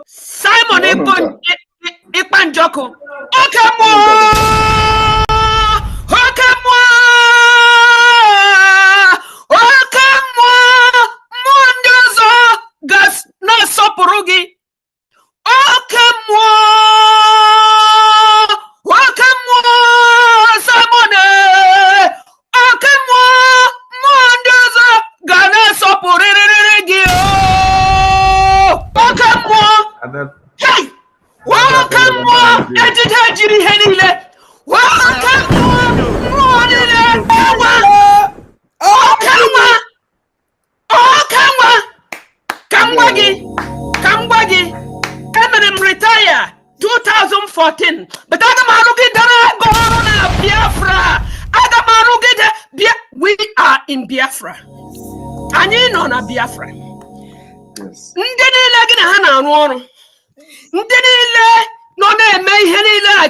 Simon Ipanjoko. Retire 2014, but we are in Biafra. And you know na Biafra. Yes.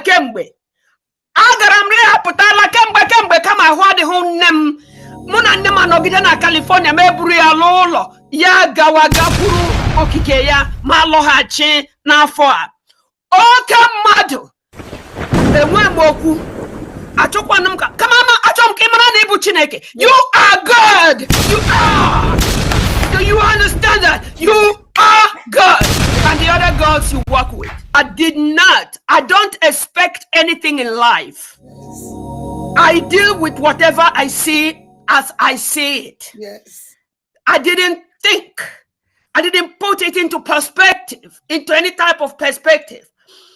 Kemgbe agaram ria pụtala kemgbe kama ahụ adịghị nne m mụ na nne m anọgide na California ma eburu ya n'ụlọ ya gawa gakwuru okike ya ma lọghachi n'afọ a oke mmadụ enwe m okwu achọkwanụ m ka kama achọ m ka ị mara na ịbụ Chineke. You are God. You are. Do you understand that? You are God. And the other gods you work with. I don't expect anything in life. I deal with whatever I see as I see it. Yes. I didn't think. I didn't put it into perspective, into any type of perspective.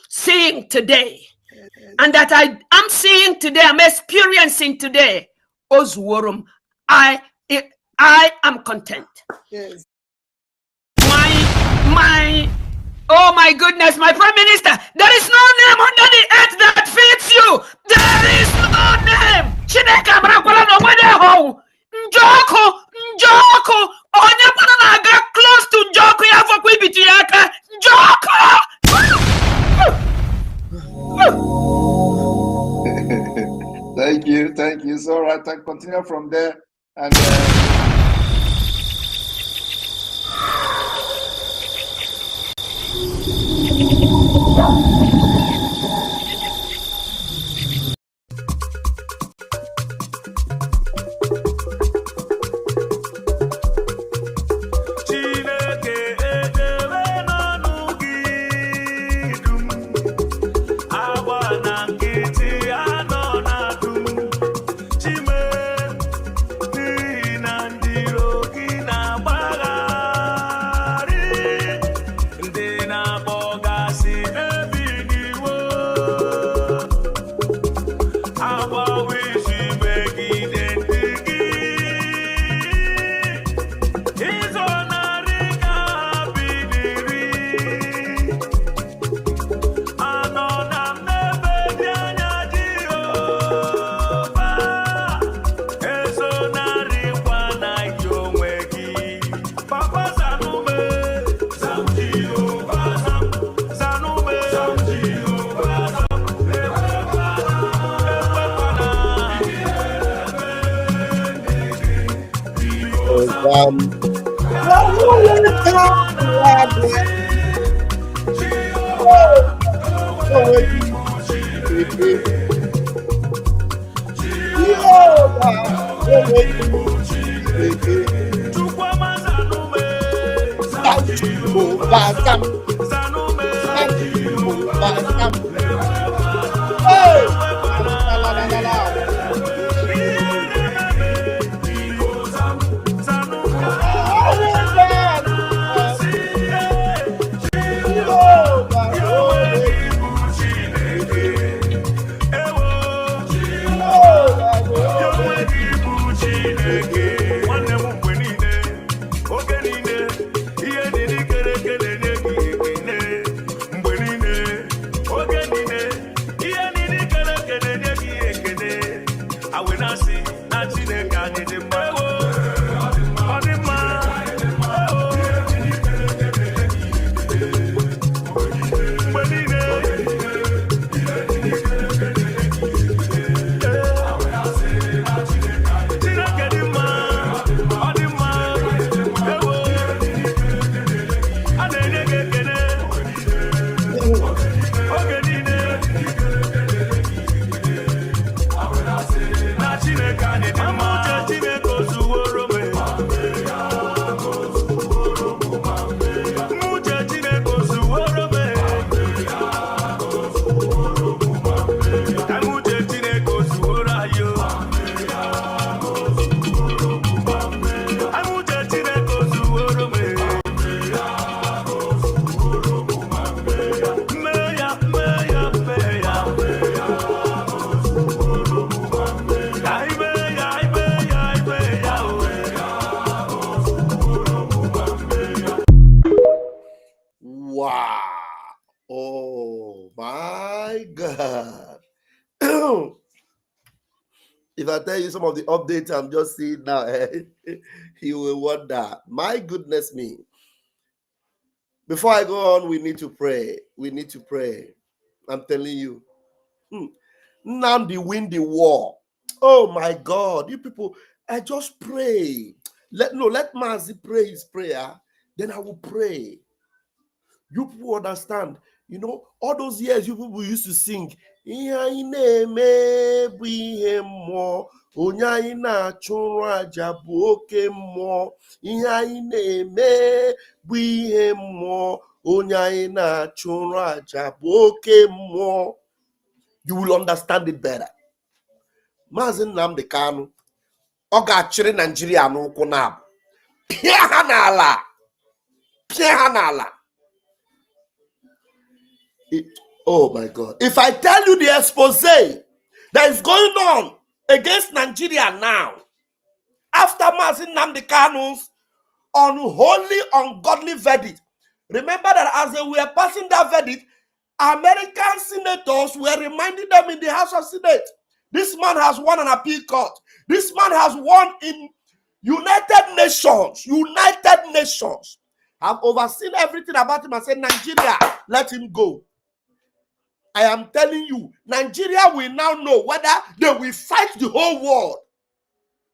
Seeing today. And that I'm seeing today, I'm experiencing today. Osworum, I am content. Yes. Oh my goodness, my Prime Minister, there is no name under the earth that fits you. There is no name. Chineke Brakwala no Madeho. Njoko. Onye pana na aga close to Njoko ya for kwibitu yaka. Njoko. Thank you. So right, I continue from there and. If I tell you some of the updates I'm just seeing now, you will wonder. My goodness me. Before I go on, we need to pray. We need to pray. I'm telling you. Nnamdi win the war. Oh my God. You people, I just pray. Let Mazi pray his prayer. Then I will pray. You people understand. You know, all those years you people used to sing. Ihe anyị na-eme bụ ihe mmụọ, onye anyị na-achụrụ aja bụ oke mmụọ. Ihe anyị na-eme bụ ihe mmụọ, onye anyị na-achụrụ aja bụ oke mmụọ. You will understand it better. Maazị Nnamdi Kanu, ọ ga-achịrị Nigeria n'ụkwụ na pịa ha n'ala. Oh my God. If I tell you the expose that is going on against Nigeria now, after Maazị Nnamdi Kanu's unholy, ungodly verdict. Remember that as they were passing that verdict, American senators were reminding them in the House of Senate, this man has won an appeal court. This man has won in United Nations. I've overseen everything about him and said, Nigeria, let him go. I am telling you, Nigeria will now know whether they will fight the whole world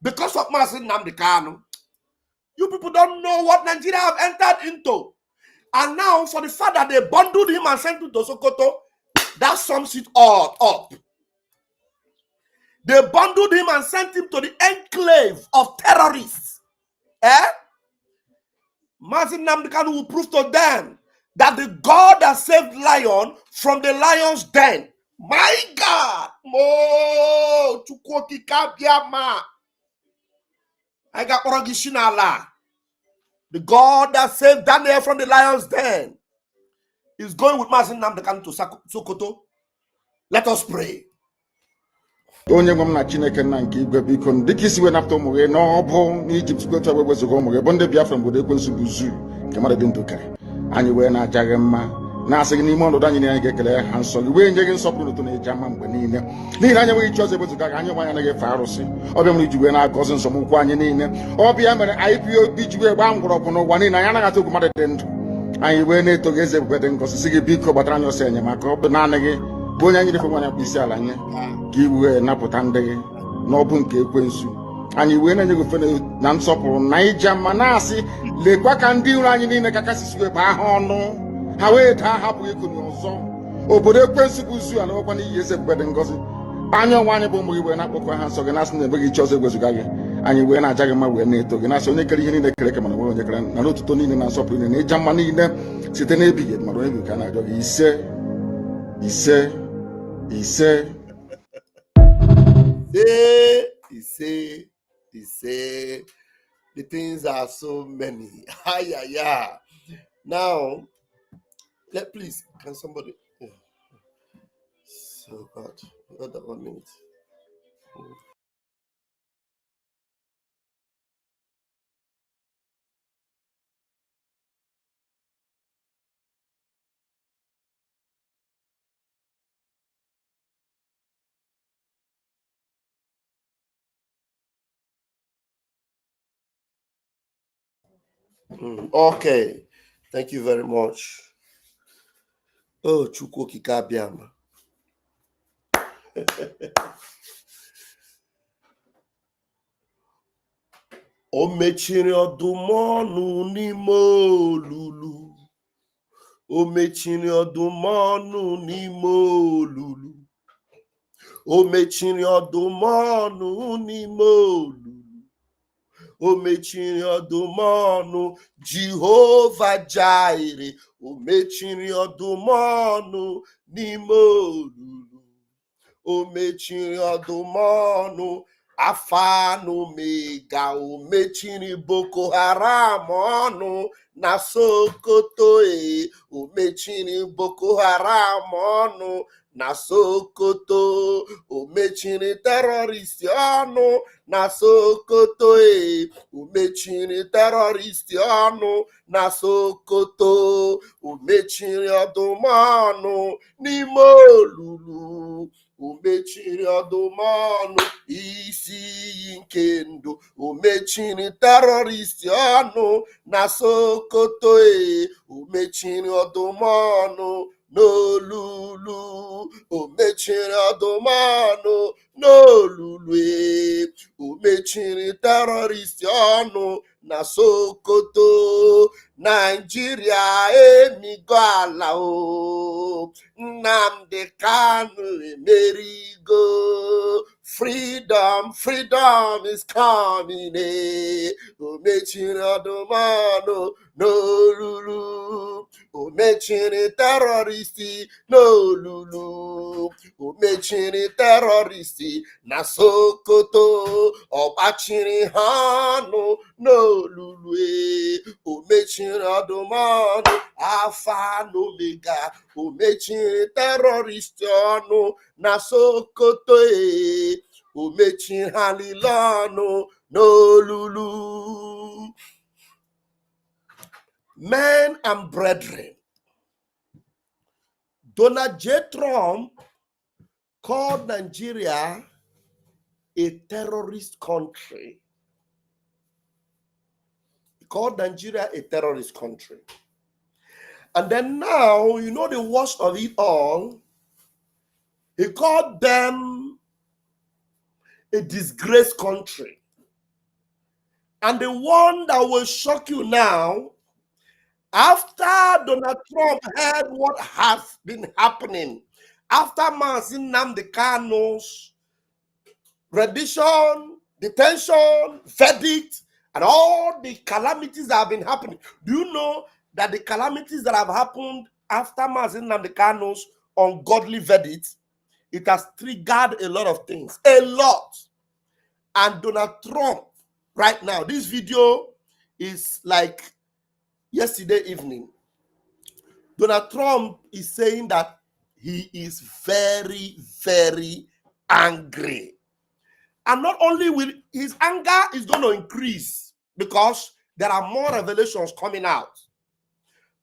because of Maazị Nnamdi Kanu. You people don't know what Nigeria have entered into. And now, for the fact that they bundled him and sent him to Sokoto, that sums it all up. They bundled him and sent him to the enclave of terrorists. Maazị Nnamdi Kanu will prove to them that the God that saved lion from the lion's den, my God, I got Orogishinala. The God that saved Daniel from the lion's den is going with Maazị Nnamdi Kanu to Sokoto. Let us pray. Onye nwe m na Chineke nna nke igwe biko dịka isi wee napụta ụmụ gị n'ọbụ n'Ijipt gotu wee wezuga ụmụ gị bụ ndị Biafra mgbe ekwensu bụ zu nke mmadụ dị ndụ kere anyị wee na-aja gị mma na-asị gị n'ime ọnọdụ anyị anyị ga-ekele ha nsọ gị wee nye gị nsọpụrụ ụtọ na eji ama mgbe niile n'ihi na anyị enweghị ichi ọzọ ewezuga gị anyị nwe anya anaghị efe arụsị ọbịa mere iji wee na-agọzi nsọmụkwụ anyị niile ọbịa mere IPOB ji wee gbaa mgbọrọgwụ n'ụwa niile anyị anaghị atụ ogwu mmadụ dị ndụ anyị wee na-eto gị eze ebube dị ngọzi sị gị biko gbatara anyị ọsọ enyemaka ọ bụ naanị gị bụ onye anyị refe nwanyị akpụ isi ala nye ka i wee napụta ndị gị n'ọbụ nke ekwensu anyị wee na-enye gị ofe na nsọpụrụ na ija mma na-asị lekwa ka ndị iro anyị niile ka kasị wee baa ha ọnụ ha wee daa hapụghị ikonye ọzọ obodo ekwensu bụ zu ala ọkwa n'iyi eze ebube dị ngọzi anya ọnwa anyị bụ ụmụ gị wee na-akpọkwa ha nsọ gị na-asị na ebe gị chi ọzọ egwezuga gị anyị wee na-aja gị mma wee na-eto gị na-asị onye kere ihe niile kere ka mana nwere onye kere na n'otuto niile na nsọpụrụ niile na ịja mma niile site n'ebighị mmadụ onye ka a na-ajọ gị ise. He said, the things are so many. Now, please, can somebody? So God, hold on 1 minute. Okay, thank you very much. Oh, Chukwu okike abịama. O mechiri ọdụm ọnụ n'ime olulu. O mechiri ọdụm ọnụ n'ime olulu. O mechiri ọdụm ọnụ n'ime olulu. O mechiri ọdụm ọnụ, Jehova Jaire. O mechiri ọdụm ọnụ n'ime olulu. O mechiri ọdụm ọnụ, Alpha na Omega. O mechiri Boko Haram ọnụ na Sokoto. O mechiri Boko Haram ọnụ na Sokoto. O mechiri terrorist ọnụ na Sokoto. O mechiri terrorist ọnụ na Sokoto. O mechiri ọdụm ọnụ n'ime olulu. o mechiri ọdụmọnụ isi iyi nke ndụ, o mechiri terrorist ọnụ na Sokoto, o mechiri ọdụmọnụ n'olulu, o mechiri ọdụmọnụ n'olulu, o mechiri terrorist ọnụ na Sokoto. Nigeria emigo ala o, Nnamdi Kanu emerigo. Freedom, freedom is coming, o mechiri ọdụmọnụ n'olulu, o mechiri terroristi n'olulu, o mechiri terroristi na Sokoto, ọ gbachiri ha ọnụ n'olulu, o mechiri ọdụmọnụ Alpha na Omega, o mechiri terroristi ọnụ na Sokoto, o mechiri ha niile ọnụ n'olulu. Men and brethren, Donald J. Trump called Nigeria a terrorist country. He called Nigeria a terrorist country. And then now, you know the worst of it all, he called them a disgraced country. And the one that will shock you now, after Donald Trump heard what has been happening, after Mazin Nnamdi Kanu's rendition, detention, verdict, and all the calamities that have been happening, do you know that the calamities that have happened after Mazin Nnamdi Kanu's ungodly verdict, it has triggered a lot of things, a lot. And Donald Trump, right now, this video is like yesterday evening. Donald Trump is saying that he is very, very angry. And not only will his anger is going to increase because there are more revelations coming out.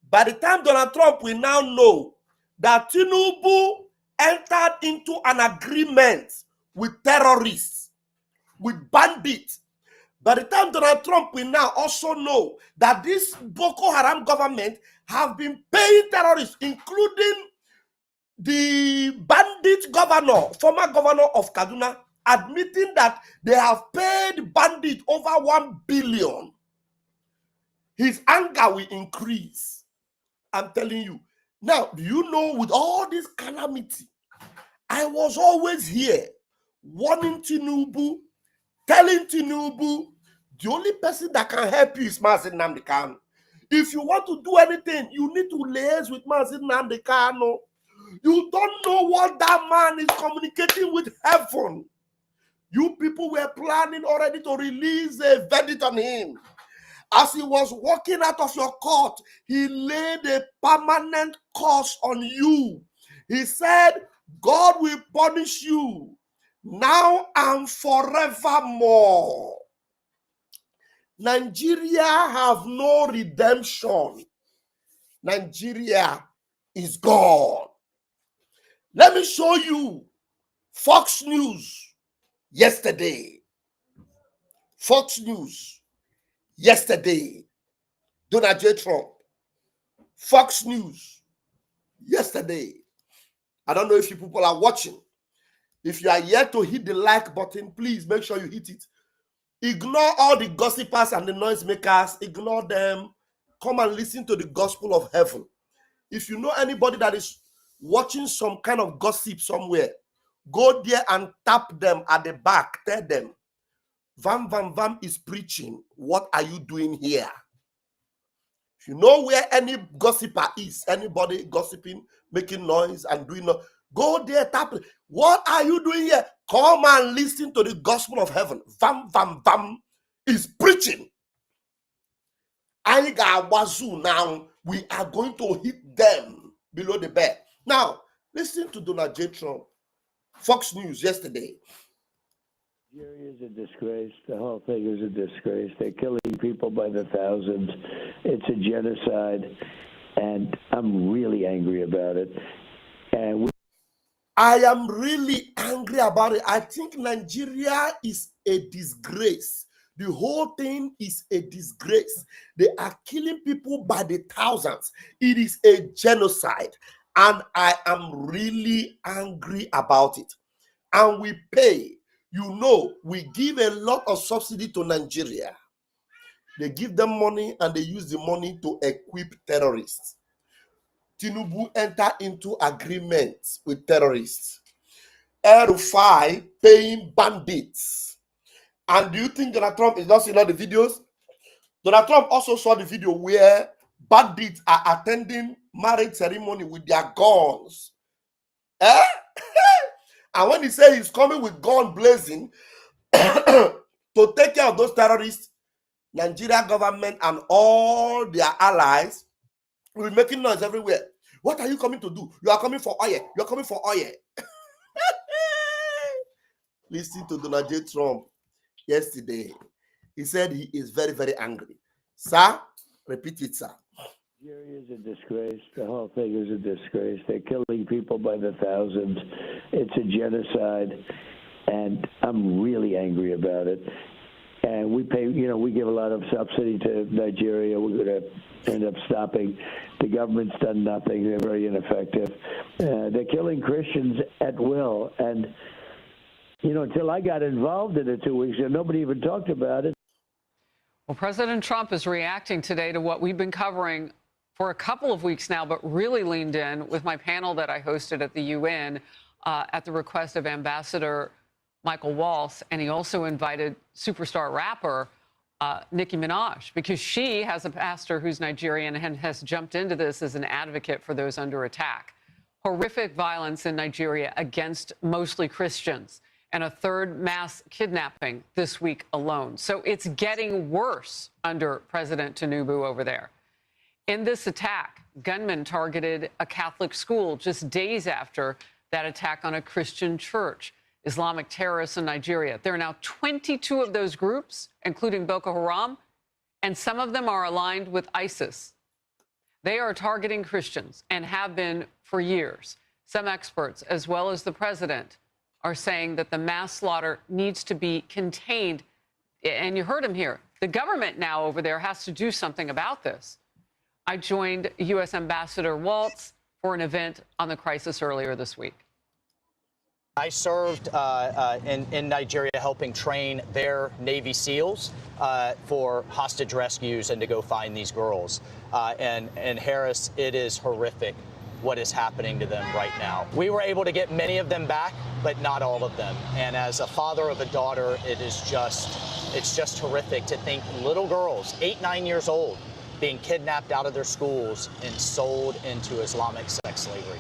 By the time Donald Trump will now know that Tifnubu entered into an agreement with terrorists, with bandits, by the time Donald Trump will now also know that this Boko Haram government have been paying terrorists, including the bandit governor, former governor of Kaduna, admitting that they have paid bandits over 1 billion. His anger will increase. I'm telling you. Now, do you know, with all this calamity, I was always here warning Tifnubu, telling Tifnubu, the only person that can help you is Mazin Nnamdi Kanu. If you want to do anything, you need to liaise with Mazin Nnamdi Kanu. You don't know what that man is communicating with heaven. You people were planning already to release a verdict on him. As he was walking out of your court, he laid a permanent curse on you. He said, God will punish you now and forevermore. Nigeria have no redemption. Nigeria is gone. Let me show you Fox News yesterday. Fox News yesterday. Donald J. Trump. Fox News yesterday. I don't know if you people are watching. If you are yet to hit the like button, please make sure you hit it. Ignore all the gossipers and the noisemakers. Ignore them. Come and listen to the gospel of heaven. If you know anybody that is watching some kind of gossip somewhere, go there and tap them at the back. Tell them, Vam Vam Vam is preaching. What are you doing here? If you know where any gossiper is, anybody gossiping, making noise and doing no, go there, tap it. What are you doing here? Come and listen to the gospel of heaven. Vam Vam Vam is preaching. Now we are going to hit them below the bed. Now, listen to Donald J. Trump. Fox News yesterday. Nigeria is a disgrace. The whole thing is a disgrace. They're killing people by the thousands. It's a genocide, and I'm really angry about it. And I am really angry about it. I think Nigeria is a disgrace. The whole thing is a disgrace. They are killing people by the thousands. It is a genocide. And I am really angry about it. And we pay. You know, we give a lot of subsidy to Nigeria. They give them money and they use the money to equip terrorists. Tifnubu enter into agreements with terrorists. El-Rufai paying bandits. And do you think Donald Trump is not seeing all the videos? Donald Trump also saw the video where bandits are attending marriage ceremony with their guns. Eh? And when he says he's coming with gun blazing to take care of those terrorists, Nigeria government and all their allies will be making noise everywhere. What are you coming to do? You are coming for oil. You are coming for oil. Listen to Donald J. Trump yesterday. He said he is very, very angry. Sir, repeat it, sir. Nigeria is a disgrace. The whole thing is a disgrace. They're killing people by the thousands. It's a genocide, and I'm really angry about it. And we pay, we give a lot of subsidy to Nigeria. We're going to end up stopping. The government's done nothing. They're very ineffective. They're killing Christians at will. And, until I got involved in it 2 weeks ago, nobody even talked about it. Well, President Trump is reacting today to what we've been covering for a couple of weeks now, but really leaned in with my panel that I hosted at the UN at the request of Ambassador Michael Waltz. And he also invited superstar rapper Nicki Minaj, because she has a pastor who's Nigerian and has jumped into this as an advocate for those under attack. Horrific violence in Nigeria against mostly Christians, and a third mass kidnapping this week alone. So it's getting worse under President Tifnubu over there. In this attack, gunmen targeted a Catholic school just days after that attack on a Christian church. Islamic terrorists in Nigeria. There are now 22 of those groups, including Boko Haram, and some of them are aligned with ISIS. They are targeting Christians and have been for years. Some experts, as well as the president, are saying that the mass slaughter needs to be contained. And you heard him here. The government now over there has to do something about this. I joined U.S. Ambassador Waltz for an event on the crisis earlier this week. I served in Nigeria helping train their Navy SEALs for hostage rescues and to go find these girls. And Harris, it is horrific what is happening to them right now. We were able to get many of them back, but not all of them. And as a father of a daughter, it's just horrific to think little girls, 8, 9 years old, being kidnapped out of their schools and sold into Islamic sex slavery.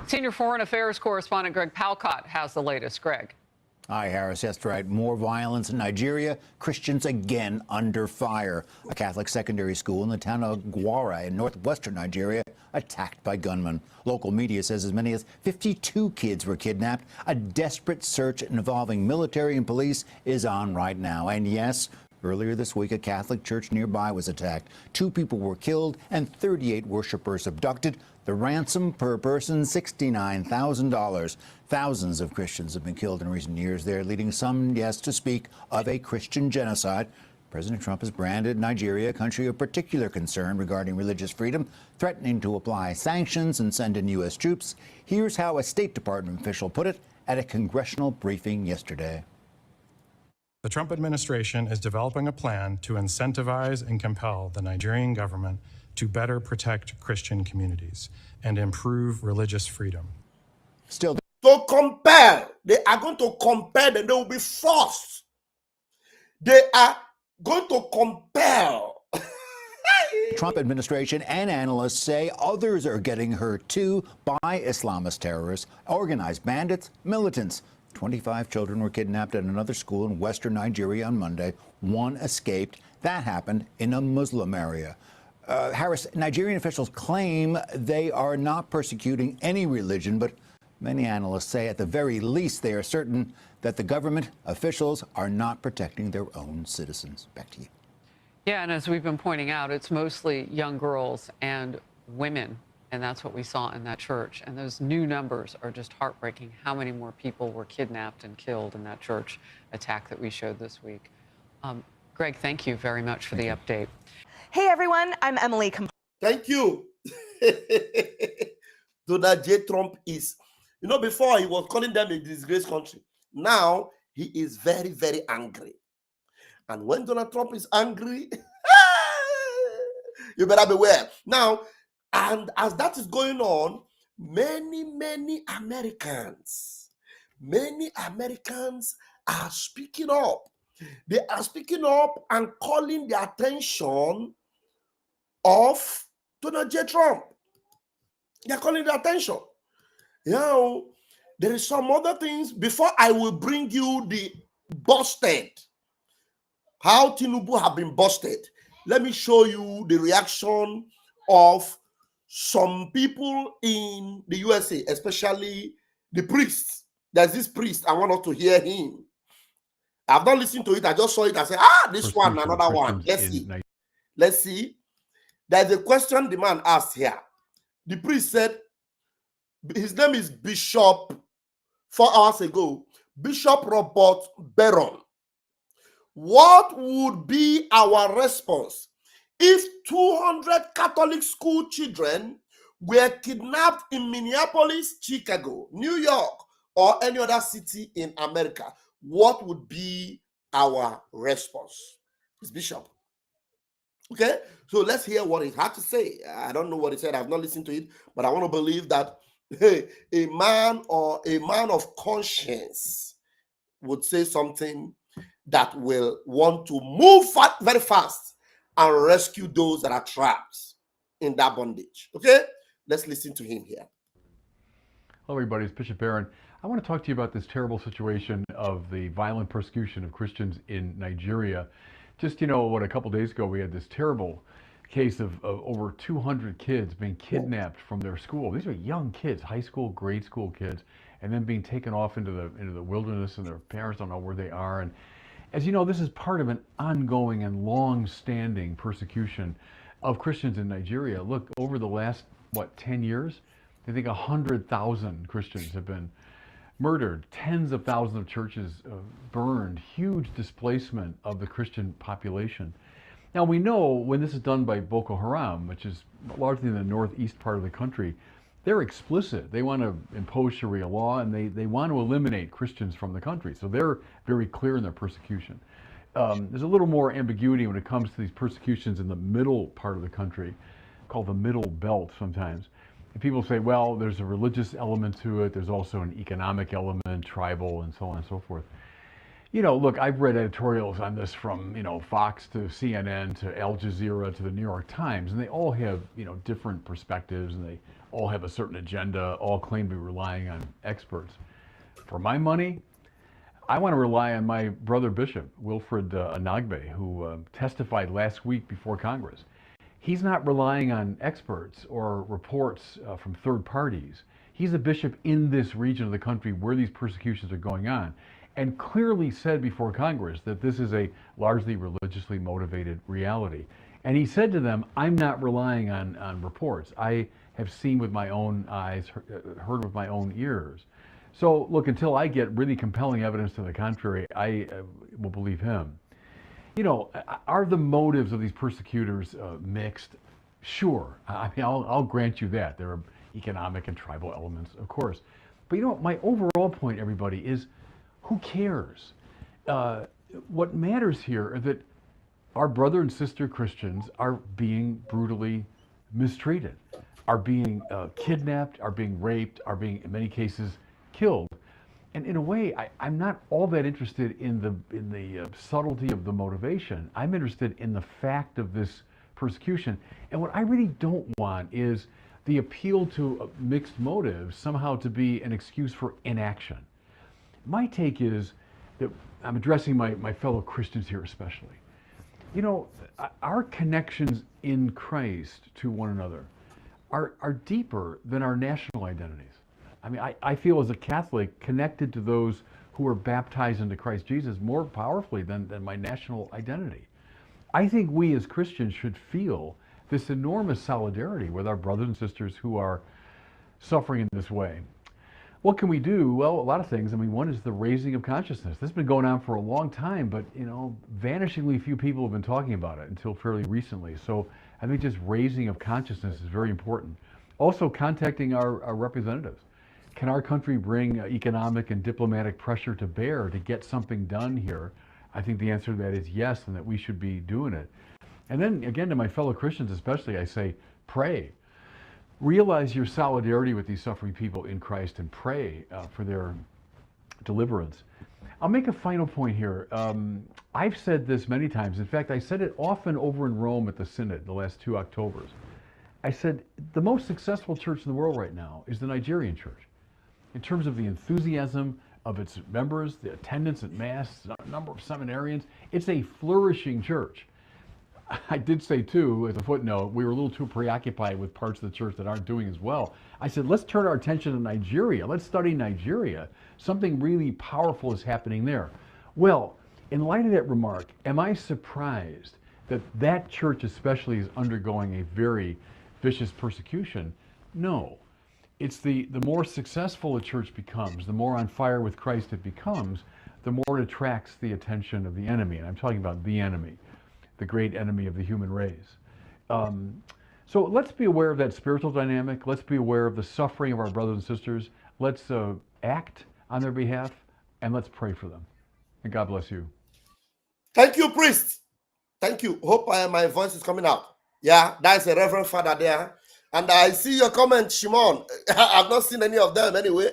Senior Foreign Affairs correspondent Greg Palcott has the latest. Greg. Hi, Harris. That's right. More violence in Nigeria. Christians again under fire. A Catholic secondary school in the town of Gwara in northwestern Nigeria attacked by gunmen. Local media says as many as 52 kids were kidnapped. A desperate search involving military and police is on right now. And yes, earlier this week, a Catholic church nearby was attacked. 2 people were killed and 38 worshipers abducted. The ransom per person, $69,000. Thousands of Christians have been killed in recent years there, leading some, yes, to speak of a Christian genocide. President Trump has branded Nigeria a country of particular concern regarding religious freedom, threatening to apply sanctions and send in U.S. troops. Here's how a State Department official put it at a congressional briefing yesterday. The Trump administration is developing a plan to incentivize and compel the Nigerian government to better protect Christian communities and improve religious freedom. Still, to compel, they are going to compel them. They will be forced. They are going to compel. Trump administration and analysts say others are getting hurt too by Islamist terrorists, organized bandits, militants. 25 children were kidnapped at another school in western Nigeria on Monday. 1 escaped. That happened in a Muslim area. Harris, Nigerian officials claim they are not persecuting any religion, but many analysts say at the very least they are certain that the government officials are not protecting their own citizens. Back to you. Yeah, and as we've been pointing out, it's mostly young girls and women And that's what we saw in that church. And those new numbers are just heartbreaking. How many more people were kidnapped and killed in that church attack that we showed this week? Greg, thank you very much for the update. Hey everyone, I'm Emily. Thank you. Donald J. Trump is, before he was calling them a disgraced country. Now he is very, very angry. And when Donald Trump is angry, you better beware. Now, and as that is going on, many Americans are speaking up. They are speaking up and calling the attention of Donald J. Trump. They are calling the attention. Now, there is some other things. Before I will bring you the busted, how Tifnubu have been busted, let me show you the reaction of some people in the USA, especially the priests. There's this priest, I want us to hear him. I've not listened to it, I just saw it. I said, this one, another one. Let's see. There's a question the man asked here. The priest said, his name is Bishop, 4 hours ago, Bishop Robert Barron. What would be our response if 200 Catholic school children were kidnapped in Minneapolis, Chicago, New York, or any other city in America? What would be our response? It's Bishop. Okay, so let's hear what he had to say. I don't know what he said. I've not listened to it, but I want to believe that a man of conscience would say something that will want to move very fast and rescue those that are trapped in that bondage. Okay, let's listen to him here. Hello, everybody. It's Bishop Barron. I want to talk to you about this terrible situation of the violent persecution of Christians in Nigeria. Just, a couple days ago, we had this terrible case of over 200 kids being kidnapped from their school. These are young kids, high school, grade school kids, and then being taken off into the wilderness, and their parents don't know where they are. And as you know, this is part of an ongoing and long-standing persecution of Christians in Nigeria. Look, over the last, 10 years, I think 100,000 Christians have been murdered, tens of thousands of churches burned, huge displacement of the Christian population. Now we know when this is done by Boko Haram, which is largely in the northeast part of the country, they're explicit. They want to impose Sharia law, and they want to eliminate Christians from the country. So they're very clear in their persecution. There's a little more ambiguity when it comes to these persecutions in the middle part of the country, called the Middle Belt sometimes. And people say, well, there's a religious element to it. There's also an economic element, tribal, and so on and so forth. Look, I've read editorials on this from, Fox to CNN to Al Jazeera to the New York Times, and they all have, different perspectives, and they all have a certain agenda, all claim to be relying on experts. For my money, I want to rely on my brother bishop, Wilfred Anagbe, who testified last week before Congress. He's not relying on experts or reports from third parties. He's a bishop in this region of the country where these persecutions are going on, and clearly said before Congress that this is a largely religiously motivated reality. And he said to them, I'm not relying on reports. I have seen with my own eyes, heard with my own ears. So look, until I get really compelling evidence to the contrary, I will believe him. Are the motives of these persecutors mixed? Sure. I mean, I'll grant you that. There are economic and tribal elements, of course. But my overall point, everybody, is who cares? What matters here is that our brother and sister Christians are being brutally mistreated, are being kidnapped, are being raped, are being, in many cases, killed. And in a way, I'm not all that interested in the subtlety of the motivation. I'm interested in the fact of this persecution. And what I really don't want is the appeal to mixed motives somehow to be an excuse for inaction. My take is that I'm addressing my fellow Christians here especially. Our connections in Christ to one another are deeper than our national identities. I mean, I feel as a Catholic connected to those who are baptized into Christ Jesus more powerfully than my national identity. I think we as Christians should feel this enormous solidarity with our brothers and sisters who are suffering in this way. What can we do? Well, a lot of things. I mean, one is the raising of consciousness. This has been going on for a long time, but vanishingly few people have been talking about it until fairly recently. So I think just raising of consciousness is very important. Also, contacting our representatives. Can our country bring economic and diplomatic pressure to bear to get something done here? I think the answer to that is yes, and that we should be doing it. And then again, to my fellow Christians especially, I say, pray. Realize your solidarity with these suffering people in Christ and pray for their deliverance. I'll make a final point here. I've said this many times. In fact, I said it often over in Rome at the Synod the last 2 Octobers. I said the most successful church in the world right now is the Nigerian church. In terms of the enthusiasm of its members, the attendance at Mass, the number of seminarians, it's a flourishing church. I did say too, as a footnote, we were a little too preoccupied with parts of the church that aren't doing as well. I said, let's turn our attention to Nigeria. Let's study Nigeria. Something really powerful is happening there. Well, in light of that remark, am I surprised that that church especially is undergoing a very vicious persecution? No. It's the more successful a church becomes, the more on fire with Christ it becomes, the more it attracts the attention of the enemy. And I'm talking about the enemy, the great enemy of the human race. So let's be aware of that spiritual dynamic. Let's be aware of the suffering of our brothers and sisters. Let's act on their behalf, and let's pray for them. And God bless you. Thank you, priest. Thank you. Hope my voice is coming out. Yeah, that's a Reverend Father there. And I see your comment, Shimon. I've not seen any of them anyway.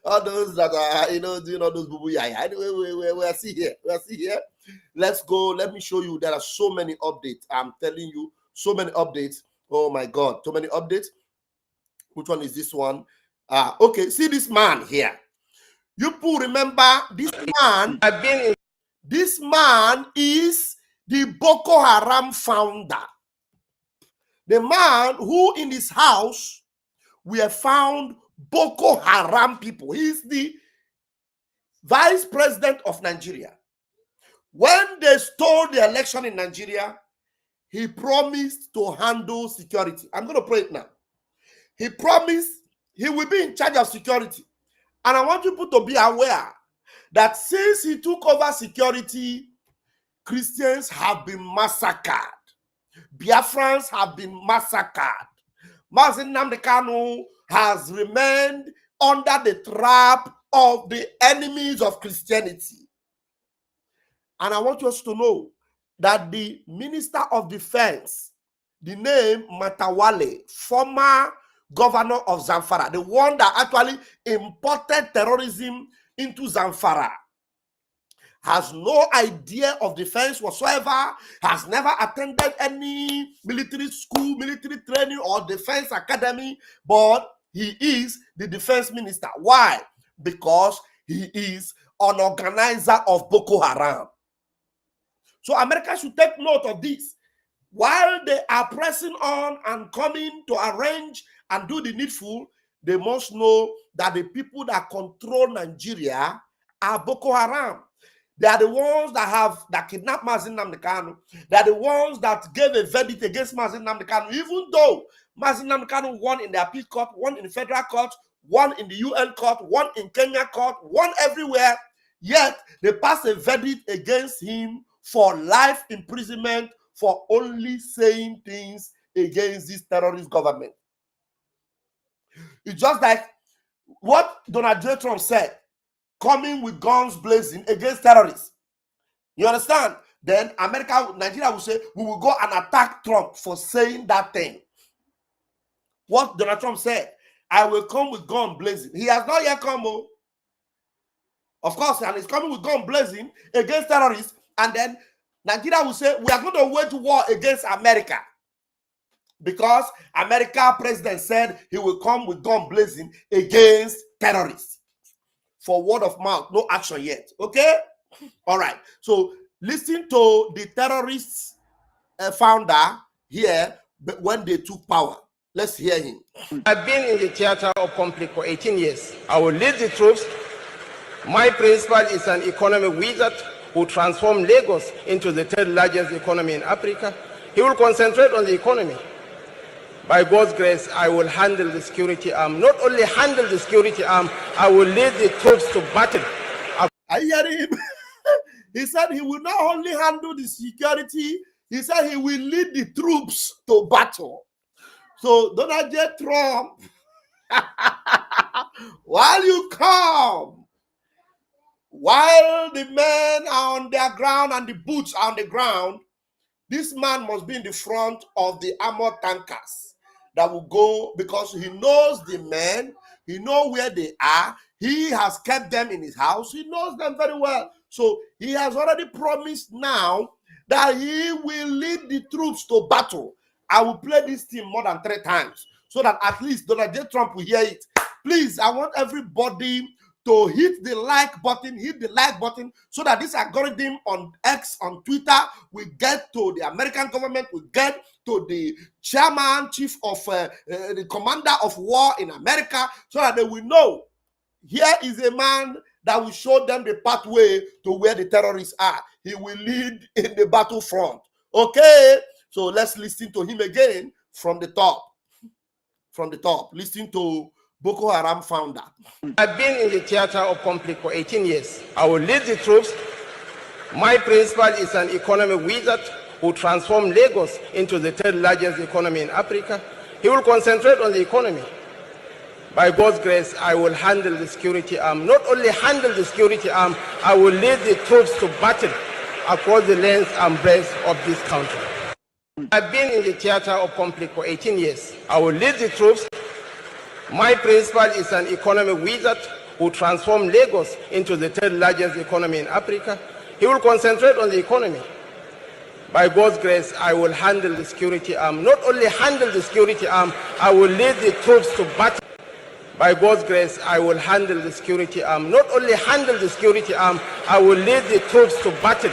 All those that are, those boo-boo yaya. Anyway, we'll see here. We'll see here. Let's go. Let me show you. There are so many updates. I'm telling you, so many updates. Oh my God, so many updates. Which one is this one? Okay, see this man here. You people remember this man? This man is the Boko Haram founder. The man who in his house we have found Boko Haram people. He's the vice president of Nigeria. When they stole the election in Nigeria, he promised to handle security. I'm going to pray it now. He promised he will be in charge of security. And I want people to be aware that since he took over security, Christians have been massacred. Biafrans have been massacred. Mazi Nnamdi Kanu has remained under the trap of the enemies of Christianity. And I want us to know that the Minister of Defense, the name Matawale, former governor of Zamfara, the one that actually imported terrorism into Zamfara, has no idea of defense whatsoever, has never attended any military school, military training, or defense academy, but he is the defense minister. Why? Because he is an organizer of Boko Haram. So America should take note of this. While they are pressing on and coming to arrange and do the needful, they must know that the people that control Nigeria are Boko Haram. They are the ones that kidnapped Mazi Nnamdi Kanu. They are the ones that gave a verdict against Mazi Nnamdi Kanu, even though Mazi Nnamdi Kanu won in the appeal court, won in the federal court, won in the UN court, won in Kenya court, won everywhere. Yet they passed a verdict against him for life imprisonment for only saying things against this terrorist government. It's just like what Donald J. Trump said, coming with guns blazing against terrorists. You understand? Then Nigeria will say, we will go and attack Trump for saying that thing. What Donald Trump said, I will come with gun blazing. He has not yet come, of course, and he's coming with gun blazing against terrorists. And then Nigeria will say, we are going to wage war against America. Because America president said he will come with gun blazing against terrorists. For word of mouth, no action yet. Okay? All right. So listen to the terrorists founder here when they took power. Let's hear him. I've been in the theater of conflict for 18 years. I will lead the troops. My principal is an economic wizard who transformed Lagos into the third largest economy in Africa. He will concentrate on the economy. By God's grace, I will handle the security arm. Not only handle the security arm, I will lead the troops to battle. I hear him. He said he will not only handle the security, he said he will lead the troops to battle. So Donald J. Trump, while you come, while the men are on their ground and the boots are on the ground, this man must be in the front of the armored tankers that will go, because he knows the men, he knows where they are, he has kept them in his house, he knows them very well. So he has already promised now that he will lead the troops to battle. I will play this thing more than 3 times so that at least Donald J. Trump will hear it. Please, I want everybody to hit the like button, so that this algorithm on X, on Twitter, will get to the American government, will get to the chairman, chief of the commander of war in America, so that they will know here is a man that will show them the pathway to where the terrorists are. He will lead in the battlefront. Okay, so let's listen to him again from the top. From the top, listen to Boko Haram founder. I've been in the theater of conflict for 18 years. I will lead the troops. My principal is an economic wizard who transformed Lagos into the 3rd largest economy in Africa. He will concentrate on the economy. By God's grace, I will handle the security arm. Not only handle the security arm, I will lead the troops to battle across the length and breadth of this country. I've been in the theater of conflict for 18 years. I will lead the troops. My principal is an economic wizard who transformed Lagos into the 3rd largest economy in Africa. He will concentrate on the economy. By God's grace, I will handle the security arm. Not only handle the security arm, I will lead the troops to battle. By God's grace, I will handle the security arm. Not only handle the security arm, I will lead the troops to battle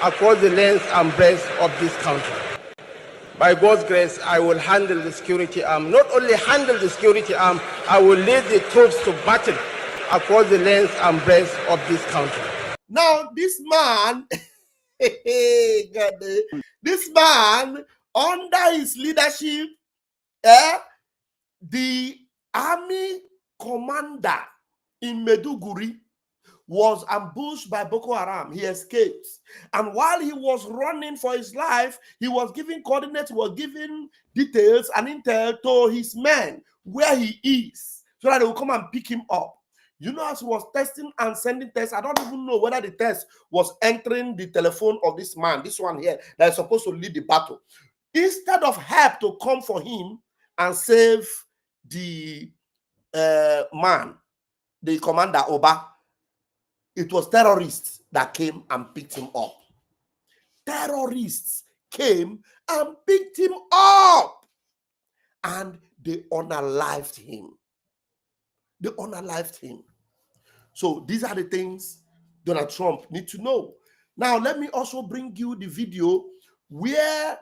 across the length and breadth of this country. By God's grace, I will handle the security arm. Not only handle the security arm, I will lead the troops to battle across the length and breadth of this country. Now, this man, this man, under his leadership, the army commander in Meduguri was ambushed by Boko Haram. He escaped. And while he was running for his life, he was giving coordinates, he was giving details and intel to his men where he is, so that they will come and pick him up. You know, as he was testing and sending tests, I don't even know whether the test was entering the telephone of this man, this one here, that is supposed to lead the battle. Instead of help to come for him and save the man, the commander, Oba, it was terrorists that came and picked him up. Terrorists came and picked him up. And they unalived him. They unalived him. So these are the things Donald Trump needs to know. Now, let me also bring you the video where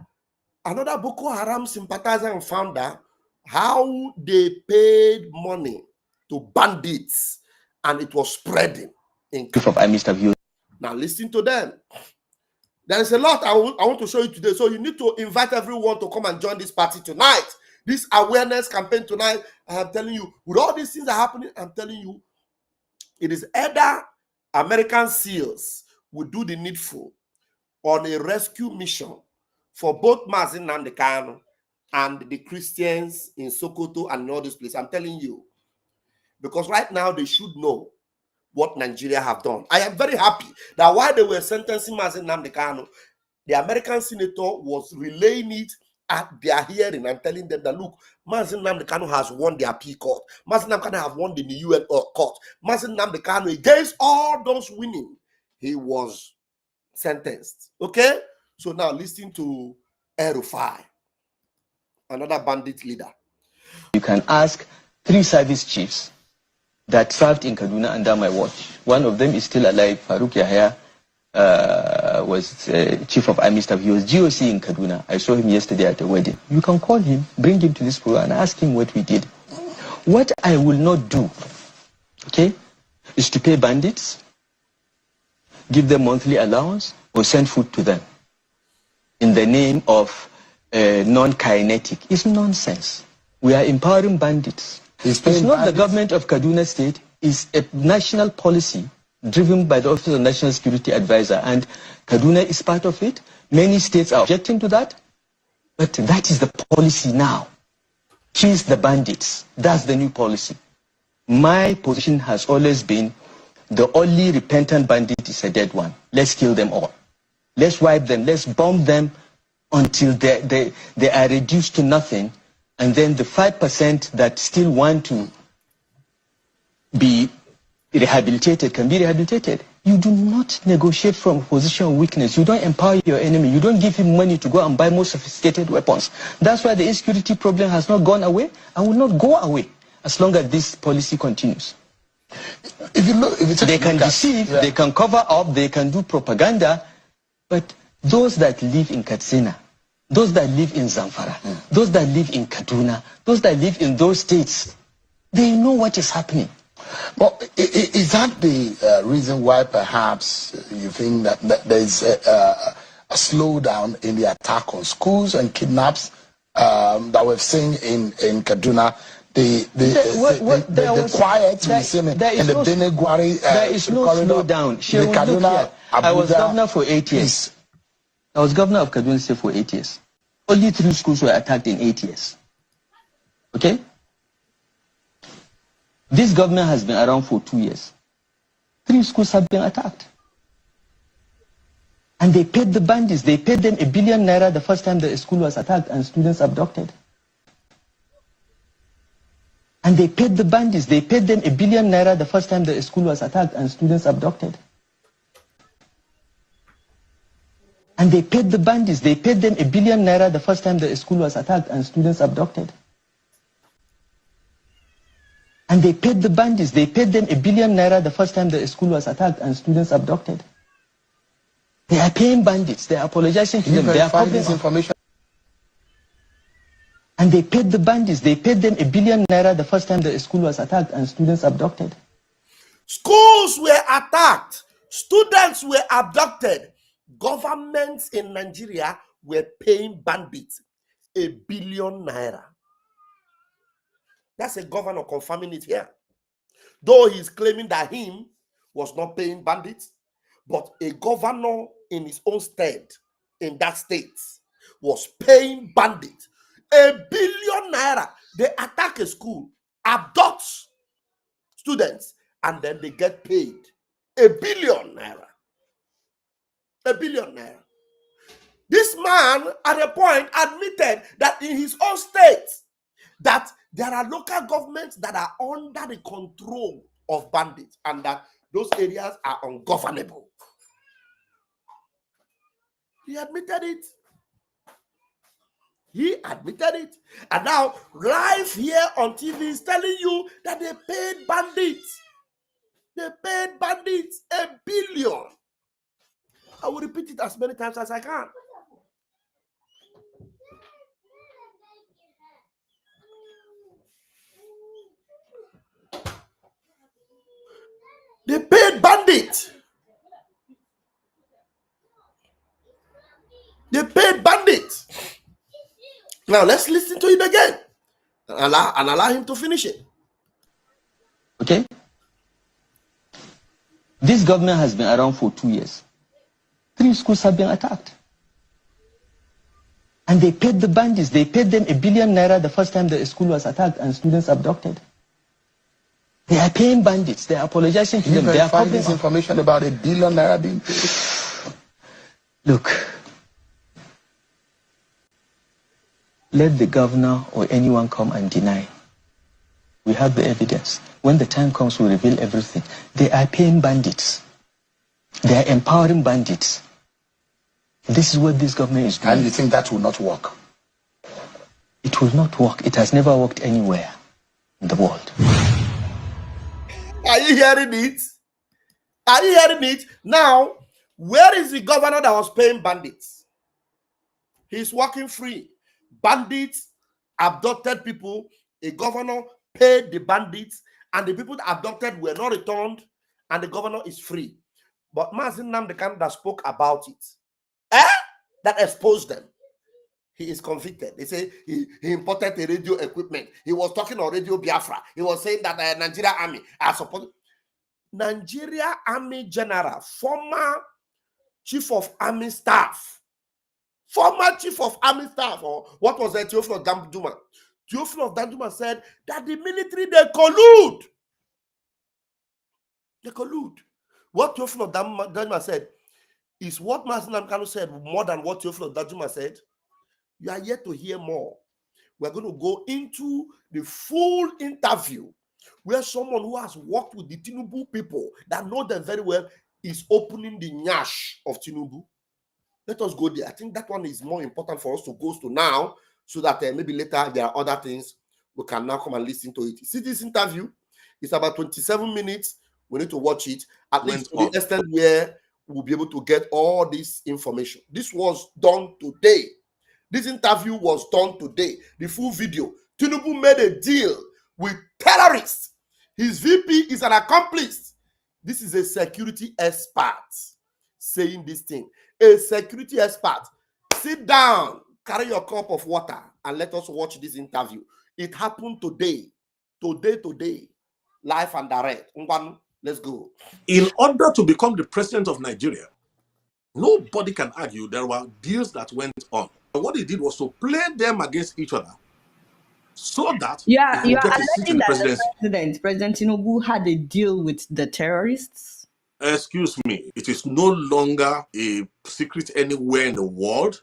another Boko Haram sympathizer and founder, how they paid money to bandits and it was spreading. Now listen to them. There is a lot I want to show you today. So you need to invite everyone to come and join this party tonight. This awareness campaign tonight. I am telling you, with all these things that are happening, I'm telling you, it is either American SEALs will do the needful on a rescue mission for both Mazi Nnamdi Kanu and the Christians in Sokoto and all these places. I'm telling you, because right now they should know what Nigeria have done. I am very happy that while they were sentencing Mazi Nnamdi Kanu, the American senator was relaying it at their hearing and telling them that, look, Mazi Nnamdi Kanu has won the appeal court. Mazi Nnamdi Kanu have won the UN court. Mazi Nnamdi Kanu, against all those winning, he was sentenced. Okay? So now listen to El-Rufai, another bandit leader. You can ask 3 service chiefs that served in Kaduna under my watch. One of them is still alive. Farouk Yahya was chief of army staff. He was GOC in Kaduna. I saw him yesterday at a wedding. You can call him, bring him to this program and ask him what we did. What I will not do, okay, is to pay bandits, give them monthly allowance, or send food to them in the name of non-kinetic is nonsense. We are empowering bandits. It's not the government of Kaduna State. It's a national policy driven by the Office of National Security Advisor, and Kaduna is part of it. Many states are objecting to that, but that is the policy now. Chase the bandits. That's the new policy. My position has always been the only repentant bandit is a dead one. Let's kill them all. Let's wipe them. Let's bomb them until they are reduced to nothing. And then the 5% that still want to be rehabilitated can be rehabilitated. You do not negotiate from a position of weakness. You don't empower your enemy. You don't give him money to go and buy more sophisticated weapons. That's why the insecurity problem has not gone away and will not go away as long as this policy continues. If you look, they can deceive, they can cover up, they can do propaganda, but those that live in Katsina, those that live in Zamfara, those that live in Kaduna, those that live in those states, they know what is happening. But is that the reason why perhaps you think that there's a slowdown in the attack on schools and kidnaps that we've seen in Kaduna? The quiet we see in the Benegwari there is no slowdown. Kaduna, I was governor for 8 years. I was governor of Kaduna State for 8 years. Only 3 schools were attacked in 8 years. Okay? This government has been around for 2 years. 3 schools have been attacked. And they paid the bandits. They paid them ₦1 billion the first time the school was attacked and students abducted. And they paid the bandits. They paid them ₦1 billion the first time the school was attacked and students abducted. And they paid the bandits. They paid them ₦1 billion the first time the school was attacked and students abducted. And they paid the bandits. They paid them ₦1 billion the first time the school was attacked and students abducted. They are paying bandits. They are apologizing to them. They are covering this information. And they paid the bandits. They paid them ₦1 billion the first time the school was attacked and students abducted. Schools were attacked. Students were abducted. Governments in Nigeria were paying bandits ₦1 billion. That's a governor confirming it here. Though he's claiming that him was not paying bandits, but a governor in his own state, in that state, was paying bandits ₦1 billion. They attack a school, abduct students, and then they get paid ₦1 billion. ₦1 billion. This man at a point admitted that in his own state that there are local governments that are under the control of bandits and that those areas are ungovernable. He admitted it. He admitted it. And now, live here on TV is telling you that they paid bandits. They paid bandits $1 billion. I will repeat it as many times as I can. They paid bandits. They paid bandits. Now let's listen to it again and allow him to finish it. Okay? This government has been around for 2 years. 3 schools have been attacked. And they paid the bandits. They paid them ₦1 billion the first time the school was attacked and students abducted. They are paying bandits. They are apologizing to them. They are covering this information about ₦1 billion being paid. Look, let the governor or anyone come and deny. We have the evidence. When the time comes, we reveal everything. They are paying bandits. They are empowering bandits. This is what this government is doing. And you think that will not work? It will not work. It has never worked anywhere in the world. Are you hearing it? Are you hearing it? Now, where is the governor that was paying bandits? He's walking free. Bandits abducted people. A governor paid the bandits, and the people that abducted were not returned, and the governor is free. But Mazin Namdekan that spoke about it, that exposed them. He is convicted. They say he imported a radio equipment. He was talking on Radio Biafra. He was saying that the Nigeria army are supposed. Nigeria Army General, former Chief of Army Staff, or what was that? Theophilus Danjuma. Theophilus Danjuma said that the military, they collude. They collude. What Theophilus Danjuma said is what Mazi Nnamdi Kanu said more than what Theophilus Danjuma said. You are yet to hear more. We're going to go into the full interview where someone who has worked with the Tifnubu people that know them very well is opening the nyash of Tifnubu. Let us go there. I think that one is more important for us to go to now, so that maybe later there are other things we can now come and listen to it. See, this interview is about 27 minutes. We need to watch it at least to the extent where we'll be able to get all this information. This was done today. This interview was done today. The full video. Tifnubu made a deal with terrorists. His VP is an accomplice. This is a security expert saying this thing. A security expert. Sit down, carry your cup of water, and let us watch this interview. It happened today. Today. Live and direct. Let's go. In order to become the president of Nigeria, nobody can argue there were deals that went on. What he did was to play them against each other so that you are he could get a seat in the alleging presidency. that President Tinubu had a deal with the terrorists? Excuse me, it is no longer a secret anywhere in the world.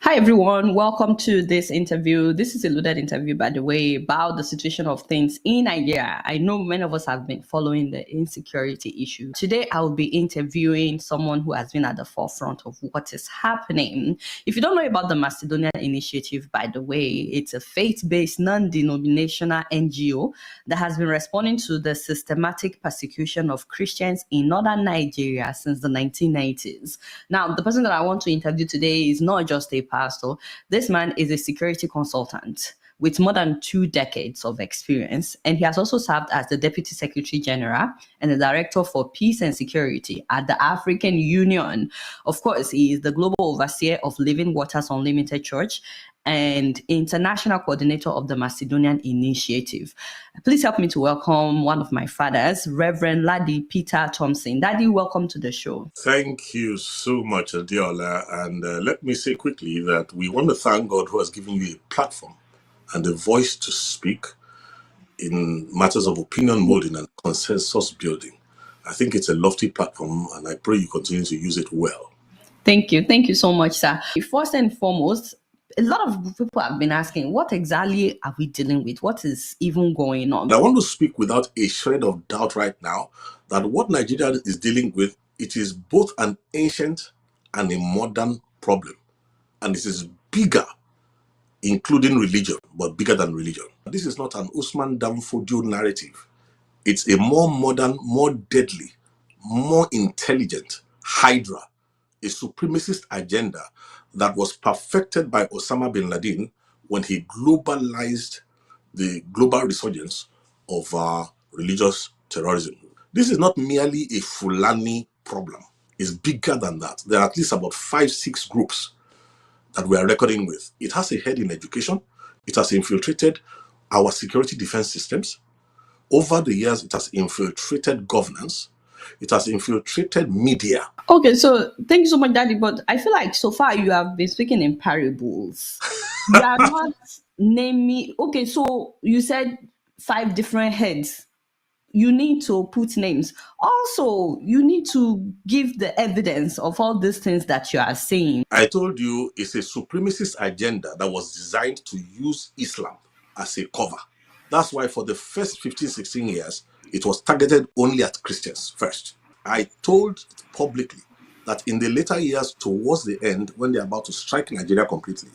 Hi everyone, welcome to this interview. This is a loaded interview, by the way, about the situation of things in Nigeria. I know many of us have been following the insecurity issue. Today, I will be interviewing someone who has been at the forefront of what is happening. If you don't know about the Macedonian Initiative, by the way, it's a faith-based, non-denominational NGO that has been responding to the systematic persecution of Christians in northern Nigeria since the 1990s. Now, the person that I want to interview today is not just a pastor. This man is a security consultant with more than 2 decades of experience, and he has also served as the Deputy Secretary General and the Director for Peace and Security at the African Union. Of course, he is the Global Overseer of Living Waters Unlimited Church and International Coordinator of the Macedonian Initiative. Please help me to welcome one of my fathers, Reverend Ladi Peter Thompson. Daddy, welcome to the show. Thank you so much, Adiola. And let me say quickly that we want to thank God who has given you a platform and a voice to speak in matters of opinion molding and consensus building. I think it's a lofty platform, and I pray you continue to use it well. Thank you. Thank you so much, sir. First and foremost, a lot of people have been asking, what exactly are we dealing with? What is even going on? I want to speak without a shred of doubt right now that what Nigeria is dealing with, it is both an ancient and a modern problem. And it is bigger, including religion, but bigger than religion. This is not an Usman Danfodio narrative. It's a more modern, more deadly, more intelligent Hydra, a supremacist agenda that was perfected by Osama bin Laden when he globalized the global resurgence of religious terrorism. This is not merely a Fulani problem. It's bigger than that. There are at least about 5-6 groups that we are reckoning with. It has a head in education. It has infiltrated our security defense systems. Over the years, it has infiltrated governance. It has infiltrated media. Okay, so thank you so much, Daddy. But I feel like so far you have been speaking in parables. You are not naming. Okay, so you said 5 different heads. You need to put names. Also, you need to give the evidence of all these things that you are saying. I told you it's a supremacist agenda that was designed to use Islam as a cover. That's why for the first 15, 16 years, it was targeted only at Christians first. I told publicly that in the later years, towards the end, when they're about to strike Nigeria completely,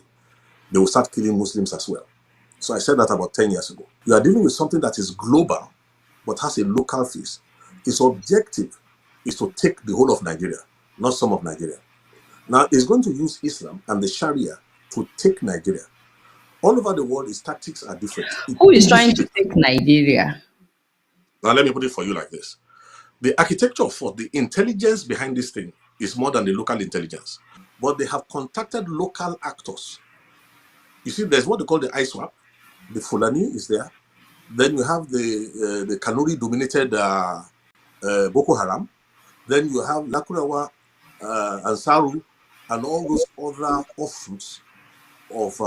they will start killing Muslims as well. So I said that about 10 years ago. You are dealing with something that is global, but has a local face. Its objective is to take the whole of Nigeria, not some of Nigeria. Now, it's going to use Islam and the Sharia to take Nigeria. All over the world, its tactics are different. Who is trying to take Nigeria? Now, let me put it for you like this. The architecture for the intelligence behind this thing is more than the local intelligence. but they have contacted local actors. You see, there's what they call the ISWAP. The Fulani is there. Then you have the Kanuri-dominated Boko Haram. Then you have Lakurawa, Ansaru, and all those other offshoots of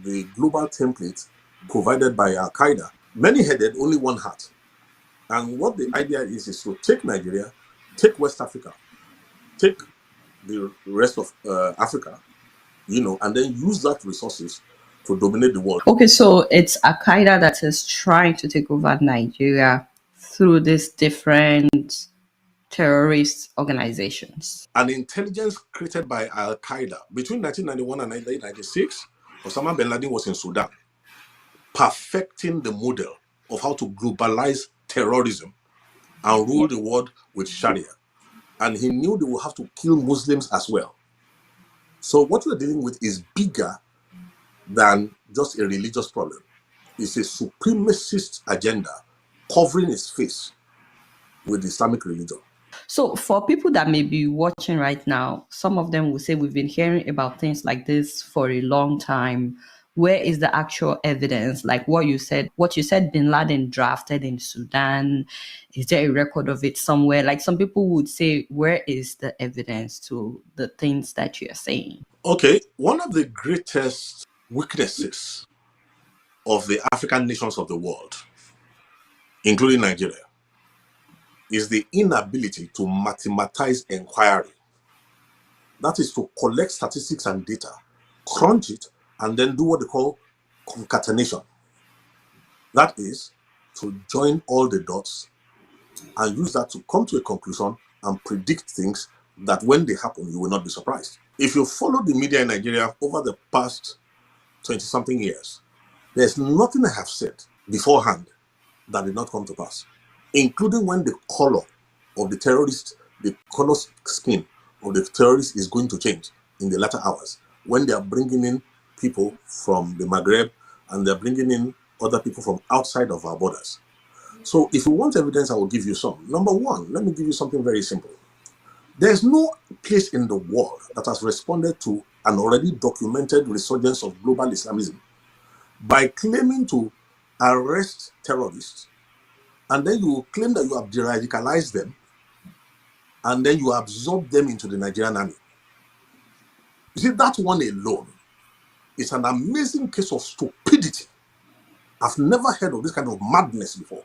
the global template provided by Al Qaeda. Many headed, only one heart. And what the idea is to take Nigeria, take West Africa, take the rest of Africa, and then use that resources to dominate the world. Okay, so it's Al Qaeda that is trying to take over Nigeria through these different terrorist organizations. An intelligence created by Al Qaeda between 1991 and 1996, Osama bin Laden was in Sudan, perfecting the model of how to globalize terrorism and rule the world with Sharia. And he knew they would have to kill Muslims as well. So what we're dealing with is bigger than just a religious problem. It's a supremacist agenda covering its face with Islamic religion. So for people that may be watching right now, some of them will say we've been hearing about things like this for a long time. Where is the actual evidence? Like what you said bin Laden drafted in Sudan. Is there a record of it somewhere? Like some people would say, where is the evidence to the things that you're saying? Okay, one of the greatest weaknesses of the African nations of the world, including Nigeria, is the inability to mathematize inquiry. That is to collect statistics and data, crunch it, and then do what they call concatenation. That is to join all the dots and use that to come to a conclusion and predict things that when they happen, you will not be surprised. If you follow the media in Nigeria over the past 20-something years, there's nothing I have said beforehand that did not come to pass, including when the color of the terrorist, the color skin of the terrorist is going to change in the latter hours, when they are bringing in people from the Maghreb and they're bringing in other people from outside of our borders. So if you want evidence, I will give you some. Number one, let me give you something very simple. There's no place in the world that has responded to an already documented resurgence of global Islamism by claiming to arrest terrorists, and then you claim that you have de-radicalized them, and then you absorb them into the Nigerian army. You see, that one alone is an amazing case of stupidity. I've never heard of this kind of madness before.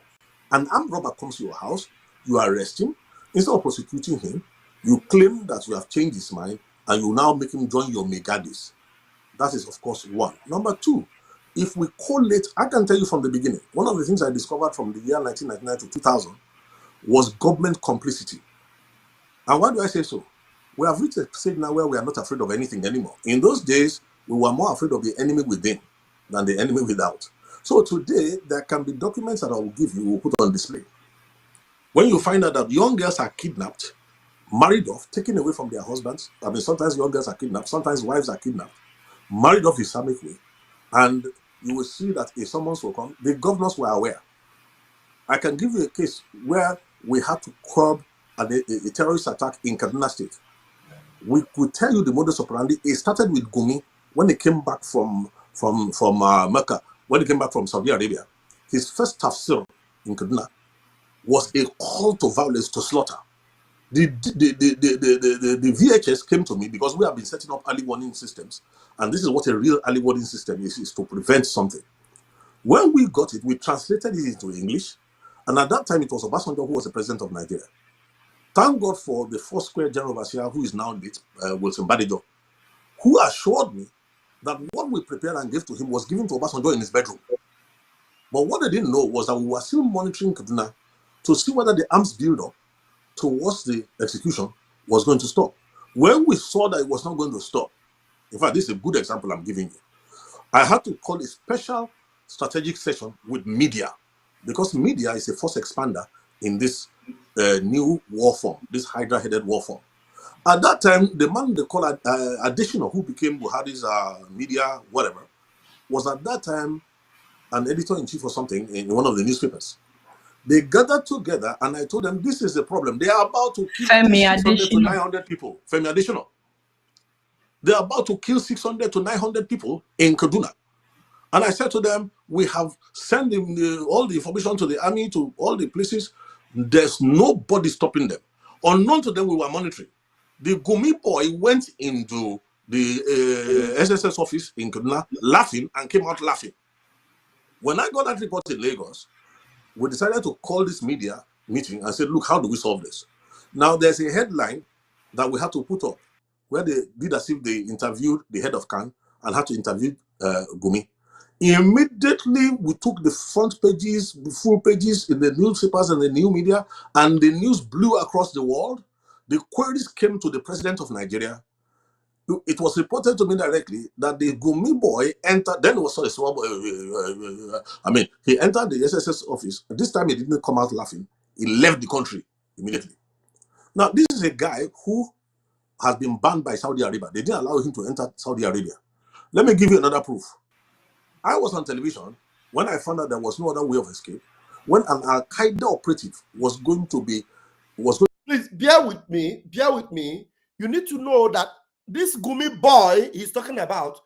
An armed robber comes to your house, you arrest him, instead of prosecuting him, you claim that you have changed his mind, and you now make him join your megadis. That is, of course, one. Number two, if we collate, I can tell you from the beginning, one of the things I discovered from the year 1999 to 2000 was government complicity. And why do I say so? We have reached a stage now where we are not afraid of anything anymore. In those days, we were more afraid of the enemy within than the enemy without. So today, there can be documents that I will give you, we'll put on display. When you find out that young girls are kidnapped, married off, taken away from their husbands, I mean, sometimes young girls are kidnapped, sometimes wives are kidnapped, married off Islamic way, and you will see that if someone will come, the governors were aware. I can give you a case where we had to curb a terrorist attack in Kaduna State. We could tell you the modus operandi. It started with Gumi when he came back from Mecca, when he came back from Saudi Arabia. His first tafsir in Kaduna was a call to violence, to slaughter. The VHS came to me because we have been setting up early warning systems, and this is what a real early warning system is to prevent something. When we got it, we translated it into English, and at that time it was Obasanjo who was the president of Nigeria. Thank God for the Four Square General Overseer, who is now late, Wilson Badijo, who assured me that what we prepared and gave to him was given to Obasanjo in his bedroom. But what they didn't know was that we were still monitoring Kaduna to see whether the arms build-up towards the execution was going to stop. When we saw that it was not going to stop, in fact, this is a good example I'm giving you, I had to call a special strategic session with media, because media is a force expander in this new war form, this Hydra-headed war form. At that time, the man they call Additional, who became Buhari's media, whatever, was at that time an editor-in-chief or something in one of the newspapers. They gathered together, and I told them, this is the problem. They are about to kill 600 to 900 people. Femi Additional. They're about to kill 600 to 900 people in Kaduna. And I said to them, we have sent all the information to the army, to all the places. There's nobody stopping them. Unknown to them, we were monitoring. The Gumi boy went into the SSS office in Kaduna laughing and came out laughing. When I got that report in Lagos, we decided to call this media meeting and said, look, how do we solve this? Now, there's a headline that we had to put up where they did as if they interviewed the head of CAN and had to interview Gumi. Immediately, we took the front pages, the full pages in the newspapers and the new media, and the news blew across the world. The queries came to the president of Nigeria. It was reported to me directly that the Gumi boy entered, then it was a small boy, he entered the SSS office. This time he didn't come out laughing. He left the country immediately. Now, this is a guy who has been banned by Saudi Arabia. They didn't allow him to enter Saudi Arabia. Let me give you another proof. I was on television when I found out there was no other way of escape, when an Al-Qaeda operative was going to be, Please bear with me. You need to know that this Gumi boy he's talking about,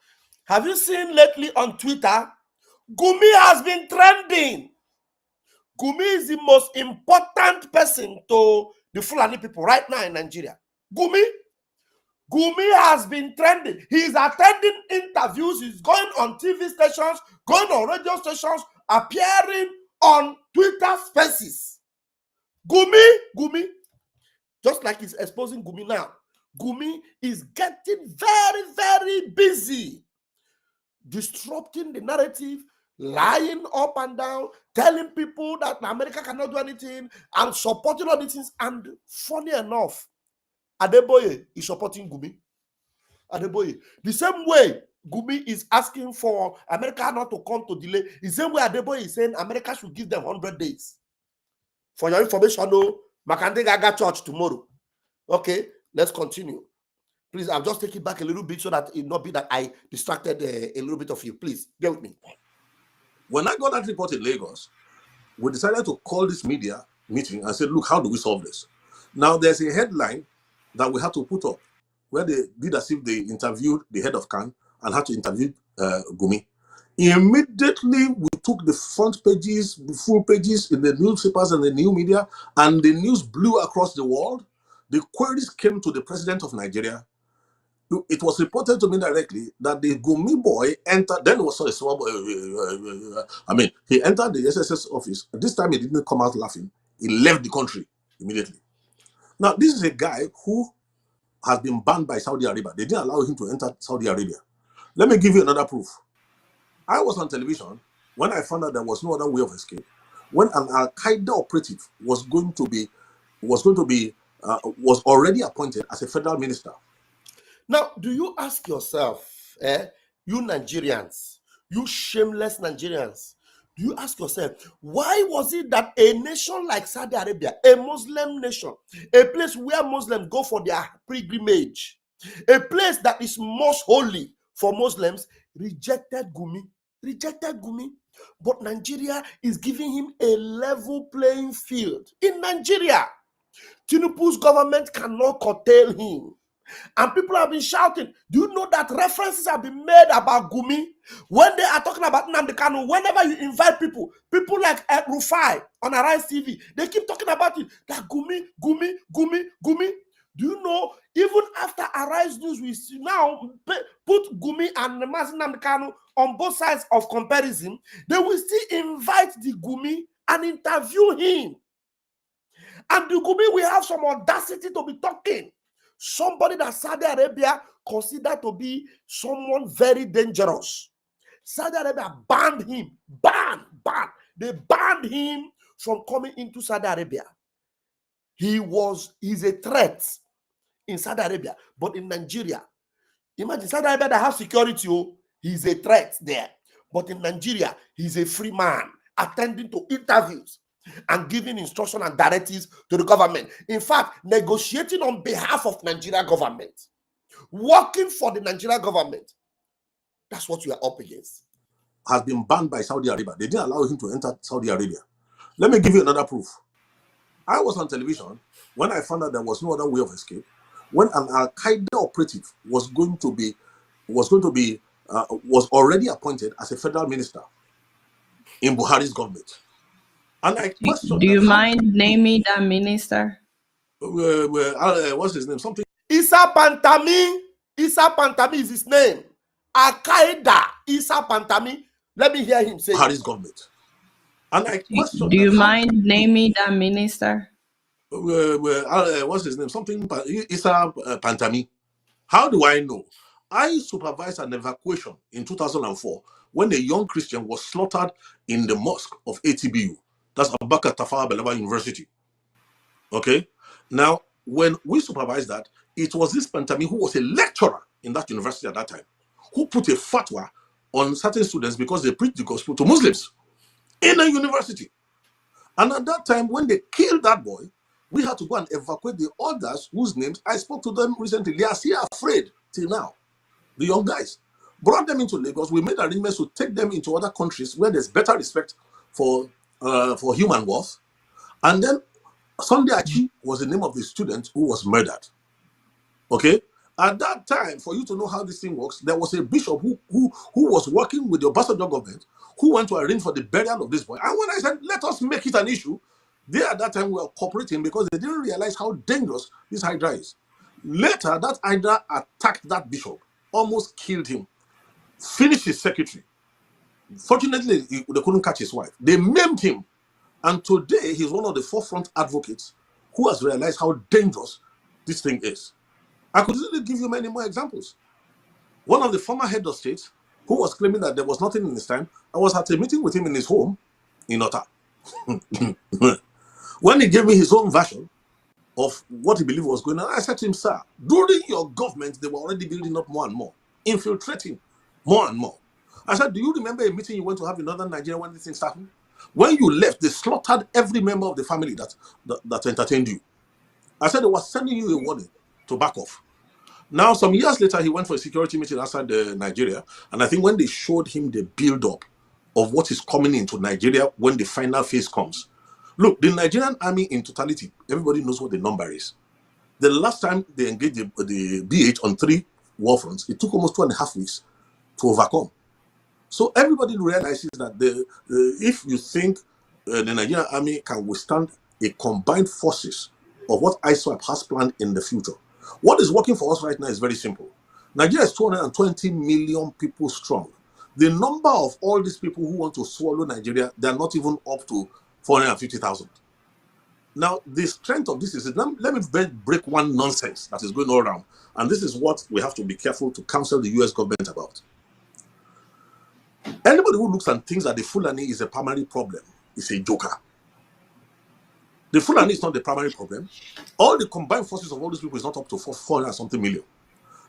have you seen lately on Twitter? Gumi has been trending. Gumi is the most important person to the Fulani people right now in Nigeria. Gumi has been trending. He's attending interviews. He's going on TV stations, going on radio stations, appearing on Twitter Spaces. Gumi, just like he's exposing Gumi now. Gumi is getting very, very busy, disrupting the narrative, lying up and down, telling people that America cannot do anything, and supporting all these things. And funny enough, Adeboye is supporting Gumi. Adeboye. The same way Gumi is asking for America not to come to delay, the same way Adeboye is saying America should give them 100 days. For your information, no, Makande Gaga Church tomorrow. Okay, let's continue. Please, I'll just take it back a little bit so that it not be that I distracted a little bit of you. Please, bear with me. When I got that report in Lagos, we decided to call this media meeting and said, look, how do we solve this? Now, there's a headline that we had to put up where they did as if they interviewed the head of CAN and had to interview Gumi. Immediately, we took the front pages, the full pages in the newspapers and the new media, and the news blew across the world. The queries came to the president of Nigeria. It was reported to me directly that the Gumi boy entered, then it was a small boy, he entered the SSS office. This time he didn't come out laughing. He left the country immediately. Now, this is a guy who has been banned by Saudi Arabia. They didn't allow him to enter Saudi Arabia. Let me give you another proof. I was on television when I found out there was no other way of escape, when an Al-Qaeda operative was already appointed as a federal minister. Now, do you ask yourself, you Nigerians, you shameless Nigerians, do you ask yourself, why was it that a nation like Saudi Arabia, a Muslim nation, a place where Muslims go for their pilgrimage, a place that is most holy for Muslims, rejected Gumi? But Nigeria is giving him a level playing field. In Nigeria, Tinubu's government cannot curtail him. And people have been shouting. Do you know that references have been made about Gumi? When they are talking about Nnamdi Kanu, whenever you invite people like Rufai on Arise TV, they keep talking about it. That Gumi. Do you know, even after Arise News, we now put Gumi and Nnamdi Kanu on both sides of comparison, they will still invite the Gumi and interview him. And the Gumi will have some audacity to be talking. Somebody that Saudi Arabia considered to be someone very dangerous. Saudi Arabia banned him. Banned. They banned him from coming into Saudi Arabia. He's a threat in Saudi Arabia. But in Nigeria, imagine Saudi Arabia that has security. He's a threat there. But in Nigeria, he's a free man attending to interviews and giving instruction and directives to the government. In fact, negotiating on behalf of Nigeria government, working for the Nigeria government. That's what you are up against. Has been banned by Saudi Arabia. They didn't allow him to enter Saudi Arabia. Let me give you another proof. I was on television when I found out there was no other way of escape, when an Al Qaeda operative was already appointed as a federal minister in Buhari's government. And I question Do you mind naming that minister? What's his name? Something. Issa Pantami. Issa Pantami is his name. Al Qaeda. Issa Pantami. Let me hear him say Buhari's government. And I question. Do you mind naming that minister? What's his name? Something. Issa Pantami. How do I know? I supervised an evacuation in 2004 when a young Christian was slaughtered in the mosque of ATBU. That's Abubakar Tafawa Balewa University. Okay? Now, when we supervised that, it was this Pantami who was a lecturer in that university at that time, who put a fatwa on certain students because they preached the gospel to Muslims in a university. And at that time, when they killed that boy, we had to go and evacuate the others whose names I spoke to them recently. They are still afraid till now. The young guys brought them into Lagos. We made arrangements to take them into other countries where there's better respect for human worth. And then Sunday Achi was the name of the student who was murdered. Okay? At that time, for you to know how this thing works, there was a bishop who was working with the Obasanjo government who went to arrange for the burial of this boy. And when I said, let us make it an issue, they at that time were cooperating because they didn't realize how dangerous this Hydra is. Later, that Hydra attacked that bishop, almost killed him, finished his secretary. Fortunately, they couldn't catch his wife. They maimed him. And today, he's one of the forefront advocates who has realized how dangerous this thing is. I could easily give you many more examples. One of the former head of states who was claiming that there was nothing in his time, I was at a meeting with him in his home in Ota. When he gave me his own version of what he believed was going on, I said to him, sir, during your government, they were already building up more and more, infiltrating more and more. I said, do you remember a meeting you went to have in northern Nigeria when this thing started? When you left, they slaughtered every member of the family that entertained you. I said they were sending you a warning to back off. Now, some years later, he went for a security meeting outside Nigeria, and I think when they showed him the build-up of what is coming into Nigeria when the final phase comes. Look, the Nigerian army in totality, everybody knows what the number is. The last time they engaged the BH on 3 war fronts, it took almost 2.5 weeks to overcome. So everybody realizes that if you think the Nigerian army can withstand a combined forces of what ISWAP has planned in the future, what is working for us right now is very simple. Nigeria is 220 million people strong. The number of all these people who want to swallow Nigeria, they are not even up to 450,000. Now, the strength of this is, let me break one nonsense that is going all around. And this is what we have to be careful to counsel the US government about. Anybody who looks and thinks that the Fulani is a primary problem is a joker. The Fulani is not the primary problem. All the combined forces of all these people is not up to 400 and something million.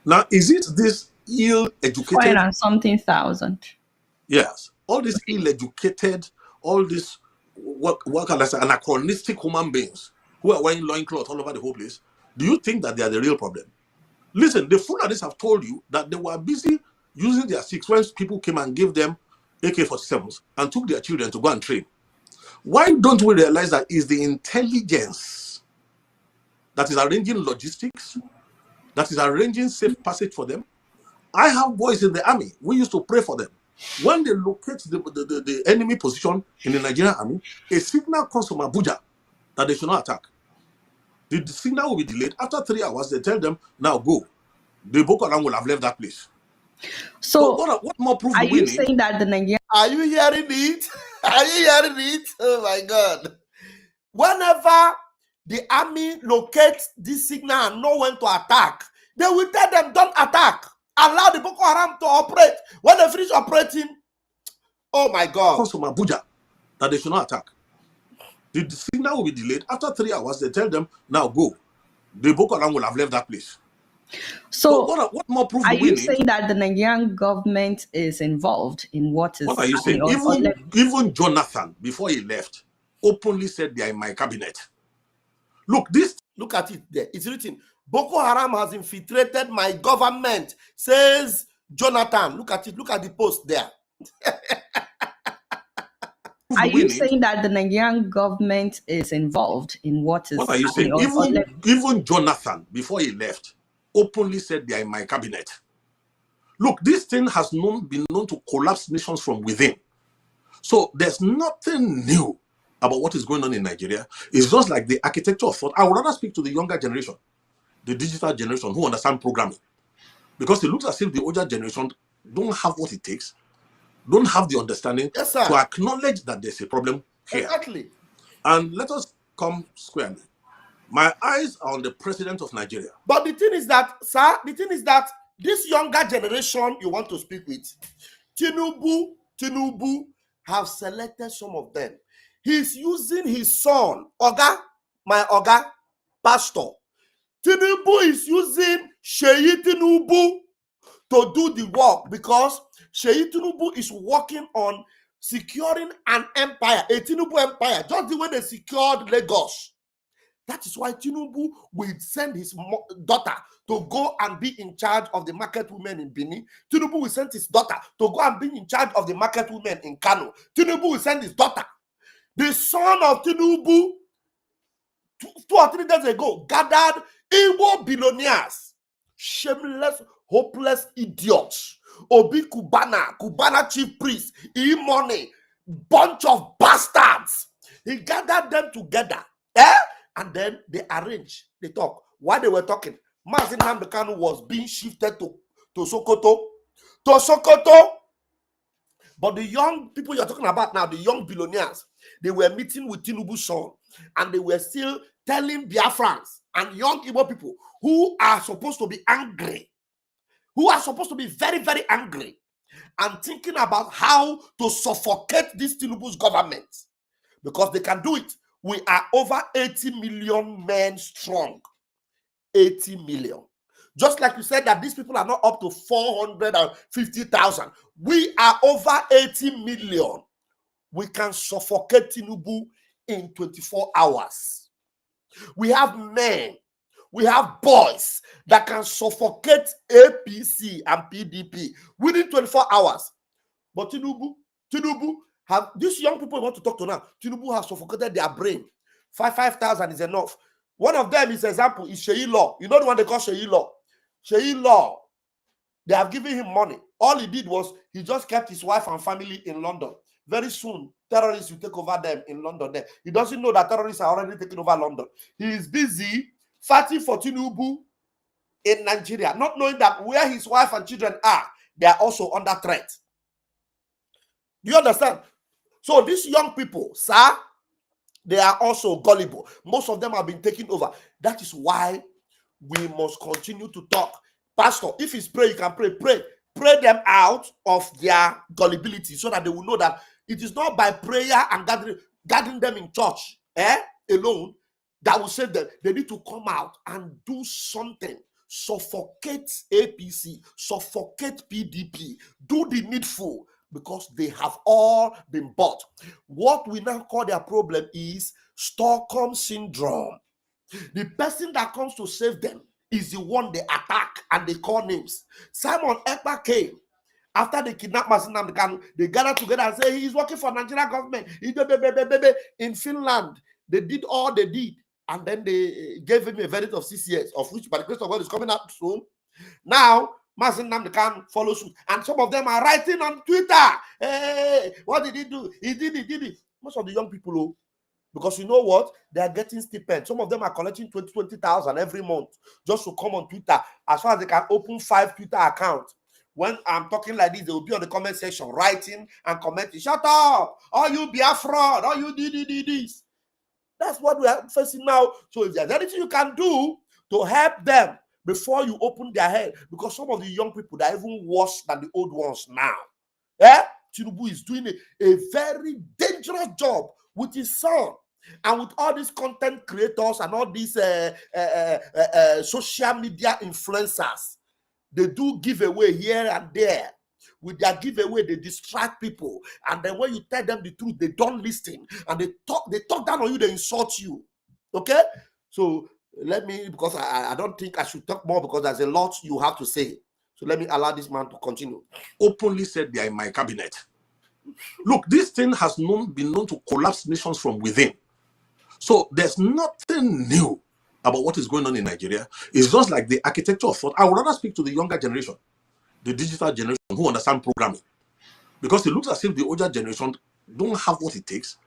Now, is it this ill-educated... 400 and something thousand. Yes. All these ill-educated, all these, what can I say, anachronistic human beings who are wearing loincloth all over the whole place, do you think that they are the real problem? Listen, the Fulanis have told you that they were busy using their six when people came and gave them AK-47s and took their children to go and train. Why don't we realize that it's the intelligence that is arranging logistics, that is arranging safe passage for them? I have boys in the army. We used to pray for them. When they locate the enemy position in the Nigerian army, a signal comes from Abuja that they should not attack. The signal will be delayed. After 3 hours, they tell them, now go. The Boko Haram will have left that place. So what more proof are do we you need? saying that the Nigerian... Are you hearing it? Are you hearing it? Oh my God. Whenever the army locates this signal and know when to attack, they will tell them, don't attack. Allow the Boko Haram to operate. When they finish operating, oh my God. Comes from Abuja that they should not attack. The signal will be delayed. After 3 hours, they tell them, now go. The Boko Haram will have left that place. So what more proof are do we you need? saying that the Nigerian government is involved in what is... What are you saying? Even Jonathan, before he left, openly said they are in my cabinet. Look at it there. It's written, Boko Haram has infiltrated my government, says Jonathan. Look at it. Look at the post there. Are you need. saying that the Nigerian government is involved in what is What are you saying? happening? Even Jonathan, before he left, openly said they are in my cabinet. Look, this thing has been known to collapse nations from within. So there's nothing new about what is going on in Nigeria. It's just like the architecture of thought. I would rather speak to the younger generation, the digital generation who understand programming. Because it looks as if the older generation don't have what it takes, don't have the understanding to acknowledge that there's a problem here. Exactly. And let us come squarely. My eyes are on the president of Nigeria. But the thing is that, sir, this younger generation you want to speak with, Tifnubu have selected some of them. He's using his son, my pastor. Tifnubu is using Sheyi Tifnubu to do the work because Sheyi Tifnubu is working on securing an empire, a Tifnubu empire, just the way they secured Lagos. That is why Tifnubu will send his daughter to go and be in charge of the market women in Benin. Tifnubu will send his daughter to go and be in charge of the market women in Kano. Tifnubu will send his daughter. The son of Tifnubu, 2 or 3 days ago, gathered Igbo billionaires, shameless, hopeless idiots, Obi Kubana chief priest, E-Money, bunch of bastards. He gathered them together. And then they arranged, they talk. While they were talking, Mazin Nnamdi Kanu was being shifted to Sokoto. But the young people you're talking about now, the young billionaires, they were meeting with Tinubu's son, and they were still telling Biafrans and young Igbo people who are supposed to be angry, who are supposed to be very, very angry, and thinking about how to suffocate this Tinubu's government, because they can do it. We are over 80 million men strong. 80 million. Just like you said that these people are not up to 450,000. We are over 80 million. We can suffocate Tinubu in 24 hours. We have men, we have boys that can suffocate APC and PDP within 24 hours. But Tinubu have these young people want to talk to now. Tinubu has suffocated their brain. 5,000 is enough. One of them is example is Sheyi Law. You know the one they call Sheyi Law. Sheyi Law. They have given him money. All he did was he just kept his wife and family in London. Very soon, terrorists will take over them in London. There, he doesn't know that terrorists are already taking over London. He is busy fighting for Tinubu in Nigeria, not knowing that where his wife and children are, they are also under threat. Do you understand? So these young people, sir, they are also gullible. Most of them have been taken over. That is why we must continue to talk. Pastor, if it's pray, you can pray. Pray them out of their gullibility so that they will know that it is not by prayer and gathering them in church alone that will save them. They need to come out and do something. Suffocate APC, suffocate PDP, do the needful, because they have all been bought. What we now call their problem is Stockholm syndrome. The person that comes to save them is the one they attack and they call names. Simon Ekpa came after they kidnapped Mazin Nnamdi Kanu. They gathered together and say he is working for Nigerian government. In Finland, they did all they did, and then they gave him a verdict of 6 years, of which by the grace of God is coming out soon. Now Mazin Nnamdi Kanu follows suit, and some of them are writing on Twitter, hey, what did he do? He did it. Most of the young people, because you know what? They are getting stipends. Some of them are collecting 20,000 every month just to come on Twitter. As far as they can open 5 Twitter accounts. When I'm talking like this, they will be on the comment section writing and commenting. Shut up! Oh, you be a fraud! Oh, you did this. That's what we are facing now. So if there's anything you can do to help them before you open their head, because some of the young people, they're even worse than the old ones now. Tinubu is doing a very dangerous job with his son and with all these content creators and all these social media influencers. They do giveaway here and there. With their giveaway, they distract people, and then when you tell them the truth, they don't listen, and they talk down on you, they insult you. Okay, so let me, because I don't think I should talk more, because there's a lot you have to say. So let me allow this man to continue. Openly said they are in my cabinet. Look, this thing has been known to collapse nations from within. So there's nothing new about what is going on in Nigeria. It's just like the architecture of thought. I would rather speak to the younger generation, the digital generation who understand programming. Because it looks as if the older generation don't have what it takes,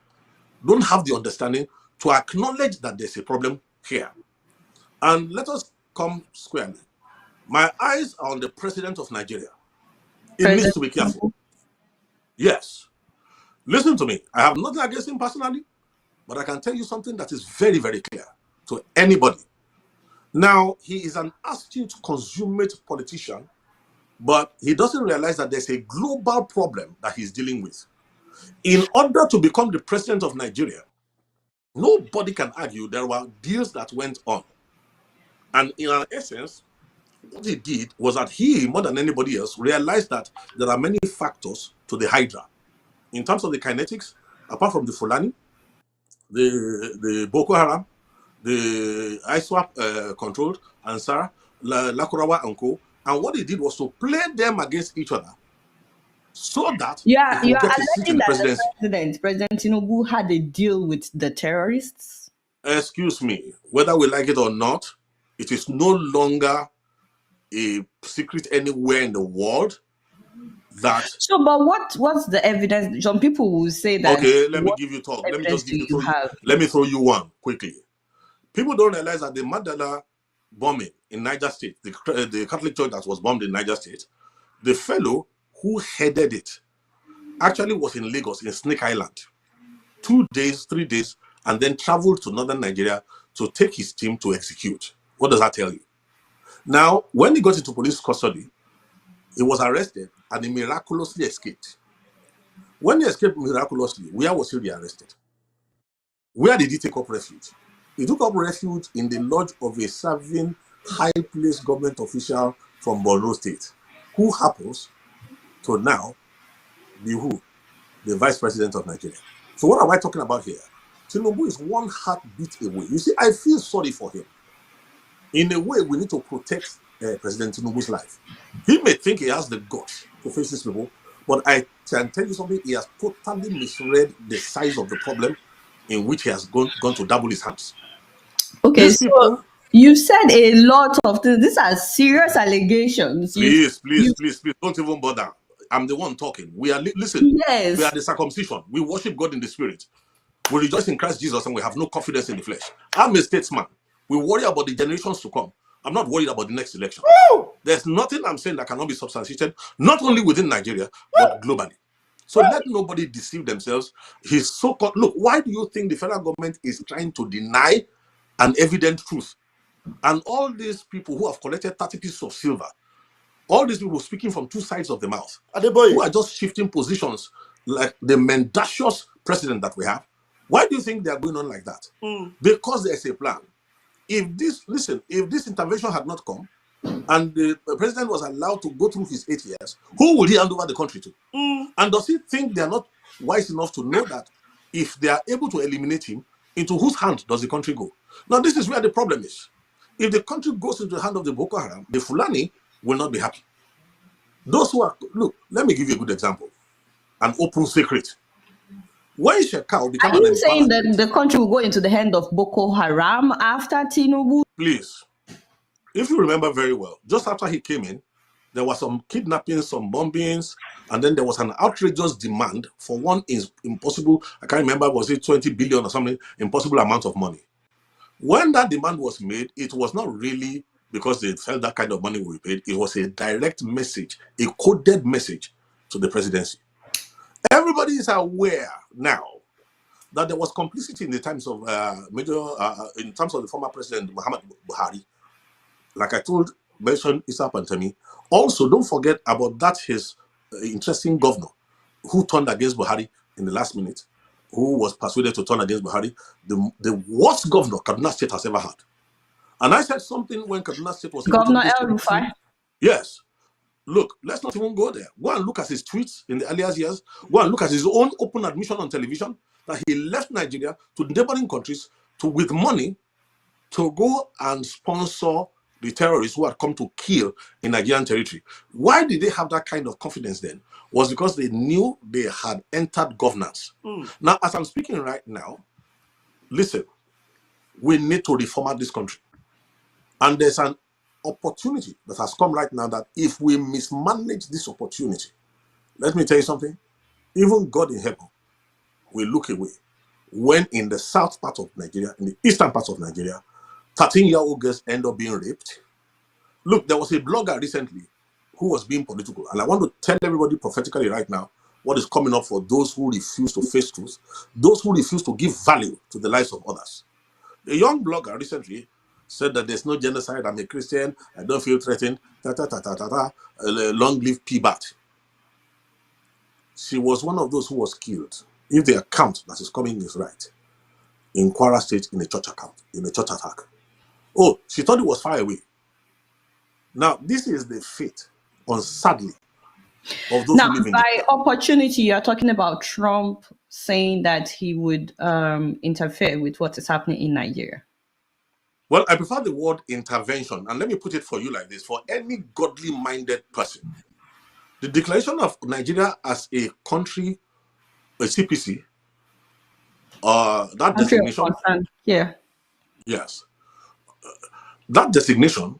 don't have the understanding to acknowledge that there's a problem here. And let us come squarely. My eyes are on the president of Nigeria. He needs to be careful. Yes. Listen to me. I have nothing against him personally, but I can tell you something that is very, very clear to anybody. Now, he is an astute, consummate politician, but he doesn't realize that there's a global problem that he's dealing with. In order to become the president of Nigeria, nobody can argue there were deals that went on. And in essence, what he did was that he, more than anybody else, realized that there are many factors to the Hydra. In terms of the kinetics, apart from the Fulani, the Boko Haram, the ISWAP controlled, Ansar, Lakurawa and Co. And what he did was to play them against each other so that You he are could get his seat in alleging the that presidency. President Tinubu had a deal with the terrorists? Excuse me, whether we like it or not, it is no longer a secret anywhere in the world that. So, but what's the evidence? Some people will say that. Okay, let me give you talk. Let me just give you. Let me throw you one quickly. People don't realize that the Mandela bombing in Niger State, the Catholic church that was bombed in Niger State, the fellow who headed it actually was in Lagos, in Snake Island, 2 days, 3 days, and then traveled to northern Nigeria to take his team to execute. What does that tell you? Now, when he got into police custody, he was arrested and he miraculously escaped. When he escaped miraculously, where was he rearrested? Where did he take up refuge? He took up refuge in the lodge of a serving high-placed government official from Borno State, who happens to now be who? The vice president of Nigeria. So what am I talking about here? Tinubu is one heartbeat away. You see, I feel sorry for him. In a way, we need to protect President Tinubu's life. He may think he has the guts to face these people, but I can tell you something, he has totally misread the size of the problem in which he has gone to double his hands. Okay, These so people, you said a lot of things. These are serious allegations. Please, don't even bother. I'm the one talking. We are, listen, Yes. we are the circumcision. We worship God in the spirit. We rejoice in Christ Jesus and we have no confidence in the flesh. I'm a statesman. We worry about the generations to come. I'm not worried about the next election. Woo! There's nothing I'm saying that cannot be substantiated, not only within Nigeria, but globally. So let nobody deceive themselves. He's so-called, look, why do you think the federal government is trying to deny an evident truth? And all these people who have collected 30 pieces of silver, all these people speaking from two sides of the mouth, who are just shifting positions like the mendacious president that we have, why do you think they are going on like that? Because there's a plan. If this intervention had not come and the president was allowed to go through his 8 years, who would he hand over the country to? And does he think they are not wise enough to know that if they are able to eliminate him, into whose hand does the country go? Now, this is where the problem is. If the country goes into the hand of the Boko Haram, the Fulani will not be happy. Those who are, look, let me give you a good example. An open secret. When Shekau became Are you saying that the country will go into the hand of Boko Haram after Tinubu? Please, if you remember very well, just after he came in, there was some kidnappings, some bombings, and then there was an outrageous demand for one impossible, I can't remember, was it 20 billion or something, impossible amount of money. When that demand was made, it was not really because they felt that kind of money will be paid. It was a direct message, a coded message to the presidency. Everybody is aware now that there was complicity in the times of in terms of the former president Muhammad Buhari. Like I mentioned Issa Pantami. Also, don't forget about that his interesting governor who turned against Buhari in the last minute, who was persuaded to turn against Buhari, the worst governor Kaduna State has ever had. And I said something when Kaduna State was Governor El Rufai. Yes. Look, let's not even go there. Go and look at his tweets in the earlier years. Go and look at his own open admission on television that he left Nigeria to neighboring countries with money to go and sponsor the terrorists who had come to kill in Nigerian territory. Why did they have that kind of confidence then? Was because they knew they had entered governance. Now, as I'm speaking right now, listen, we need to reformat this country. And there's an opportunity that has come right now that if we mismanage this opportunity, let me tell you something, even God in heaven will look away. When in the south part of Nigeria, in the eastern part of Nigeria, 13-year-old girls end up being raped. Look, there was a blogger recently who was being political, and I want to tell everybody prophetically right now what is coming up for those who refuse to face truth, those who refuse to give value to the lives of others. A young blogger recently said that there's no genocide, I'm a Christian, I don't feel threatened, long live P-Bat. She was one of those who was killed, if the account that is coming is right, in Kwara State in a church attack. Oh, she thought it was far away. Now, this is the fate, sadly, of those now, who live in by opportunity, you're talking about Trump saying that he would interfere with what is happening in Nigeria. Well, I prefer the word intervention, and let me put it for you like this. For any godly-minded person, the declaration of Nigeria as a country, a CPC, that Country designation, of concern. Yeah. yes, that designation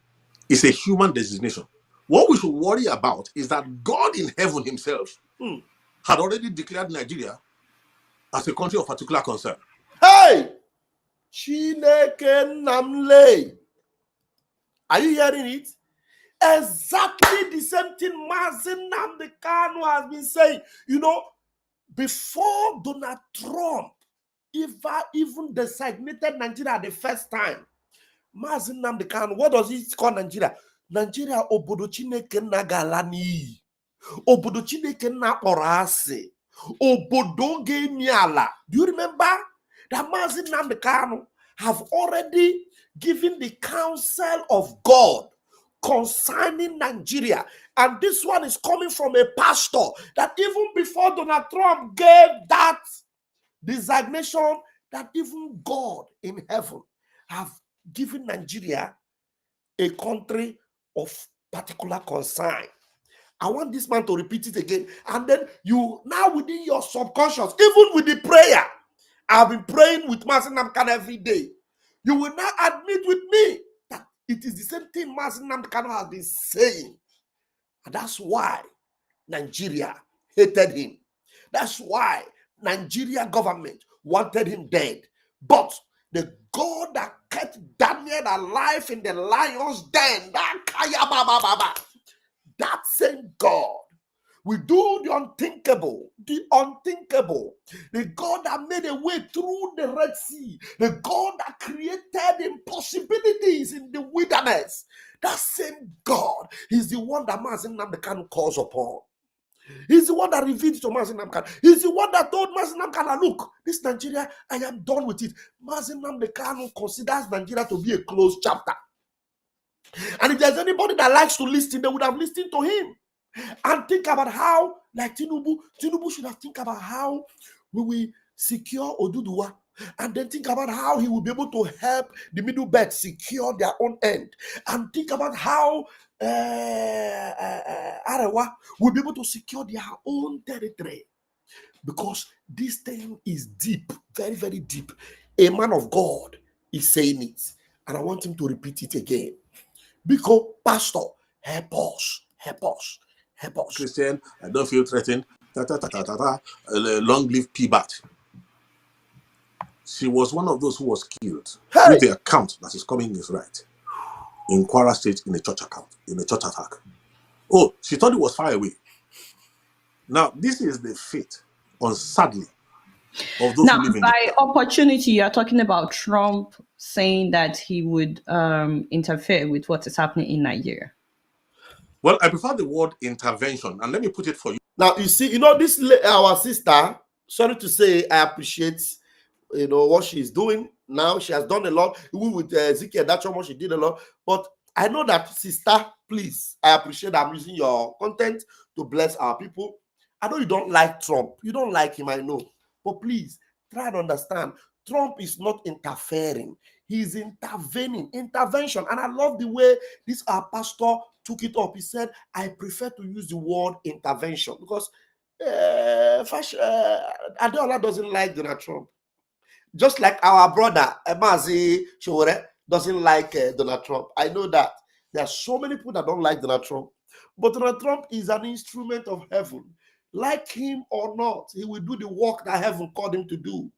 is a human designation. What we should worry about is that God in heaven himself had already declared Nigeria as a country of particular concern. Hey! Chineke Namle. Are you hearing it? Exactly the same thing Mazen Nnamdi Kanu has been saying. You know, before Donald Trump even designated Nigeria the first time, Mazen Nnamdi Kanu, what does he call Nigeria? Nigeria obodo Chineke nna ga-ala n'iyi. Obodo Chineke nna kpọrọ asị. Obodo ga-emi ala. Do you remember that Mazen Nnamdi Kanu have already given the counsel of God concerning Nigeria? And this one is coming from a pastor that even before Donald Trump gave that designation, that even God in heaven have given Nigeria a country of particular concern. I want this man to repeat it again. And then you, now within your subconscious, even with the prayer, I've been praying with Mazen Nnamdi Kanu every day. You will now admit with me that it is the same thing Mazen Nnamdi Kanu has been saying. And that's why Nigeria hated him. That's why Nigeria government wanted him dead. But the God that kept Daniel alive in the lion's den, that same God will do the unthinkable, the God that made a way through the Red Sea, the God that created impossibilities in the wilderness. That same God is the one that Mazen Nnamdi Kanu calls upon. He's the one that revealed to Mazen Nnamdi Kanu. He's the one that told Mazen Nnamdi Kanu, look, this Nigeria, I am done with it. Mazen Nnamdi Kanu considers Nigeria to be a closed chapter. And if there's anybody that likes to listen, they would have listened to him. And think about how, like Tifnubu should have think about how we will secure Oduduwa. And then think about how he will be able to help the Middle Belt secure their own end. And think about how Arewa will be able to secure their own territory. Because this thing is deep, very, very deep. A man of God is saying it. And I want him to repeat it again. Because, Pastor, help us. Christian, I don't feel threatened. Long live P-Bat. She was one of those who was killed. Hey! If the account that is coming is right, in Kwara State in a church attack. Oh, she thought it was far away. Now, this is the fate, sadly, of those now, who live in by opportunity, you're talking about Trump saying that he would interfere with what is happening in Nigeria. Well, I prefer the word intervention, and let me put it for you. Now, you see, this our sister, sorry to say, I appreciate, what she's doing now. She has done a lot. Even with Ezekiel, that's how much she did a lot. But I know that, sister, please, I appreciate I'm using your content to bless our people. I know you don't like Trump. You don't like him, I know. But please, try and understand. Trump is not interfering. He's intervening. Intervention. And I love the way this our pastor took it up. He said, I prefer to use the word intervention because Adeola doesn't like Donald Trump. Just like our brother, Mazi Shore, doesn't like Donald Trump. I know that. There are so many people that don't like Donald Trump. But Donald Trump is an instrument of heaven. Like him or not, he will do the work that heaven called him to do.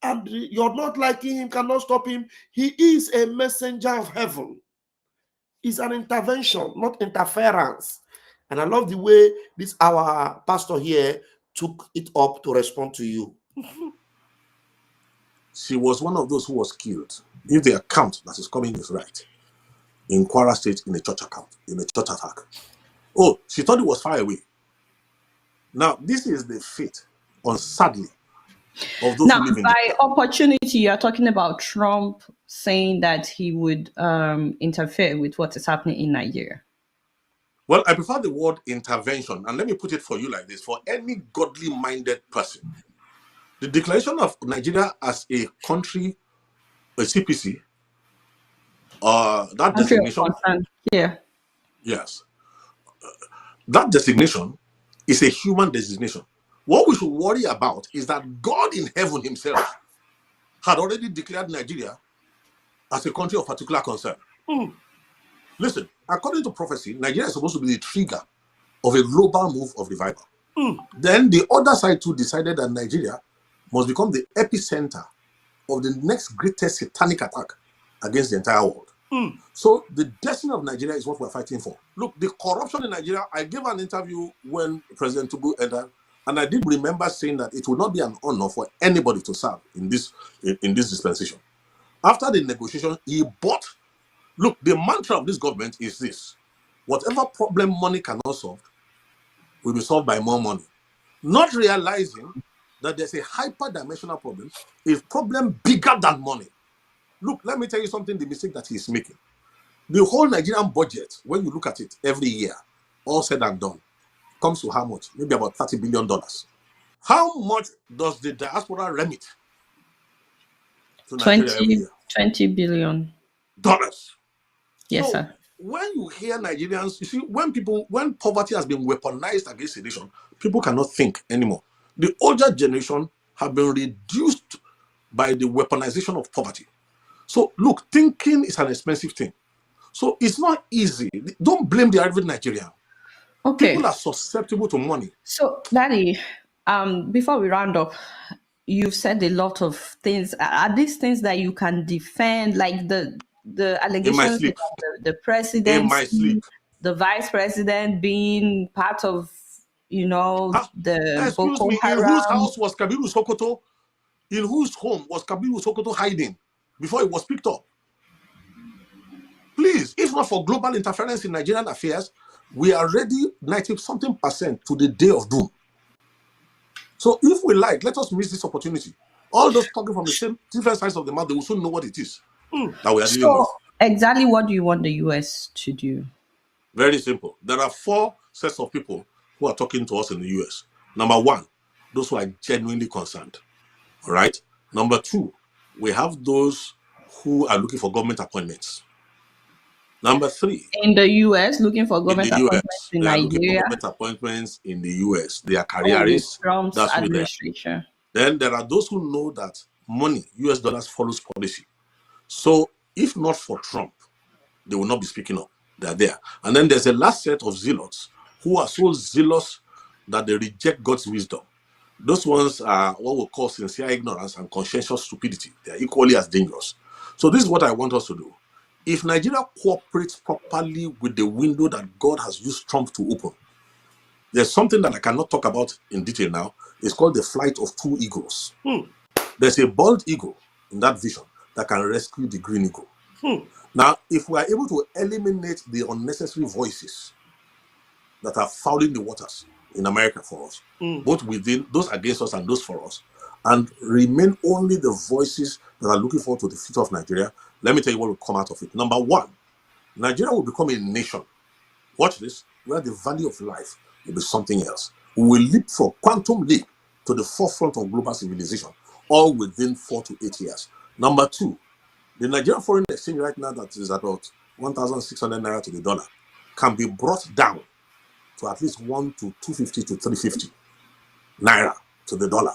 And you're not liking him, cannot stop him. He is a messenger of heaven. It's an intervention, not interference. And I love the way this our pastor here took it up to respond to you. She was one of those who was killed, if the account that is coming is right, in Kwara State in a church attack. Oh, she thought it was far away. Now, this is the fate, sadly, of those now, who live in by opportunity, you're talking about Trump saying that he would interfere with what is happening in Nigeria. Well, I prefer the word intervention, and let me put it for you like this. For any godly-minded person, the declaration of Nigeria as a country, a CPC, that designation, yeah, yes, that designation is a human designation. What we should worry about is that God in heaven himself had already declared Nigeria as a country of particular concern. Listen, according to prophecy, Nigeria is supposed to be the trigger of a global move of revival. Then the other side too decided that Nigeria must become the epicenter of the next greatest satanic attack against the entire world. So the destiny of Nigeria is what we're fighting for. Look, the corruption in Nigeria, I gave an interview when President Tifnubu entered, and I did remember saying that it would not be an honor for anybody to serve in this dispensation. After the negotiation, he bought. Look, the mantra of this government is this: whatever problem money cannot solve will be solved by more money. Not realizing that there's a hyper-dimensional problem, a problem bigger than money. Look, let me tell you something, the mistake that he's making. The whole Nigerian budget, when you look at it every year, all said and done, comes to how much? Maybe about $30 billion. How much does the diaspora remit to Nigeria every year? $20 billion. Yes, So, sir. when you hear Nigerians, you see, when poverty has been weaponized against a nation, people cannot think anymore. The older generation have been reduced by the weaponization of poverty. So, look, thinking is an expensive thing. So, it's not easy. Don't blame the average Nigerian. Okay. People are susceptible to money. So, Daddy, before we round up, you've said a lot of things. Are these things that you can defend, like the allegations about the president, the vice president being part of, the Boko Haram? In whose house was Kabiru Sokoto? In whose home was Kabiru Sokoto hiding before it was picked up? Please, if not for global interference in Nigerian affairs, we are ready 90-something% to the day of doom. So if we like, let us miss this opportunity. All those talking from the same different sides of the mouth, they will soon know what it is that we are dealing with. Exactly what do you want the US to do? Very simple. There are 4 sets of people who are talking to us in the US. Number 1, those who are genuinely concerned. All right. Number 2, we have those who are looking for government appointments. Number 3, in the US, looking for government appointments in Nigeria. Looking for government appointments in the US. They are careerists. Trump's administration. Then there are those who know that money, US dollars, follows policy. So if not for Trump, they will not be speaking up. They're there. And then there's a last set of zealots who are so zealous that they reject God's wisdom. Those ones are what we call sincere ignorance and conscientious stupidity. They are equally as dangerous. So this is what I want us to do. If Nigeria cooperates properly with the window that God has used Trump to open, there's something that I cannot talk about in detail now. It's called the flight of 2 eagles. There's a bald eagle in that vision that can rescue the green eagle. Now, if we are able to eliminate the unnecessary voices that are fouling the waters in America for us, both within those against us and those for us, and remain only the voices that are looking forward to the future of Nigeria, let me tell you what will come out of it. Number 1, Nigeria will become a nation. Watch this, where the value of life will be something else. We will leap from quantum leap to the forefront of global civilization. all within 4 to 8 years. Number two, the Nigerian foreign exchange right now that is about 1,600 naira to the dollar can be brought down to at least 1 to 250 to 350 naira to the dollar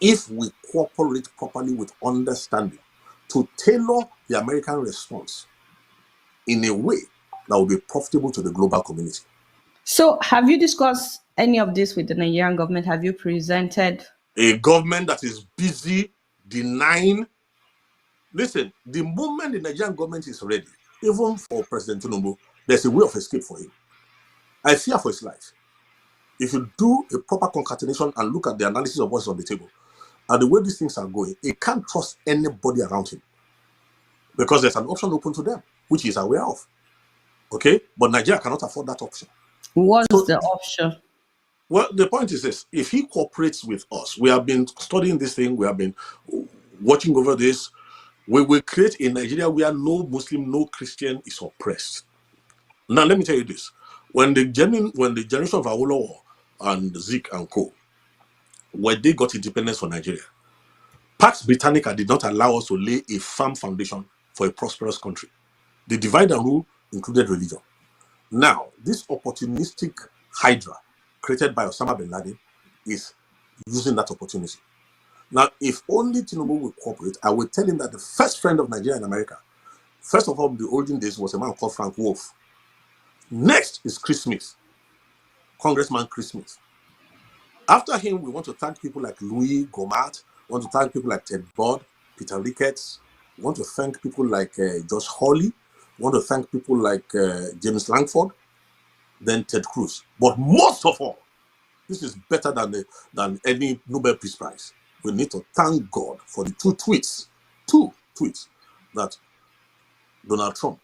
if we cooperate properly with understanding to tailor the American response in a way that will be profitable to the global community. So, have you discussed any of this with the Nigerian government? Have you presented A government that is busy denying? Listen, the moment the Nigerian government is ready, even for President Tifnubu, there's a way of escape for him. I fear for his life. If you do a proper concatenation and look at the analysis of what's on the table, and the way these things are going, he can't trust anybody around him because there's an option open to them, which he's aware of. Okay? But Nigeria cannot afford that option. What's the option? Well, the point is this. If he cooperates with us, we have been studying this thing, we have been watching over this, we will create a Nigeria where no Muslim, no Christian is oppressed. Now, let me tell you this. When the generation of Awolowo and Zik and Co., when they got independence for Nigeria, Pax Britannica did not allow us to lay a firm foundation for a prosperous country. The divide and rule included religion. Now, this opportunistic hydra created by Osama bin Laden is using that opportunity. Now, if only Tinubu will cooperate, I will tell him that the first friend of Nigeria in America, first of all, in the olden days, was a man called Frank Wolf. Next is Chris Smith, Congressman Chris Smith. After him, we want to thank people like Louis Gohmert, we want to thank people like Ted Budd, Peter Ricketts, we want to thank people like Josh Hawley, we want to thank people like James Langford, then Ted Cruz. But most of all, this is better than any Nobel Peace Prize. We need to thank God for the two tweets that Donald Trump,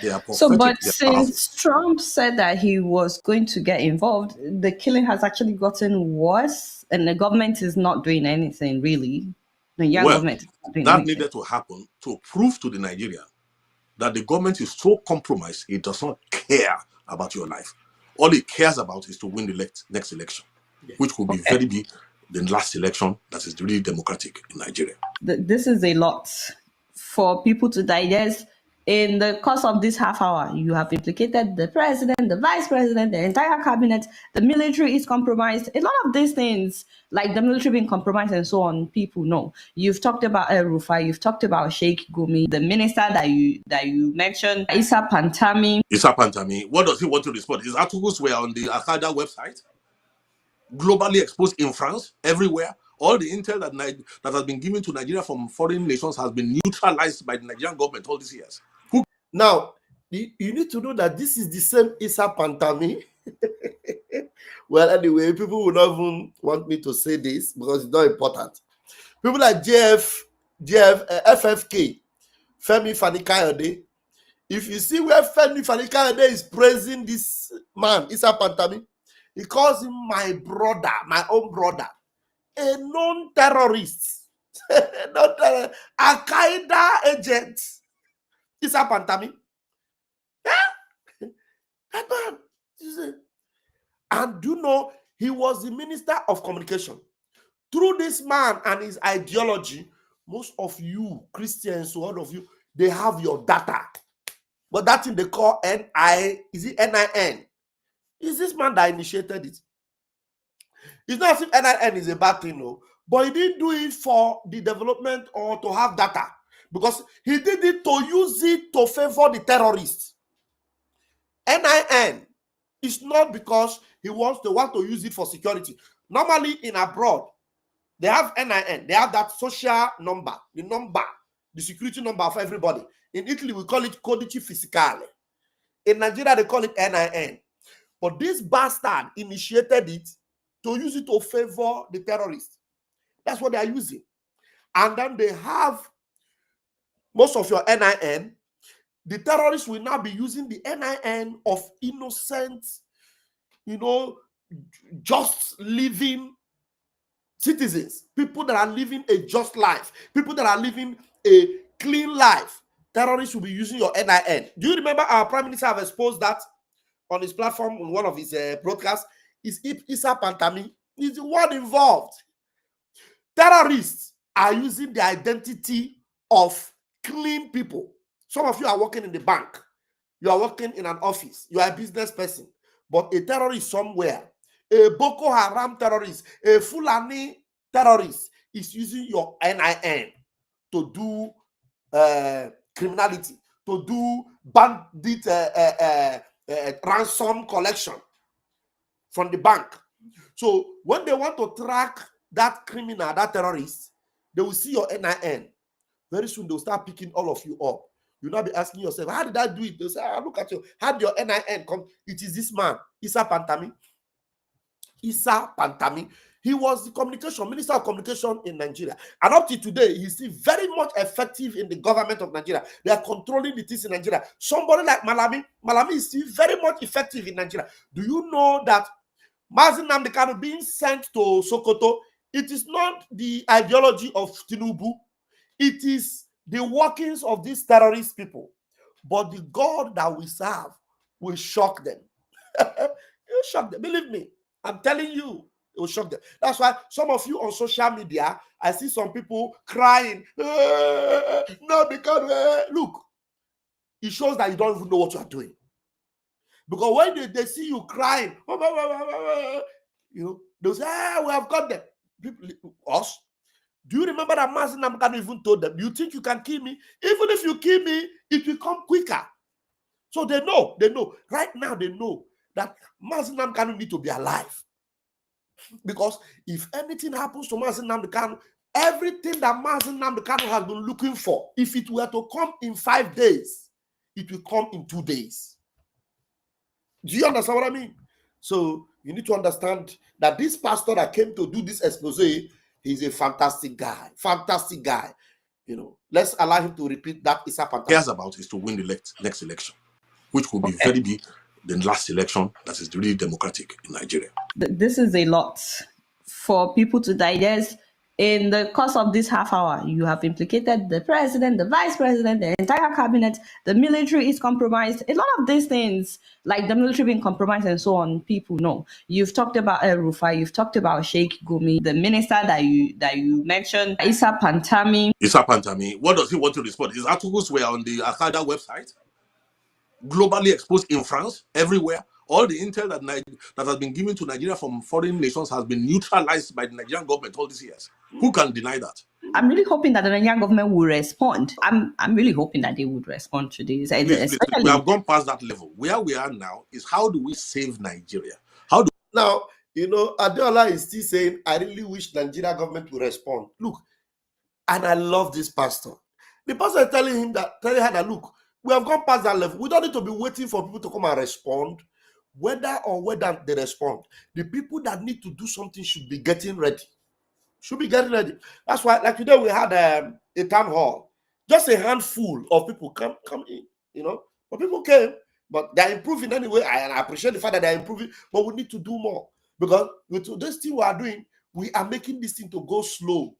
they are prophetic. So, but since Trump said that he was going to get involved, the killing has actually gotten worse, and the government is not doing anything, really. The young government is not doing that anything. needed to happen to prove to the Nigerian that the government is so compromised, it does not care about your life. All it cares about is to win the next election, which will be the last election that is really democratic in Nigeria. This is a lot for people to digest. In the course of this half hour, you have implicated the president, the vice president, the entire cabinet, the military is compromised. A lot of these things, like the military being compromised and so on, people know. You've talked about El Rufai, you've talked about Sheikh Gumi, the minister that you mentioned, Issa Pantami. Issa Pantami, what does he want to respond? His articles were on the Al-Qaeda website, globally exposed in France, everywhere. All the intel that has been given to Nigeria from foreign nations has been neutralized by the Nigerian government all these years. Now, you need to know that this is the same Issa Pantami. Well, anyway, people will not even want me to say this because it's not important. People like FFK, Femi Fani-Kayode. If you see where Femi Fani-Kayode is praising this man, Issa Pantami, he calls him my brother, my own brother, a non-terrorist, Al-Qaeda agent. Issa Pantami. That man. And do you know, he was the Minister of Communication. Through this man and his ideology, most of you Christians, all of you, they have your data. But that thing they call NIN. Is this man that initiated it? It's not as if NIN is a bad thing, no. But he didn't do it for the development or to have data. Because he did it to use it to favor the terrorists. NIN is not because he want to use it for security. Normally in abroad, they have NIN. They have that social number, the security number of everybody. In Italy, we call it codice fiscale. In Nigeria, they call it NIN. But this bastard initiated it to use it to favor the terrorists. That's what they are using. And then they have most of your NIN. The terrorists will now be using the NIN of innocent, just living citizens, people that are living a just life, people that are living a clean life. Terrorists will be using your NIN. Do you remember our Prime Minister have exposed that on his platform in one of his broadcasts? Is Issa Pantami is the one involved. Terrorists are using the identity of clean people. Some of you are working in the bank. You are working in an office. You are a business person. But a terrorist somewhere, a Boko Haram terrorist, a Fulani terrorist is using your NIN to do criminality, to do bandit ransom collection from the bank. So when they want to track that criminal, that terrorist, they will see your NIN. Very soon they'll start picking all of you up. You'll not be asking yourself, how did I do it? They'll say, look at you. How did your NIN come? It is this man, Issa Pantami. Issa Pantami. He was the Minister of Communication in Nigeria. And up to today, he's still very much effective in the government of Nigeria. They are controlling the things in Nigeria. Somebody like Malami is still very much effective in Nigeria. Do you know that Mazi Nnamdi Kanu being sent to Sokoto, it is not the ideology of Tifnubu. It is the workings of these terrorist people. But the God that we serve will shock them. It will shock them. Believe me, I'm telling you, it will shock them. That's why some of you on social media, I see some people crying. No, because look, it shows that you don't even know what you are doing. Because when they see you crying, you know, they'll say, we have got them. People, us. Do you remember that Mazi Nnamdi Kanu even told them, you think you can kill me? Even if you kill me, it will come quicker. So they know. Right now they know that Mazi Nnamdi Kanu need to be alive. Because if anything happens to Mazi Nnamdi Kanu, everything that Mazi Nnamdi Kanu has been looking for, if it were to come in 5 days, it will come in 2 days. Do you understand what I mean? So you need to understand that this pastor that came to do this expose, he's a fantastic guy. Fantastic guy. You know, let's allow him to repeat that. Issa Pantami cares about is to win the next election, which will be the last election that is really democratic in Nigeria. This is a lot for people to digest. In the course of this half hour, you have implicated the president, the vice president, the entire cabinet, the military is compromised. A lot of these things, like the military being compromised and so on, people know. You've talked about El Rufai, you've talked about Sheikh Gumi, the minister that you mentioned, Issa Pantami. Issa Pantami, what does he want to respond? His articles were on the Al-Qaeda website, globally exposed in France, everywhere. All the intel that has been given to Nigeria from foreign nations has been neutralized by the Nigerian government all these years. Who can deny that? I'm really hoping that the Nigerian government will respond. I'm really hoping that they would respond to this. Please, we have gone past that level. Where we are now is how do we save Nigeria? Now, you know, Adeola is still saying, I really wish Nigeria government will respond. Look, and I love this pastor. The pastor is telling her that, look, we have gone past that level. We don't need to be waiting for people to come and respond. Whether they respond, the people that need to do something should be getting ready. That's why, like today, we had a town hall. Just a handful of people come in, you know. But people came, but they're improving anyway. I appreciate the fact that they're improving, but we need to do more. Because with this thing we are doing, we are making this thing to go slow.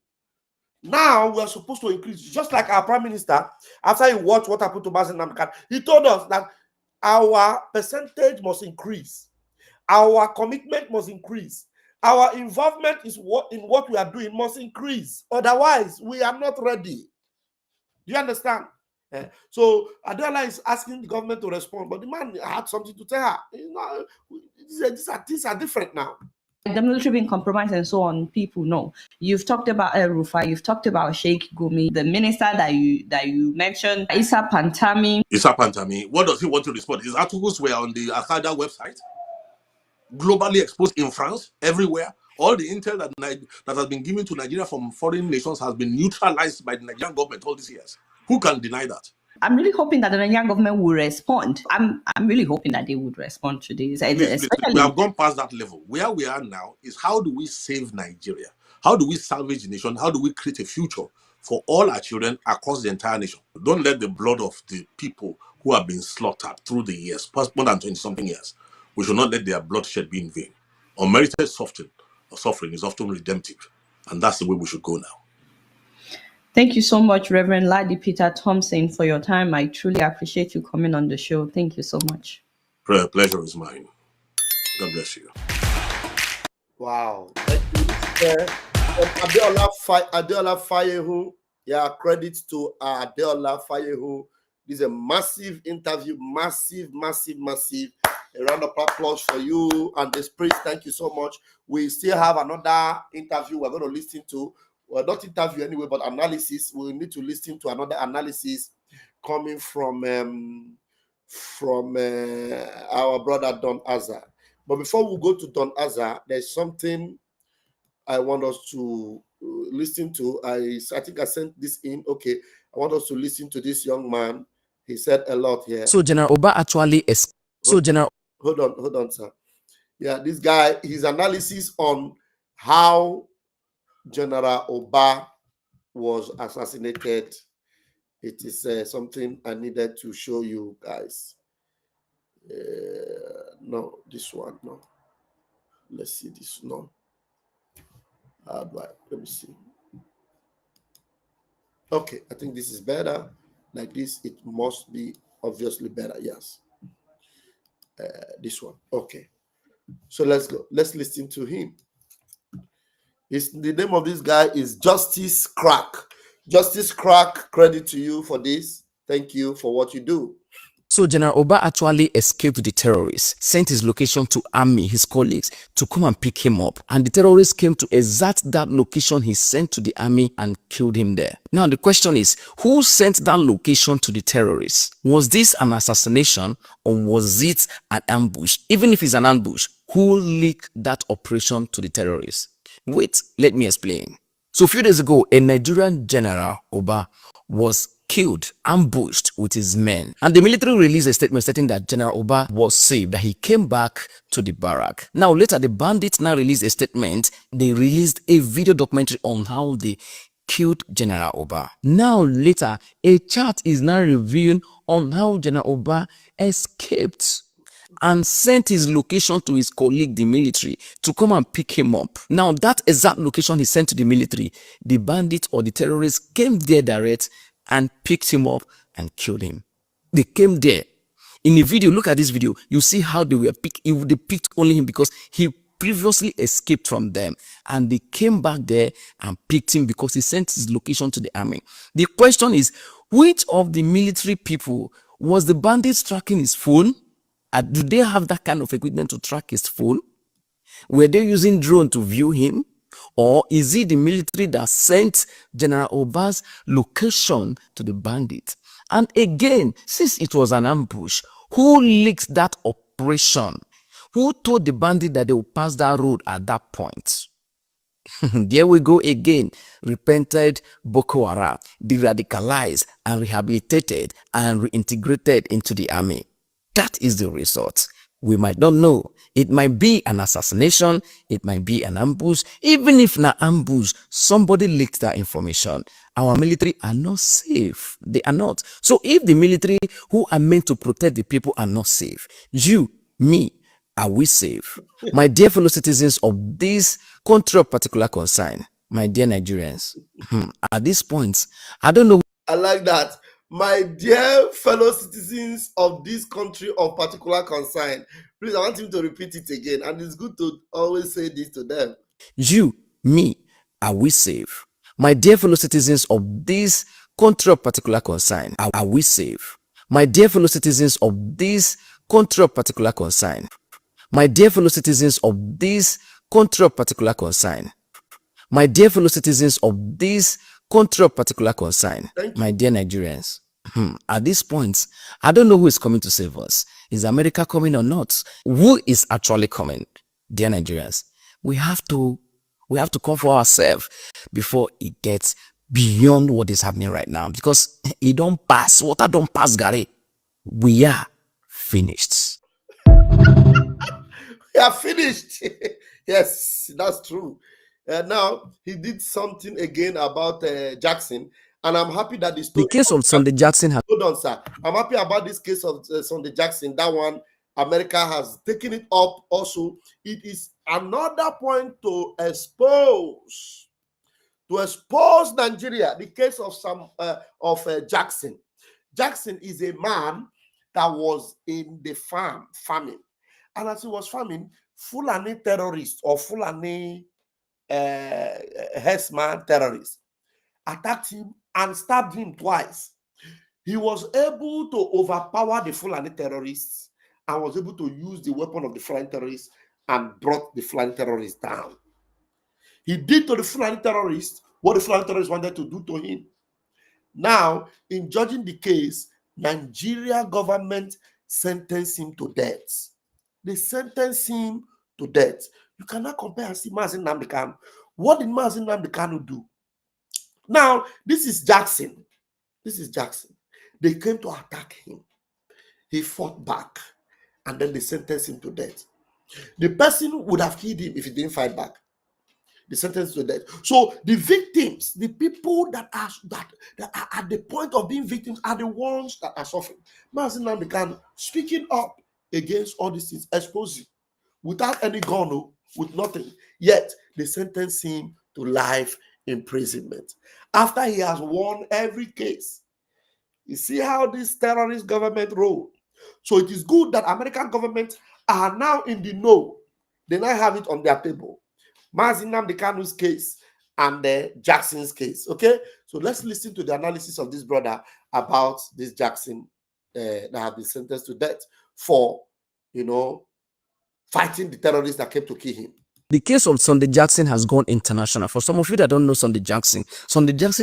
Now we are supposed to increase, just like our prime minister, after he watched what happened to Mazi Nnamdi Kanu, he told us that our percentage must increase, our commitment must increase, our involvement in what we are doing must increase. Otherwise, we are not ready. Do you understand? So Adeola is asking the government to respond, but the man had something to tell her. You know, these are different now. The military being compromised and so on, people know. You've talked about El Rufai, you've talked about Sheikh Gumi, the minister that you mentioned, Issa Pantami. Issa Pantami, what does he want to respond? His articles were on the Al-Qaeda website, globally exposed in France, everywhere. All the intel that has been given to Nigeria from foreign nations has been neutralized by the Nigerian government all these years. Who can deny that? I'm really hoping that the Nigerian government will respond. I'm really hoping that they would respond to this. Please, we have gone past that level. Where we are now is how do we save Nigeria? How do we salvage the nation? How do we create a future for all our children across the entire nation? Don't let the blood of the people who have been slaughtered through the years, more than 20-something years, we should not let their bloodshed be in vain. Unmerited suffering is often redemptive, and that's the way we should go now. Thank you so much, Reverend Ladi Peter Thompson, for your time. I truly appreciate you coming on the show. Thank you so much. Pleasure is mine. God bless you. Wow. Thank you, Adeola Fayehu. Yeah, credits to Adeola Fayehu. This is a massive interview, massive. A round of applause for you and the Spirit. Thank you so much. We still have another interview we're going to listen to. Well, not interview anyway, but analysis. We need to listen to another analysis coming from our brother Don Azar. But before we go to Don Azar, there's something I want us to listen to. I think I sent this in. Okay, I want us to listen to this young man. He said a lot here. So General Oba actually is. So General. Hold on, sir. Yeah, this guy, his analysis on how General Oba was assassinated. It is something I needed to show you guys. No, this one, no. Let's see this, no. Let me see. Okay, I think this is better. Like this, it must be obviously better, yes. This one, okay. So let's go. Let's listen to him. The name of this guy is Justice Crack. Justice Crack, credit to you for this. Thank you for what you do. So General Oba actually escaped the terrorists, sent his location to army, his colleagues, to come and pick him up. And the terrorists came to exact that location he sent to the army and killed him there. Now the question is, who sent that location to the terrorists? Was this an assassination or was it an ambush? Even if it's an ambush, who leaked that operation to the terrorists? Wait, let me explain. So a few days ago, a Nigerian general, Oba, was killed, ambushed with his men. And the military released a statement stating that General Oba was saved, that he came back to the barrack. Now later, the bandits now released a statement. They released a video documentary on how they killed General Oba. Now later, a chart is now revealing on how General Oba escaped and sent his location to his colleague, the military, to come and pick him up. Now, that exact location he sent to the military, the bandits or the terrorists came there direct and picked him up and killed him. They came there. In the video, look at this video, you see how they were picked. They picked only him because he previously escaped from them. And they came back there and picked him because he sent his location to the army. The question is, which of the military people was the bandits tracking his phone? Do they have that kind of equipment to track his phone? Were they using drone to view him? Or is it the military that sent General Oba's location to the bandits? And again, since it was an ambush, who leaked that operation? Who told the bandit that they would pass that road at that point? There we go again. Repented Boko Haram, de-radicalized and rehabilitated and reintegrated into the army. That is the result. We might not know. It might be an assassination. It might be an ambush. Even if not ambush, somebody leaked that information. Our military are not safe. They are not. So if the military who are meant to protect the people are not safe, you, me, are we safe? My dear fellow citizens of this country of particular concern, my dear Nigerians, at this point, I don't know. I like that. My dear fellow citizens of this country of particular concern, please, I want him to repeat it again. And it's good to always say this to them. You, me, are we safe? My dear fellow citizens of this country of particular concern, are we safe? My dear fellow citizens of this country of particular concern, my dear fellow citizens of this country of particular concern, my dear fellow citizens of this country of particular concern, my dear Nigerians, at this point, I don't know who is coming to save us. Is America coming or not? Who is actually coming? Dear Nigerians, we have to come for ourselves before it gets beyond what is happening right now, because it don't pass. Water don't pass, Gary. We are finished. We are finished. Yes, that's true. Now, he did something again about Jackson, and I'm happy that the case of Sunday Jackson has... Hold on, sir. I'm happy about this case of Sunday Jackson. That one, America has taken it up also. It is another point to expose Nigeria. The case of Jackson. Jackson is a man that was in the farming. And as he was farming, Fulani terrorists or Fulani herdsman terrorist, attacked him and stabbed him twice. He was able to overpower the Fulani terrorists and was able to use the weapon of the Fulani terrorists and brought the Fulani terrorists down. He did to the Fulani terrorists what the Fulani terrorists wanted to do to him. Now, in judging the case, Nigeria government sentenced him to death. They sentenced him to death. You cannot compare and see Mazi Nnamdi Kanu. What did Mazi Nnamdi Kanu do? Now, this is Jackson. This is Jackson. They came to attack him. He fought back, and then they sentenced him to death. The person would have killed him if he didn't fight back. They sentenced to death. So the victims, the people that are at the point of being victims, are the ones that are suffering. Mazi Nnamdi Kanu speaking up against all these things, exposing, without any gun, with nothing. Yet they sentenced him to life imprisonment after he has won every case. You see how this terrorist government roll. So it is good that American government are now in the know. They now have it on their table. Mazi Nnamdi Kanu's case and Jackson's case. Okay, so let's listen to the analysis of this brother about this Jackson that have been sentenced to death for, fighting the terrorists that came to kill him. The case of Sunday Jackson has gone international. For some of you that don't know Sunday Jackson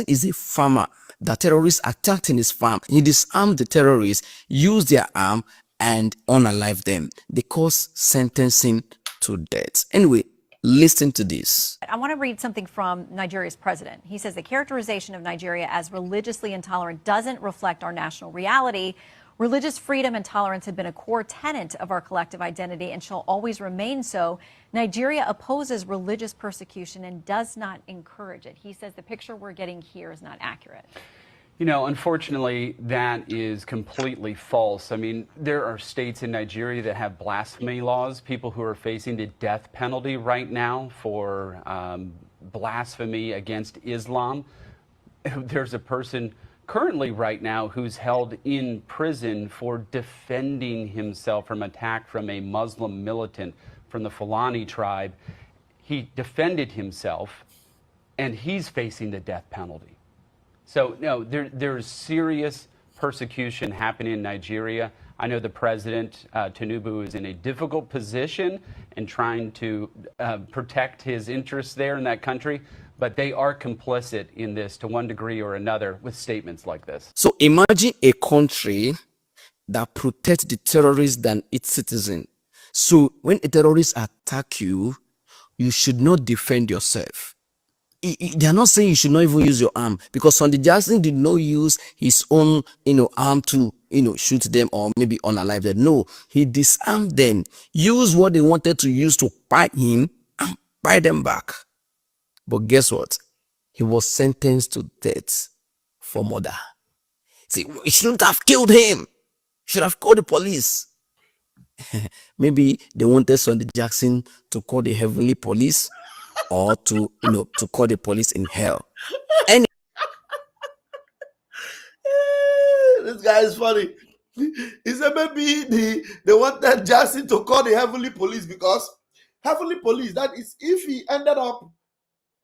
is a farmer that terrorists attacked in his farm. He disarmed the terrorists, used their arm, and unalive them. They caused sentencing to death. Anyway, listen to this. I want to read something from Nigeria's president. He says the characterization of Nigeria as religiously intolerant doesn't reflect our national reality. Religious freedom and tolerance have been a core tenet of our collective identity and shall always remain so. Nigeria opposes religious persecution and does not encourage it. He says the picture we're getting here is not accurate. Unfortunately, that is completely false. I mean, there are states in Nigeria that have blasphemy laws, people who are facing the death penalty right now for blasphemy against Islam. There's a person currently right now who's held in prison for defending himself from attack from a Muslim militant from the Fulani tribe. He defended himself, and he's facing the death penalty. So, no, there's serious persecution happening in Nigeria. I know the president, Tifnubu, is in a difficult position in trying to protect his interests there in that country, but they are complicit in this to one degree or another with statements like this. So imagine a country that protects the terrorists than its citizens. So when a terrorist attacks you, you should not defend yourself. They are not saying you should not even use your arm, because Sunday Jackson did not use his own, arm to, shoot them or maybe unalive them. No, he disarmed them, used what they wanted to use to fight him and fight them back. But guess what? He was sentenced to death for murder. See, he shouldn't have killed him. Should have called the police. Maybe they wanted Sunday Jackson to call the heavenly police, or to call the police in hell. And this guy is funny. He said maybe they wanted Jackson to call the heavenly police, because heavenly police, that is, if he ended up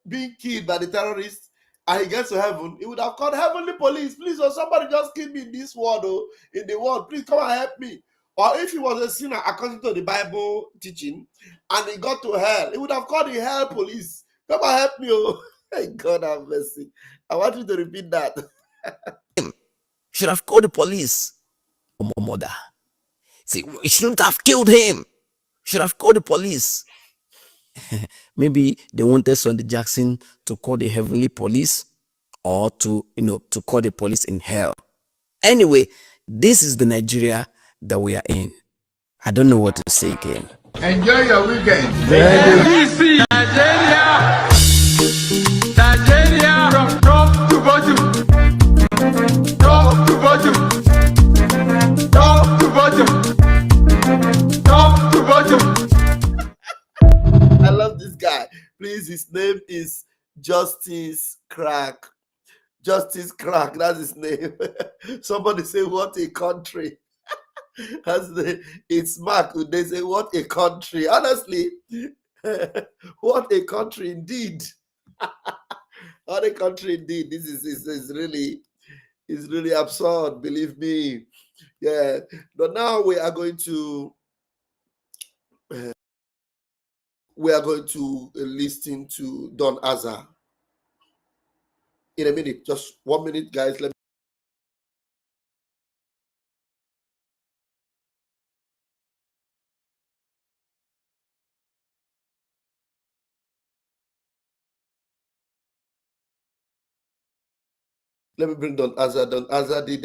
being killed by the terrorists and he gets to heaven, he would have called heavenly police. Please, or somebody just killed me in this world, in the world. Please come and help me. Or if he was a sinner according to the Bible teaching and he got to hell, he would have called the hell police. Come and help me. Oh, God have mercy. I want you to repeat that. Should have called the police for murder. See, he shouldn't have killed him. Should have called the police. Maybe they wanted Sunday Jackson to call the heavenly police, or to call the police in hell. Anyway, this is the Nigeria that we are in. I don't know what to say again. Enjoy your weekend. DC, Nigeria, from top to bottom, top to bottom, top to bottom, top to bottom. I love this guy. Please, his name is Justice Crack. Justice Crack, that's his name. Somebody say, what a country. It's Mark. They say, what a country. Honestly, what a country indeed. Other country indeed. This is really absurd, believe me. Yeah. But now we are going to listen to Don Azar in a minute. Just 1 minute, guys. Let me bring Don Azar. Don Azar did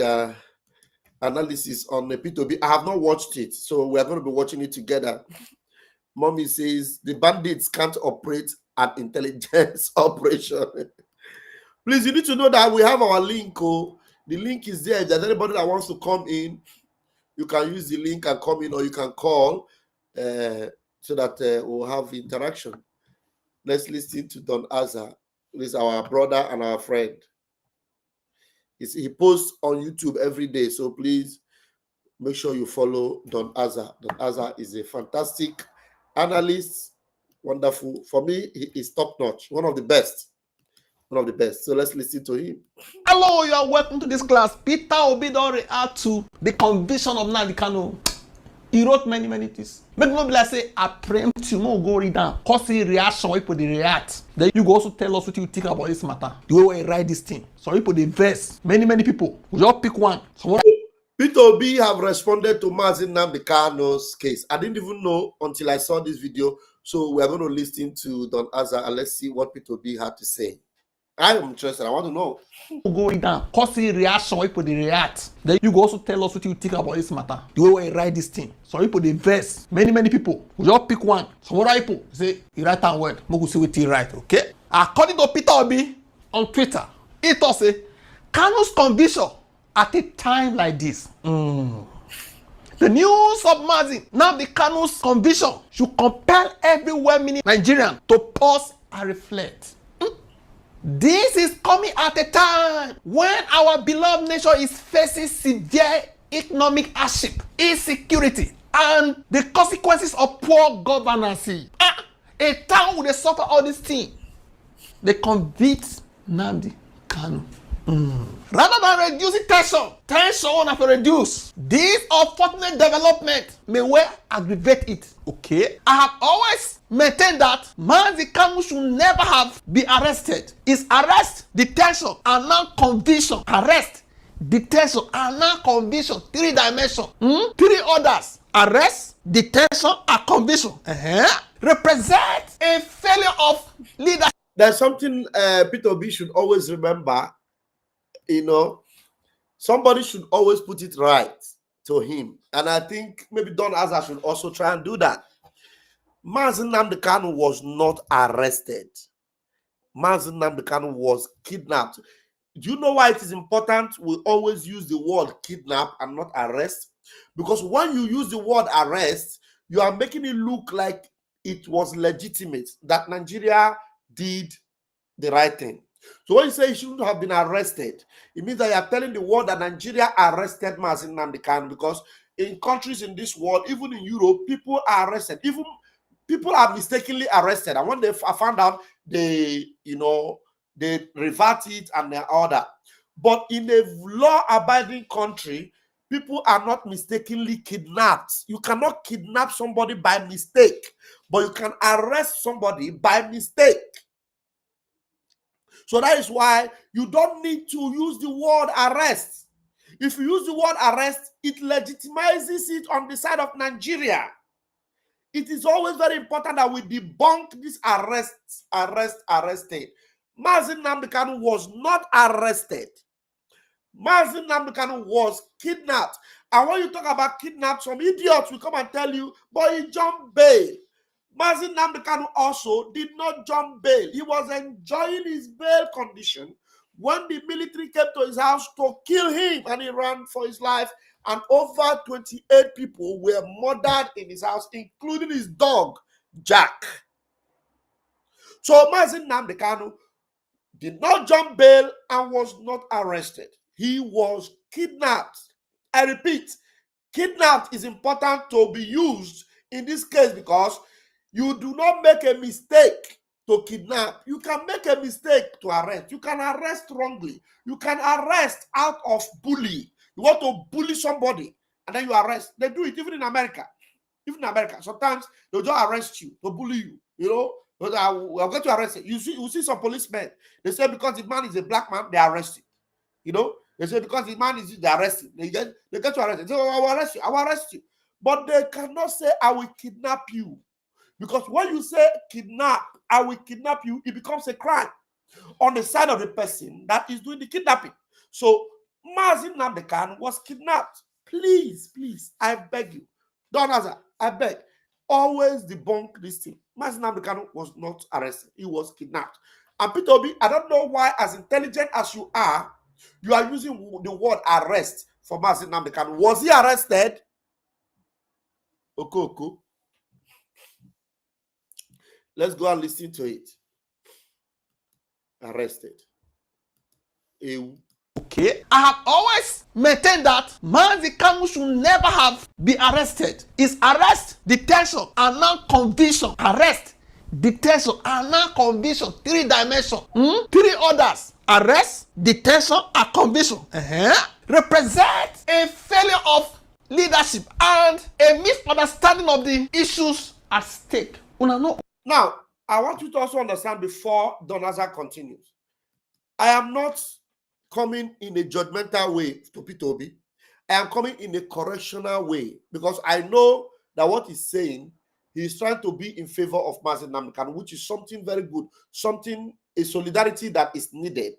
analysis on the P2B. I have not watched it, so we are going to be watching it together. Mommy says the bandits can't operate an intelligence operation. Please, you need to know that we have our link. Oh, the link is there. If there's anybody that wants to come in, you can use the link and come in, or you can call so that we'll have interaction. Let's listen to Don Azar. He's our brother and our friend. He posts on YouTube every day, so please make sure you follow Don Azar. Don Azar is a fantastic analyst, wonderful. For me, he is top-notch, one of the best. One of the best. So let's listen to him. Hello, you are welcome to this class. Peter Obi don react to the conviction of Nnamdi Kanu. He wrote many things. Make no be like say I preempt you, no go read down. Cause the reaction, people they react. Then you go also tell us what you think about this matter. The way we write this thing. So people they verse. Many people. We just pick one. So Peter Obi have responded to Mazi Nnamdi Kanu's case. I didn't even know until I saw this video. So we are going to listen to Don Azar and let's see what Peter Obi had to say. I am interested. I want to know. Go down. Cause the reaction, people they react. Then you go also tell us what you think about this matter. The way we write this thing. So people they verse. Many people. We just pick one. Some other people say he write down word. We go see what he write. Okay. According to Peter Obi on Twitter, he thought say Kanu's conviction at a time like this. The news of Mazi Nnamdi Kanu's conviction should compel every well-meaning Nigerian to pause and reflect. This is coming at a time when our beloved nation is facing severe economic hardship, insecurity, and the consequences of poor governance. A town would suffer all these things. They convict Nnamdi Kanu. Rather than reducing tension have to reduce. This unfortunate development may well aggravate it. Okay, I have always maintained that Nnamdi Kanu should never have been arrested. His arrest, detention, and now conviction. Arrest, detention, and now conviction. 3 dimensions. 3 orders. Arrest, detention, and conviction. Represent a failure of leadership. There's something Peter Obi should always remember. You know, somebody should always put it right to him. And I think maybe Don Azar should also try and do that. Mazi Nnamdi Kanu was not arrested. Mazi Nnamdi Kanu was kidnapped. Do you know why it is important we always use the word kidnap and not arrest? Because when you use the word arrest, you are making it look like it was legitimate, that Nigeria did the right thing. So when you say he shouldn't have been arrested, it means that you are telling the world that Nigeria arrested Mazi Nnamdi Kanu, because in countries in this world, even in Europe, people are arrested. Even people are mistakenly arrested. And when they found out, they revert it and they order. But in a law-abiding country, people are not mistakenly kidnapped. You cannot kidnap somebody by mistake, but you can arrest somebody by mistake. So that is why you don't need to use the word arrest. If you use the word arrest, it legitimizes it on the side of Nigeria. It is always very important that we debunk this arrested. Mazi Nnamdi Kanu was not arrested. Mazi Nnamdi Kanu was kidnapped. And when you talk about kidnapped, some idiots will come and tell you, but he jumped bail. Mazi Nnamdi Kanu also did not jump bail. He was enjoying his bail condition when the military came to his house to kill him, and he ran for his life. And over 28 people were murdered in his house, including his dog, Jack. So Mazi Nnamdi Kanu did not jump bail and was not arrested. He was kidnapped. I repeat, kidnapped is important to be used in this case because you do not make a mistake to kidnap. You can make a mistake to arrest. You can arrest wrongly. You can arrest out of bully. You want to bully somebody and then you arrest. They do it even in America. Even in America, sometimes they'll just arrest you to bully you. You know, but I'm going to arrest you. You see some policemen. They say because the man is a black man, they arrest him. You know, they say because the man is, they arrest him. They get to arrest him. They say, oh, I will arrest you. I will arrest you. But they cannot say, I will kidnap you. Because when you say kidnap, I will kidnap you, it becomes a crime on the side of the person that is doing the kidnapping. So Mazi Nnamdi Kanu was kidnapped. Please, please, I beg you. Don't answer. I beg. Always debunk this thing. Mazi Nnamdi Kanu was not arrested. He was kidnapped. And Peter Obi, I don't know why, as intelligent as you are using the word arrest for Mazi Nnamdi Kanu. Was he arrested? Oko. Let's go and listen to it. Arrested. Okay, I have always maintained that Mazi Kanu should never have been arrested. It's arrest, detention, and now conviction. Arrest, detention, and now conviction. 3 dimensions. 3 orders. Arrest, detention, and conviction. Represent a failure of leadership and a misunderstanding of the issues at stake. Now, I want you to also understand before Donaza continues. I am not coming in a judgmental way to Peter Obi. I am coming in a correctional way because I know that what he's saying, he's trying to be in favor of Mazi Nnamdi Kanu, which is something very good, a solidarity that is needed,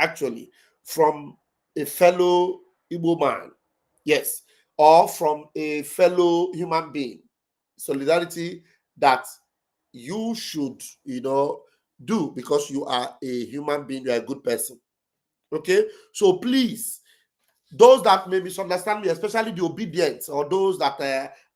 actually, from a fellow Igbo man, yes, or from a fellow human being. Solidarity that you should, do because you are a human being, you are a good person. Okay? So please, those that may misunderstand me, especially the obedient or those that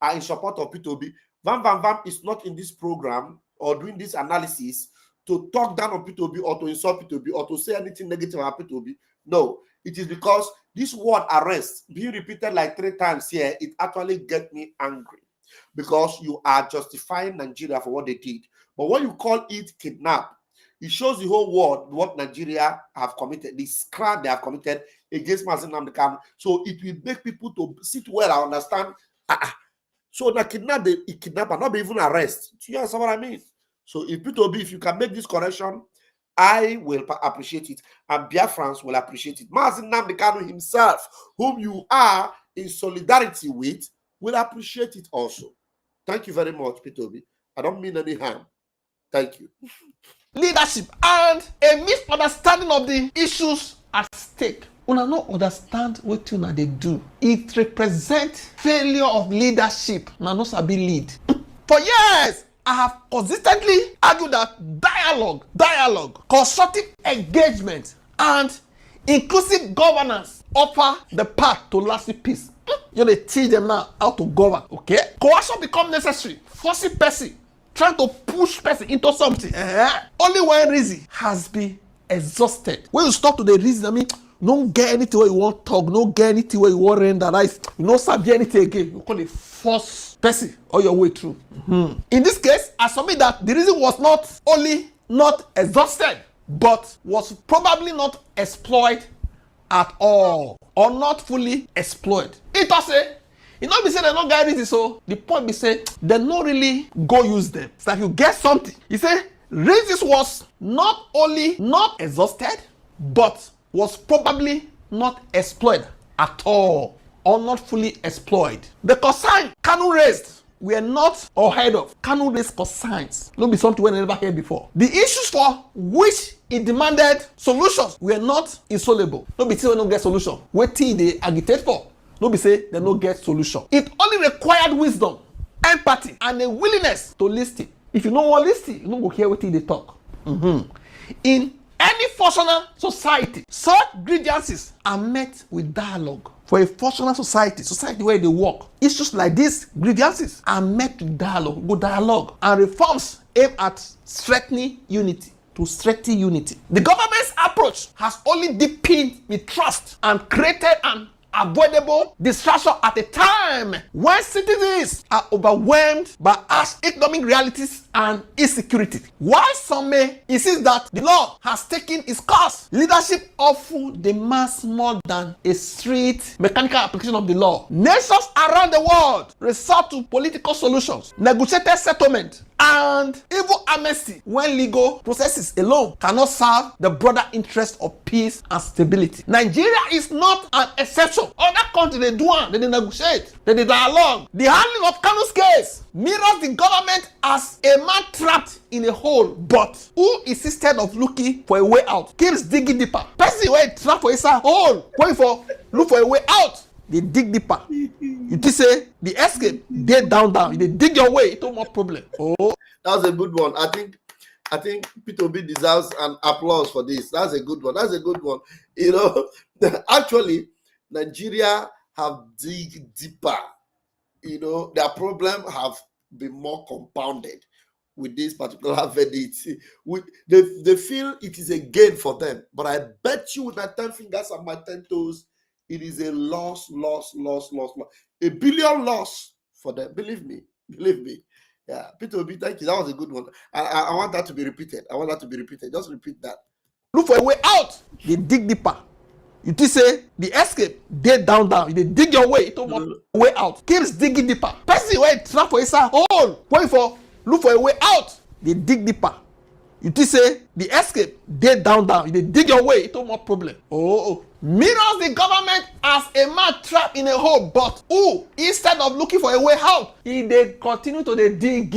are in support of Peter Obi, Vam is not in this program or doing this analysis to talk down on Peter Obi or to insult Peter Obi or to say anything negative about Peter Obi. No, it is because this word arrest being repeated like 3 times here, it actually gets me angry because you are justifying Nigeria for what they did. But when you call it kidnap, it shows the whole world what Nigeria have committed, this crime they have committed against Mazi Nnamdi Kanu. So it will make people to sit well and understand. So the kidnapper, not be even arrest. Do you understand what I mean? So if Peter Obi, if you can make this correction, I will appreciate it, and Biafrans will appreciate it. Mazi Nnamdi Kanu himself, whom you are in solidarity with, will appreciate it also. Thank you very much, Peter Obi. I don't mean any harm. Thank you. Leadership and a misunderstanding of the issues at stake. Una no understand what una dey do. It represents failure of leadership. Una no sabi lead. For years, I have consistently argued that dialogue, constructive engagement, and inclusive governance offer the path to lasting peace. You dey teach them now how to govern, okay? Coercion become necessary. Forcing person, trying to push person into something. Only when reason has been exhausted. When you stop to the reason, I mean, no get anything where you want talk, no get anything where you want renderize, you no sabi anything again. You call it force person all your way through. In this case, I submit that the reason was not only not exhausted, but was probably not exploited at all or not fully exploited. It was not be say they no get reason, so the point be say they no really go use them. It's like you get something. You say reasons was not only not exhausted, but was probably not exploited at all or not fully exploited. The concern Kanu raised were not unheard of. Kanu raised concerns. No be something we never heard before. The issues for which it demanded solutions were not insoluble. No be say we no get solution. Wetin they agitate for? No be say they no get solution. It only required wisdom, empathy, and a willingness to listen. If you no wan listen, you no go hear wetin they talk. In any functional society, such grievances are met with dialogue. For a functional society where they work, issues like these grievances are met with dialogue. Go dialogue and reforms aim at strengthening unity. To strengthen unity. The government's approach has only deepened the trust and created an avoidable distraction at a time when citizens are overwhelmed by harsh economic realities and insecurity. While some may insist that the law has taken its course, leadership often demands more than a strict mechanical application of the law. Nations around the world resort to political solutions, negotiated settlement, and even amnesty when legal processes alone cannot serve the broader interest of peace and stability. Nigeria is not an exception. Other countries, they do one, they negotiate, they dialogue. The handling of Kanu's case mirrors the government as a man trapped in a hole, but who insisted of looking for a way out, keeps digging deeper. Person wey trap for inside hole, going for look for a way out, they dig deeper. You think say the escape, they down. They dig your way into more problem. Oh, that's a good one. I think P2B deserves an applause for this. That's a good one. You know, actually, Nigeria have dig deeper. You know, their problem have been more compounded with this particular verdict. They feel it is a gain for them, but I bet you with my 10 fingers and my 10 toes, it is a loss. A billion loss for them. Believe me. Yeah, P2B, thank you. That was a good one. I want that to be repeated. Just repeat that. Look for a way out. They dig deeper. You think say the escape, they down. They dig your way into more way out. Keeps digging deeper. Person wey trap for inside hole, going for look for a way out. They dig deeper. You think say the escape, they down. They dig your way into more problem. Oh. Mirrors the government as a man trapped in a hole, but who, instead of looking for a way out, they continue to dig.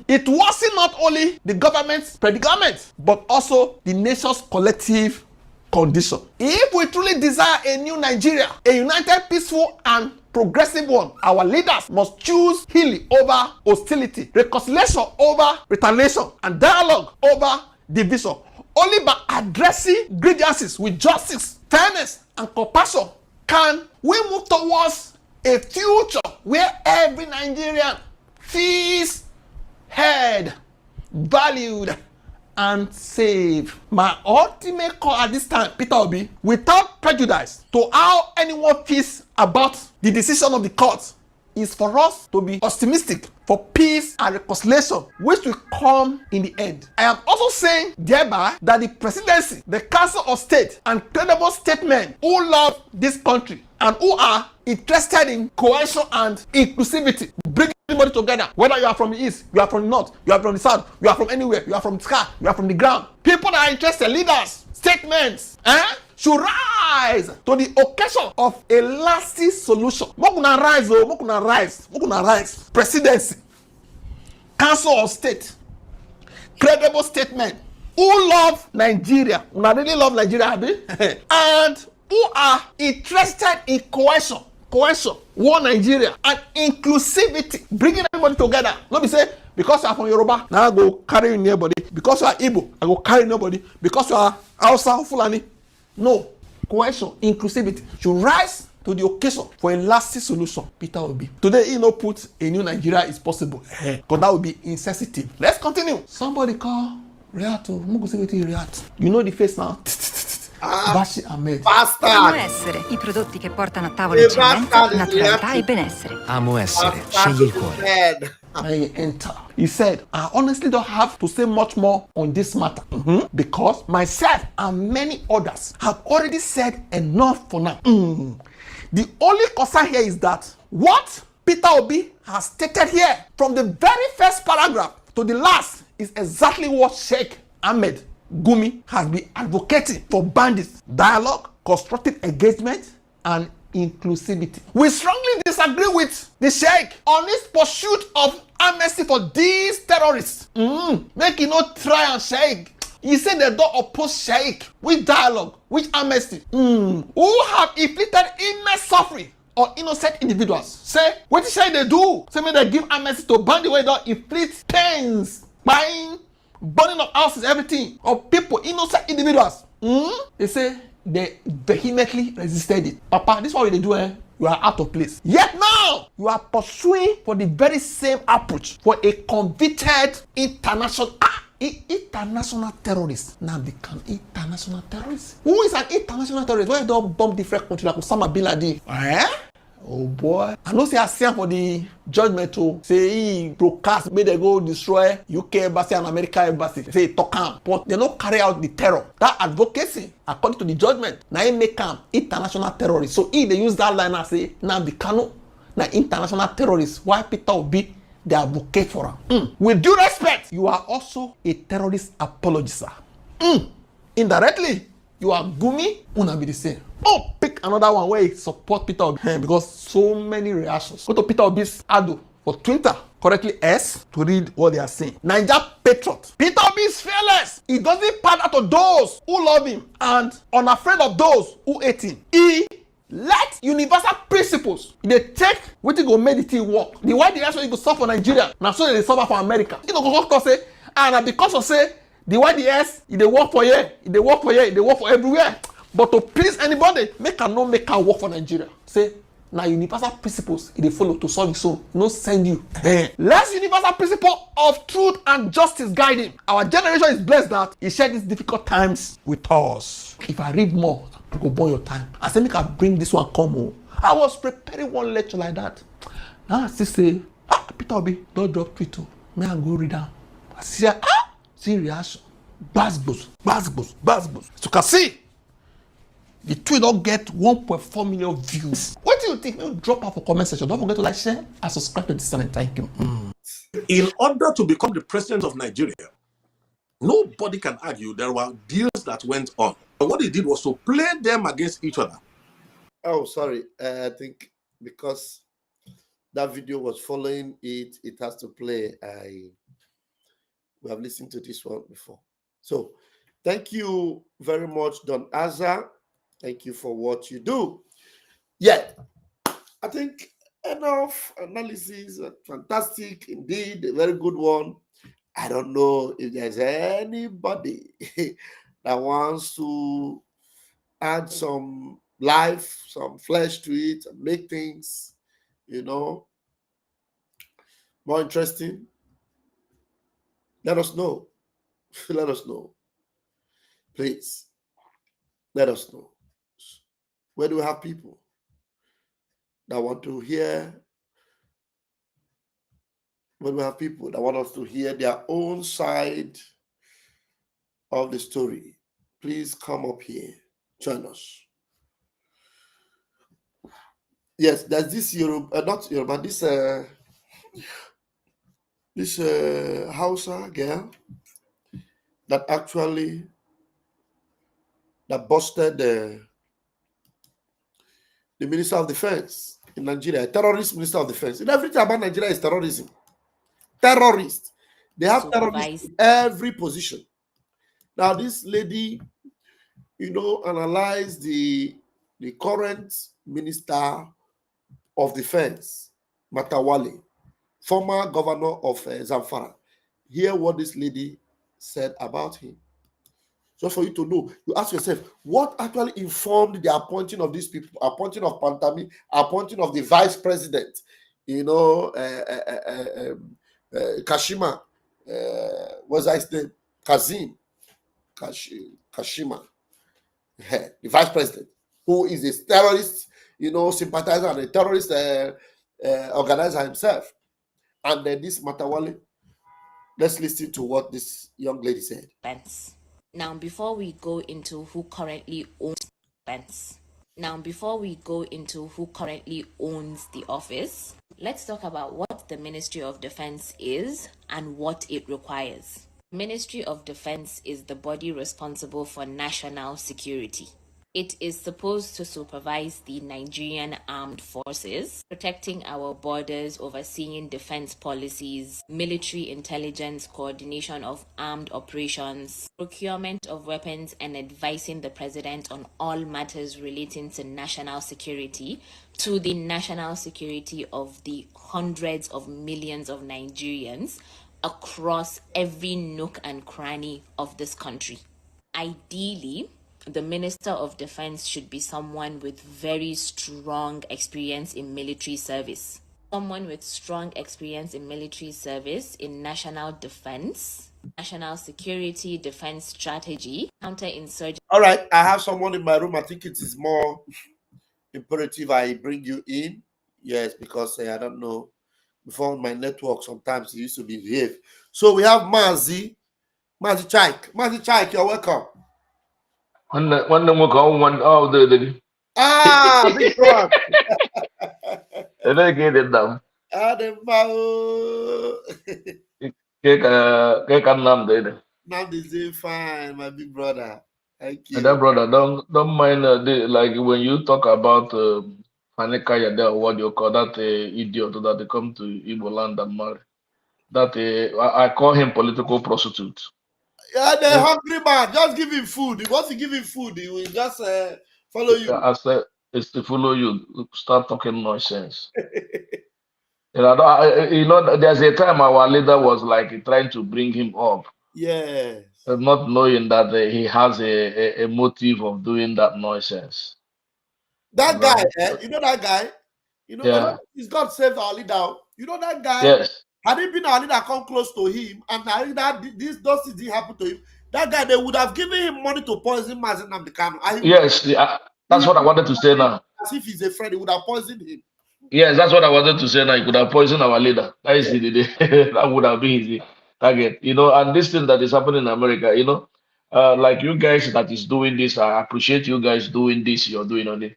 It wasn't not only the government's predicament, but also the nation's collective condition. If we truly desire a new Nigeria, a united, peaceful, and progressive one, our leaders must choose healing over hostility, reconciliation over retaliation, and dialogue over division. Only by addressing grievances with justice, fairness, and compassion can we move towards a future where every Nigerian feels heard, valued, and safe. My ultimate call at this time, Peter Obi, without prejudice to how anyone feels about the decision of the court, is for us to be optimistic for peace and reconciliation, which will come in the end. I am also saying thereby that the presidency, the Council of State, and credible statesmen who love this country and who are interested in cohesion and inclusivity, bring everybody together, whether you are from the east, you are from the north, you are from the south, you are from anywhere, you are from the sky, you are from the ground. People that are interested, leaders, statements, should rise to the occasion of a lasting solution. Mokuna rise. Presidency, Council of State, credible statement, who love Nigeria, really love Nigeria, and who are interested in cohesion, one Nigeria, and inclusivity, bringing everybody together. Not be say, because you are from Yoruba, now I go carry nobody. Because you are Igbo, I go carry nobody. Because you are Hausa, Fulani. No, cohesion, inclusivity should rise to the occasion for a lasting solution. Peter Obi. Today, he no put a new Nigeria is possible. Because that would be insensitive. Let's continue. Somebody call Reato. You know the face now. Bashi Ahmed. Amo essere i prodotti che portano a tavola eccellenza, naturalità e benessere. Amo essere, scegli il cuore. I enter. He said, I honestly don't have to say much more on this matter because myself and many others have already said enough for now. The only concern here is that what Peter Obi has stated here from the very first paragraph to the last is exactly what Sheikh Ahmed Gumi has been advocating for bandits, dialogue, constructive engagement, and inclusivity. We strongly disagree with the Sheikh on his pursuit of amnesty for these terrorists. Make you not try and Sheikh. He said they don't oppose Sheikh with dialogue, with amnesty, who have inflicted immense suffering on innocent individuals. Say, what the Sheikh they do? Say, may they give amnesty to bandits where they inflict pains, buying, burning of houses, everything, of people, innocent individuals. They say they vehemently resisted it. Papa, this is what they do, you are out of place. Yet now, you are pursuing for the very same approach for a convicted international terrorist. Now become international terrorist. Who is an international terrorist? Why don't bomb different countries like Osama bin Laden? Oh boy. I know say I see for the judgment to say he broadcast, made they go destroy UK embassy and America embassy. Say he talk am, but they don't carry out the terror. That advocacy, according to the judgment, now he make am international terrorist. So if they use that line and say, now the Kano, now international terrorist, why Peter Obi, they advocate for him. With due respect, you are also a terrorist apologist. Indirectly, you are Gumi, una be the same. Oh, pick another one where it support Peter Obi because so many reactions. Go to Peter Obi's Ado for Twitter, correctly S, to read what they are saying. Naija Patriot. Peter Obi is fearless. He doesn't pander to those who love him and unafraid of those who hate him. He let universal principles they take wetin go make the thing work. The why the rest you go suffer for Nigeria, now so they suffer for America. You know, go say, and because of say the YDS, they work for here, they work for here, they work for everywhere. But to please anybody, make her no make her work for Nigeria. Say, now universal principles, they follow to solve his own, no send you. Let's universal principle of truth and justice guide him. Our generation is blessed that he shared these difficult times with us. If I read more, I go burn your time. I say, make I bring this one come home. I was preparing one lecture like that. Now I still say, Peter Obi, don't drop Twitter. May I go read down. I say, see reaction. Basbos. So you can see, the tweet don't get 1.4 million views. What do you think? You drop off a comment section. Don't forget to like, share, and subscribe to this channel. Thank you. In order to become the president of Nigeria, nobody can argue there were deals that went on. But what he did was to play them against each other. Oh, sorry. I think because that video was following it, it has to play. We have listened to this one before. So thank you very much, Don Azza. Thank you for what you do. Yeah, I think enough analysis. Fantastic indeed, a very good one. I don't know if there's anybody that wants to add some life, some flesh to it, and make things, more interesting. Let us know. Let us know. Please, let us know. Where do we have people that want to hear? Where do we have people that want us to hear their own side of the story? Please come up here. Join us. Yes, there's this not Yoruba, this Hausa girl that actually busted the Minister of Defense in Nigeria, a terrorist Minister of Defense. And everything about Nigeria is terrorism. Terrorists. They have terrorists in every position. Now, this lady, analyzed the current Minister of Defense, Matawale, former governor of Zamfara. Hear what this lady said about him. Just for you to know, you ask yourself, what actually informed the appointing of these people, appointing of Pantami, appointing of the vice president, Kashima, what's his name? Kashima, the vice president, who is a terrorist, sympathizer and a terrorist organizer himself. And then this Matawale, let's listen to what this young lady said. Now, before we go into who currently owns the office, let's talk about what the Ministry of Defense is and what it requires. Ministry of Defense is the body responsible for national security. It is supposed to supervise the Nigerian armed forces, protecting our borders, overseeing defense policies, military intelligence, coordination of armed operations, procurement of weapons, and advising the president on all matters relating to national security, to the national security of the hundreds of millions of Nigerians across every nook and cranny of this country. Ideally, the Minister of Defense should be someone with very strong experience in military service. Someone with strong experience in military service, in national defense, national security, defense strategy, counterinsurgency. All right, I have someone in my room. I think it is more imperative I bring you in. Yes, because I don't know. Before my network, sometimes it used to behave. So we have Mazi Chaik. Mazi Chaik, you're welcome. Nwanne m nwoke ọwụ dede gị Ah, big one. ebee ka ị dị nna m ke ka Nnamdị dị Now they say fine, my big brother. Thank and you. that brother don't mind like when you talk about Fani Kayode or what you call that idiot that they come to Igbo land and marry that I call him political prostitute. Yeah, the hungry man. Just give him food. Once you give him food, he will just follow you. I said it's to follow you start talking nonsense. You know, there's a time our leader was like trying to bring him up. Yes. Not knowing that he has a motive of doing that nonsense. That guy, you know that guy? You know, Yeah. he's God saved our leader. You know that guy? Yes. Had it been our leader come close to him and those things didn't happen to him, that guy, they would have given him money to poison Mazen Namdekano. Yes, that's what I wanted to say now. As if he's a friend, he would have poisoned him. Yes, that's what I wanted to say now. He could have poisoned our leader. That is that would have been his target. You know, and this thing that is happening in America, you know, like you guys that is doing this, I appreciate you guys doing this, you're doing on it.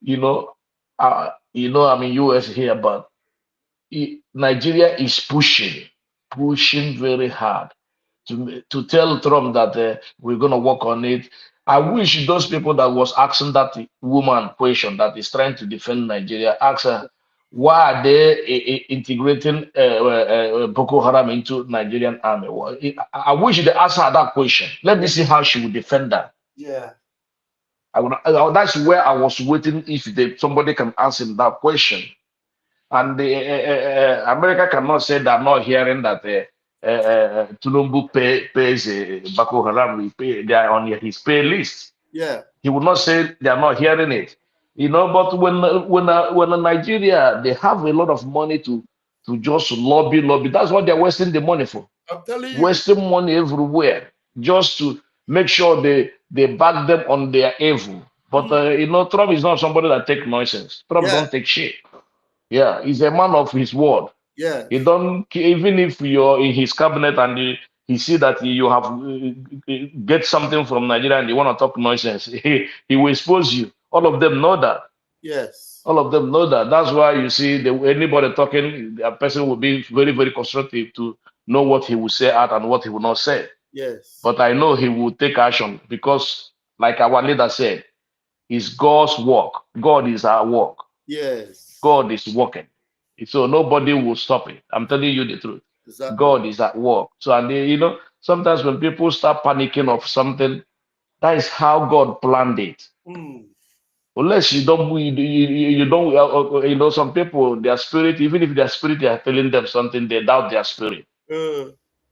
You know, I'm in US here, but Nigeria is pushing very hard to tell Trump that we're going to work on it. I wish those people that was asking that woman question that is trying to defend Nigeria ask her why are they integrating Boko Haram into Nigerian army. Well, I wish they ask her that question. Let me see how she would defend that. Yeah. That's where I was waiting if somebody can answer that question. And America cannot say they're not hearing that Tifnubu pays Boko Haram. They are on his pay list. Yeah. He would not say they are not hearing it. You know, but when Nigeria, they have a lot of money to just lobby. That's what they're wasting the money for. I'm telling you. Wasting money everywhere just to make sure they back them on their evil. But you know, Trump is not somebody that take nonsense. Trump don't take shit. Yeah, he's a man of his word. Yeah. He don't, even if you're in his cabinet and he see that you have get something from Nigeria and you want to talk nonsense, he will expose you. All of them know that. Yes. All of them know that. That's why you see anybody talking, a person will be very, very constructive to know what he will say out and what he will not say. Yes. But I know he will take action because, like our leader said, it's God's work. God is our work. Yes. God is working. So nobody will stop it. I'm telling you the truth. Exactly. God is at work. So, and you know, sometimes when people start panicking of something, that is how God planned it. Unless you don't, you don't, you know, some people, their spirit, even if their spirit are telling them something, they doubt their spirit.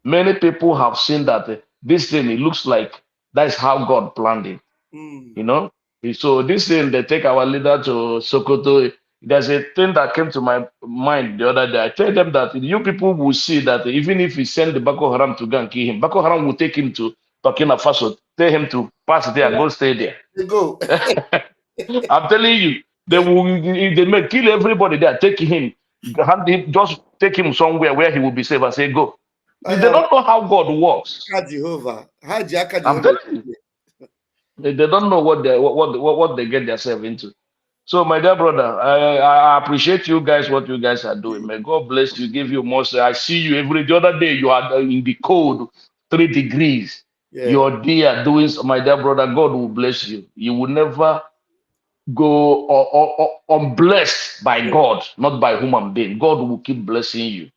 Many people have seen that this thing, it looks like that is how God planned it. You know, so this thing, they take our leader to Sokoto. There's a thing that came to my mind the other day. I tell them that you people will see that even if we send the Boko Haram to go and kill him, Boko Haram will take him to Burkina Faso, tell him to pass there and go stay there. They go. I'm telling you, they will. They may kill everybody there, take him, just take him somewhere where he will be safe and say go. They don't know how God works. Jehovah. I'm telling you. They don't know what they get themselves into. So, my dear brother, I appreciate you guys, what you guys are doing. May God bless you, give you more. I see you the other day, you are in the cold, 3 degrees. Yeah. You're there doing, my dear brother, God will bless you. You will never go unblessed by God, not by human being. God will keep blessing you.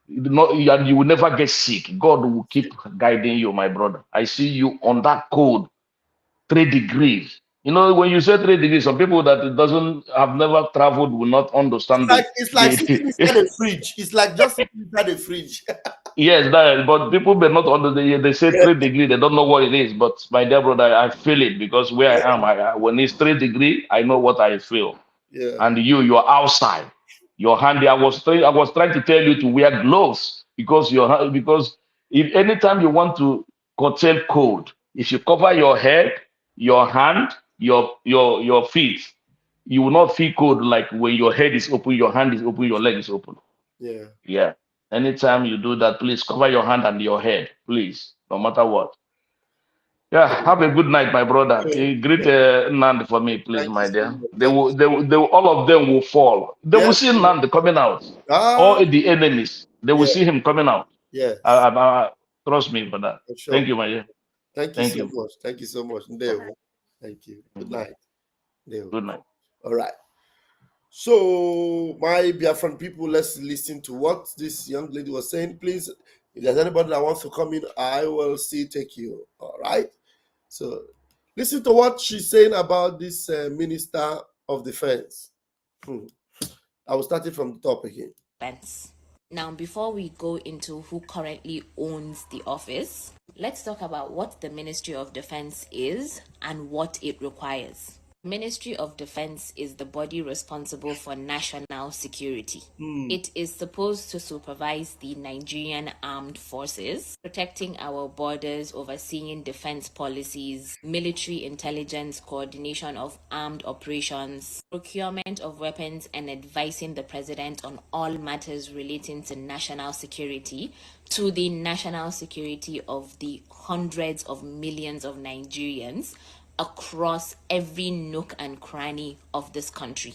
And you will never get sick. God will keep guiding you, my brother. I see you on that cold. 3 degrees. You know, when you say 3 degrees, some people that have never traveled will not understand it's like sitting inside a fridge. It's like just sitting inside a fridge. Yes, but people may not understand. They say 3 degrees, they don't know what it is. But my dear brother, I feel it because where I am, when it's 3 degrees, I know what I feel. Yeah. And you're outside. Your hand, I was trying to tell you to wear gloves because if anytime you want to curtail cold, if you cover your head, your hand, your feet, you will not feel cold like when your head is open, your hand is open, your leg is open. Yeah. Yeah. Anytime you do that, please cover your hand and your head, please, no matter what. Yeah, have a good night, my brother. Greet Nand for me, please, Thank you my so dear. much. All of them will fall. They will Yes. see Nand coming out. Ah. All the enemies, they will Yeah. see him coming out. Yes. Trust me for that. For sure. Thank you, my dear. Thank you Thank so you. much. Thank you so much. Ndewo. Thank you. Good night. Ndewo. Good night. All right. So, my Biafran people, let's listen to what this young lady was saying. Please, if there's anybody that wants to come in, I will see take you. All right. So, listen to what she's saying about this Minister of Defense. I will start it from the top again. Now, before we go into who currently owns the office, let's talk about what the Ministry of Defense is and what it requires. Ministry of Defense is the body responsible for national security. It is supposed to supervise the Nigerian armed forces, protecting our borders, overseeing defense policies, military intelligence, coordination of armed operations, procurement of weapons, and advising the president on all matters relating to national security, to the national security of the hundreds of millions of Nigerians across every nook and cranny of this country.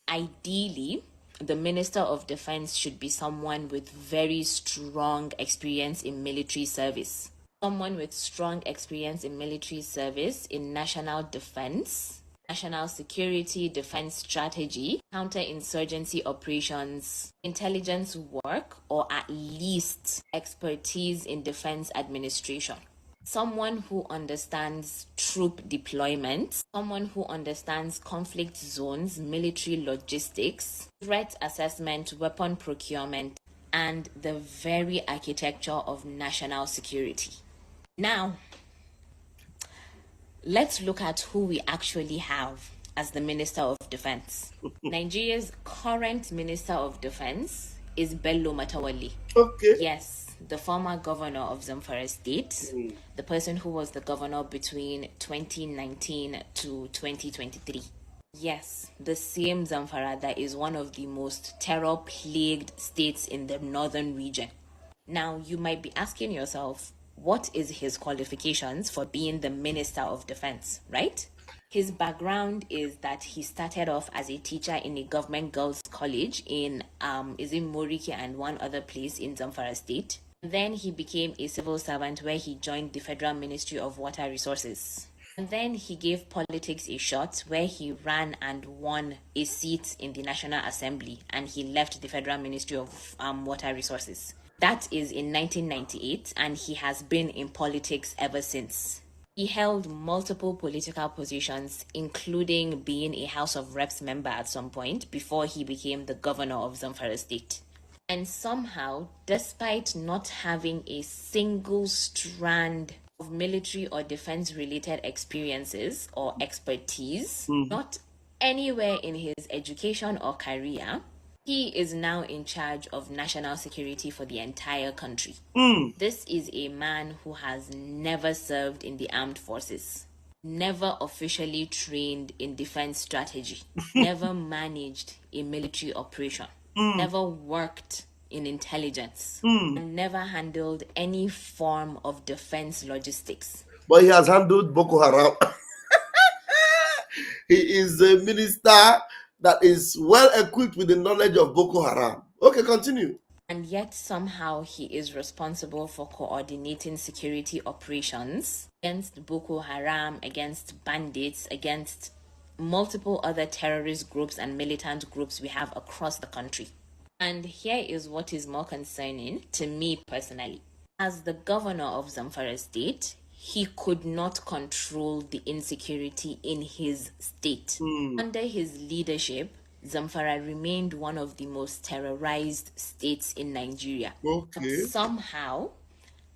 Ideally, the Minister of Defense should be someone with very strong experience in military service. Someone with strong experience in military service, in national defense, national security, defense strategy, counterinsurgency operations, intelligence work, or at least expertise in defense administration. Someone who understands troop deployment, someone who understands conflict zones, military logistics, threat assessment, weapon procurement, and the very architecture of national security. Now, let's look at who we actually have as the Minister of Defense. Nigeria's current Minister of Defense is Bello Matawalle. Okay. Yes, the former governor of Zamfara State, the person who was the governor between 2019 to 2023. Yes, the same Zamfara that is one of the most terror-plagued states in the northern region. Now, you might be asking yourself, what is his qualifications for being the Minister of Defense, right? His background is that he started off as a teacher in a government girls' college in Moriki and one other place in Zamfara State. Then he became a civil servant where he joined the Federal Ministry of Water Resources. And then he gave politics a shot where he ran and won a seat in the National Assembly, and he left the Federal Ministry of Water Resources. That is in 1998, and he has been in politics ever since. He held multiple political positions, including being a House of Reps member at some point before he became the governor of Zamfara State. And somehow, despite not having a single strand of military or defense-related experiences or expertise, not anywhere in his education or career, he is now in charge of national security for the entire country. This is a man who has never served in the armed forces, never officially trained in defense strategy, never managed a military operation, never worked in intelligence, and never handled any form of defense logistics. But he has handled Boko Haram. He is a minister that is well equipped with the knowledge of Boko Haram. Okay, continue. And yet somehow he is responsible for coordinating security operations against Boko Haram, against bandits, against multiple other terrorist groups and militant groups we have across the country. And here is what is more concerning to me personally. As the governor of Zamfara State, he could not control the insecurity in his state. Under his leadership, Zamfara remained one of the most terrorized states in Nigeria. Okay. But somehow,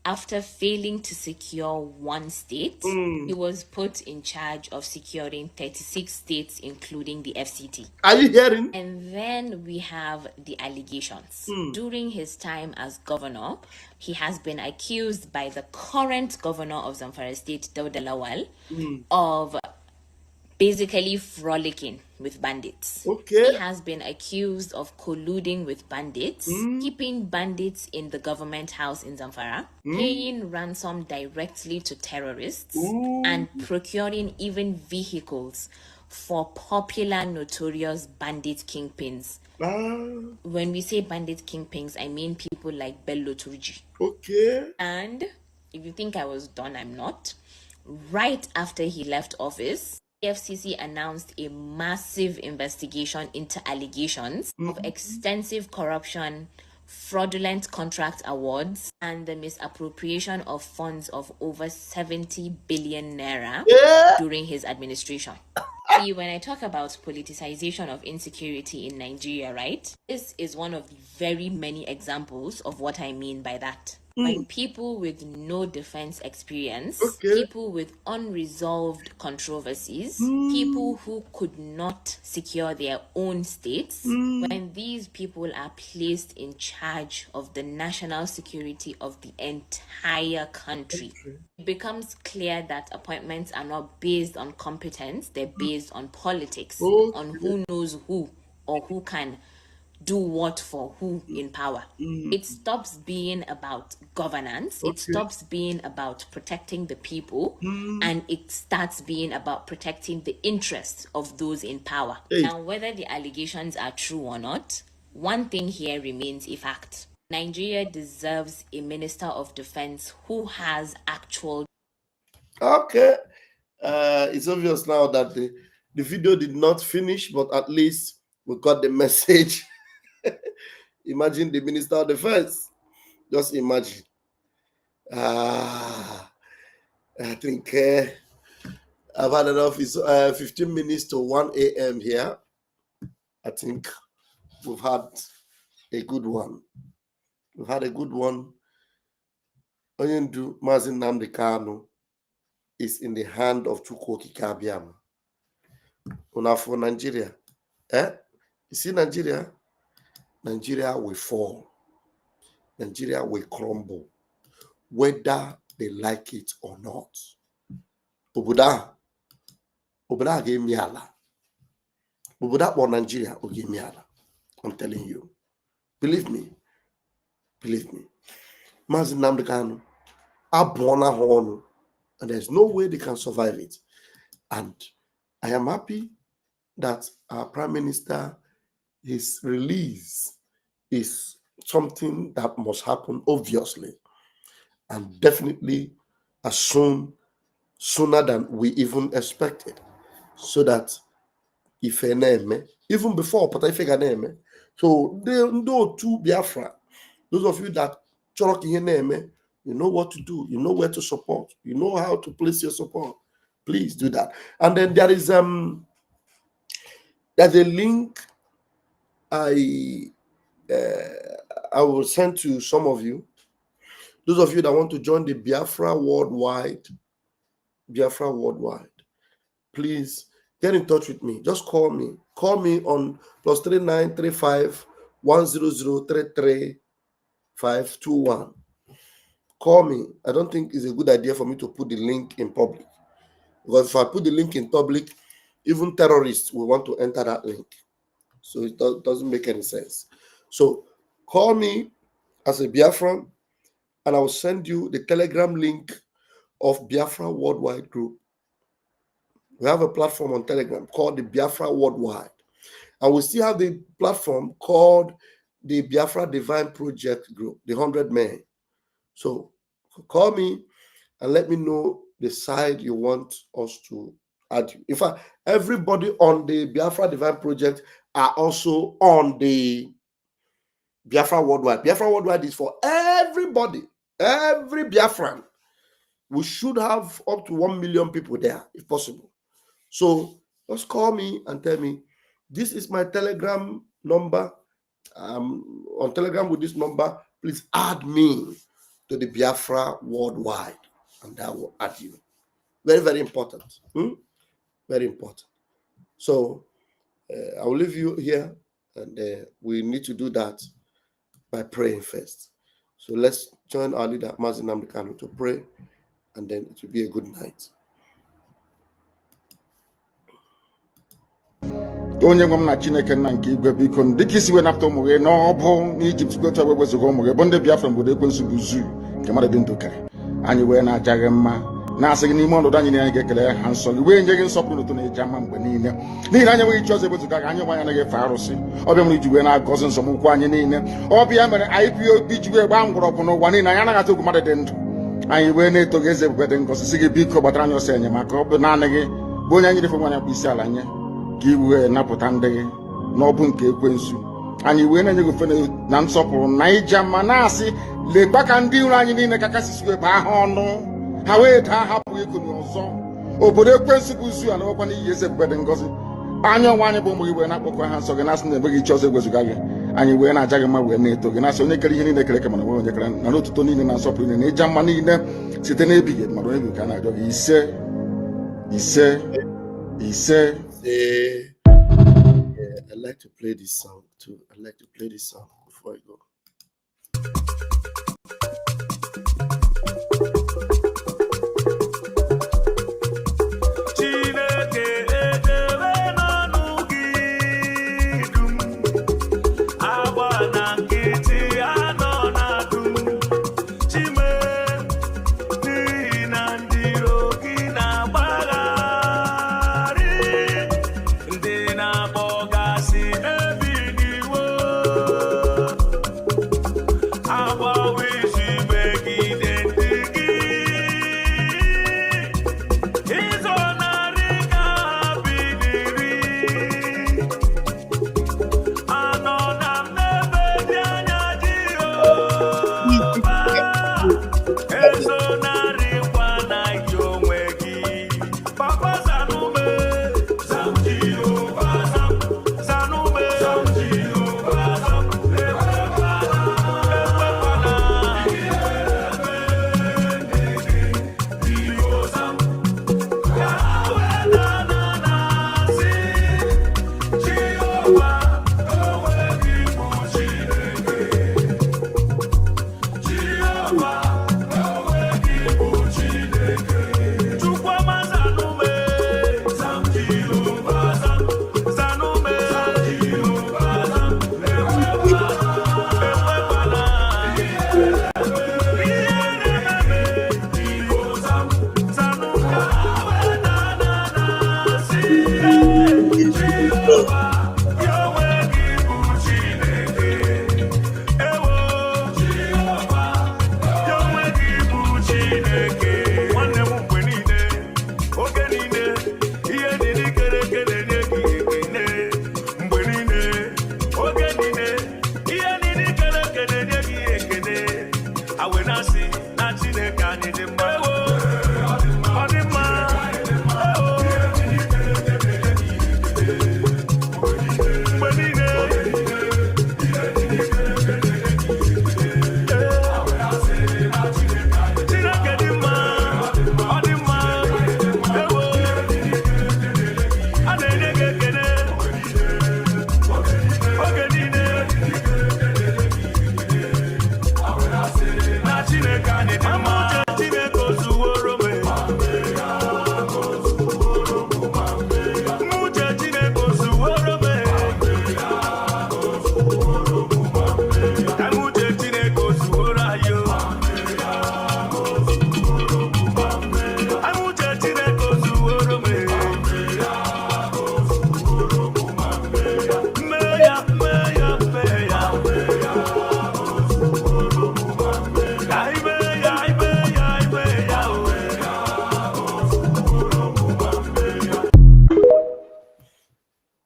after failing to secure one state, he was put in charge of securing 36 states, including the FCT. Are you hearing? And then we have the allegations. During his time as governor, he has been accused by the current governor of Zamfara State, Dauda Lawal, of basically frolicking with bandits. Okay. He has been accused of colluding with bandits, keeping bandits in the government house in Zamfara, paying ransom directly to terrorists, and procuring even vehicles for popular notorious bandit kingpins. When we say bandit kingpins, I mean people like Bello Turji. Okay. And if you think I was done, I'm not. Right after he left office, the FCC announced a massive investigation into allegations of extensive corruption, fraudulent contract awards, and the misappropriation of funds of over 70 billion naira during his administration. See, when I talk about politicization of insecurity in Nigeria, right, this is one of the very many examples of what I mean by that. When people with no defense experience, people with unresolved controversies, people who could not secure their own states, when these people are placed in charge of the national security of the entire country, it becomes clear that appointments are not based on competence, they're based on politics, on who knows who or who can do what for who in power. It stops being about governance, it stops being about protecting the people, and it starts being about protecting the interests of those in power. Now, whether the allegations are true or not, one thing here remains a fact. Nigeria deserves a Minister of Defense who has actual... Okay. It's obvious now that the video did not finish, but at least we got the message. Imagine the Minister of Defense. Just imagine. I think I've had enough. It's 15 minutes to 1 a.m. here. I think we've had a good one. We've had a good one. Onyendu Mazin Nnamdi Kanu is in the hand of Chukwuokike Abiama. Una for Nigeria. You see Nigeria? Nigeria will fall. Nigeria will crumble, whether they like it or not. Oboda gave me Allah. Oboda for Nigeria will give me Allah. I'm telling you. Believe me. Believe me. Mazin Nnamdi Kanu, Abona Honu, and there's no way they can survive it. And I am happy that our Prime Minister, his release is something that must happen, obviously, and definitely as sooner than we even expected, so that if even before, but if so they know to Biafra, those of you that you know what to do, you know where to support, you know how to place your support. Please do that. And then there's a link I will send to some of you. Those of you that want to join the Biafra Worldwide, please get in touch with me. Just call me. Call me on +3935 100 521. Call me. I don't think it's a good idea for me to put the link in public, because if I put the link in public, even terrorists will want to enter that link. So it doesn't make any sense. So call me as a Biafran, and I will send you the Telegram link of Biafra Worldwide Group. We have a platform on Telegram called the Biafra Worldwide. And we still have the platform called the Biafra Divine Project Group, the 100 Men. So call me and let me know the side you want us to add you. In fact, everybody on the Biafra Divine Project are also on the Biafra Worldwide. Biafra Worldwide is for everybody, every Biafran. We should have up to 1 million people there, if possible. So just call me and tell me, this is my Telegram number. On Telegram with this number, please add me to the Biafra Worldwide, and that will add you. Very, very important. Very important. So I will leave you here, and we need to do that by praying first. So let's join our leader, Mazin Nnamdi Kanu, to pray, and then it will be a good night. onye nwe m na Chineke nna nke igwe biko dịka isi wee napụta ụmụ gị n'ọbụ n'Ijipt gotu ebe wezuga ụmụ gị bụ ndị Biafra mgbe ekwensu bụ zuu nke mmadụ dị ndụ kere anyị wee na-aja gị mma na-asị gị n'ime ọnọdụ anyị anyị ga-ekele ha nsọ gị wee nye gị nsọpụrụ n'ụtụ na eji ama mgbe niile n'ihi na anyị enweghị chi ọzọ ewezuga gị anyị nwe anyị anaghị efe arụsị ọbịa mere iji wee na-agọzi nsọmụkwụ anyị niile ọbịa mere IPOB ji wee gbaa mgbọrọgwụ n'ụwa niile anyị anaghị atụ egwu mmadụ dị ndụ anyị wee na-eto gị eze ebube dị ngọzi si gị biko gbatara anyị ọsọ enyemaka ọ bụ naanị gị bụ onye anyị refe nwanyị bụ isi ala nye ka i wee napụta ndị gị n'ọbụ nke ekwensu anyị wee na-enye gị ofe na nsọpụrụ na ija ma na-asị lekwa ka ndị iro anyị niile ka kasị wee baa ha ọnụ ha wee daa hapụ ikuni ọzọ obodo ekwensu bụ zu ala nwekwa n'iyi eze ebube dị ngọzi anya ọnwa anyị bụ ụmụ gị wee na-akpọkọ ha nsọ gị na-asị na enweghị chi ọzọ egwezuga gị anyị wee na-aja gị mma wee na-eto gị na-asị onye kere ihe niile kere eke mana nwe onye kere na n'otuto niile na nsọpụrụ niile na ịja mma niile site n'ebighị mmadụ onye bi ka a na-arịọ gị ise. I'd like to play this song too. I'd like to play this song before I go.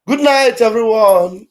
Good night, everyone.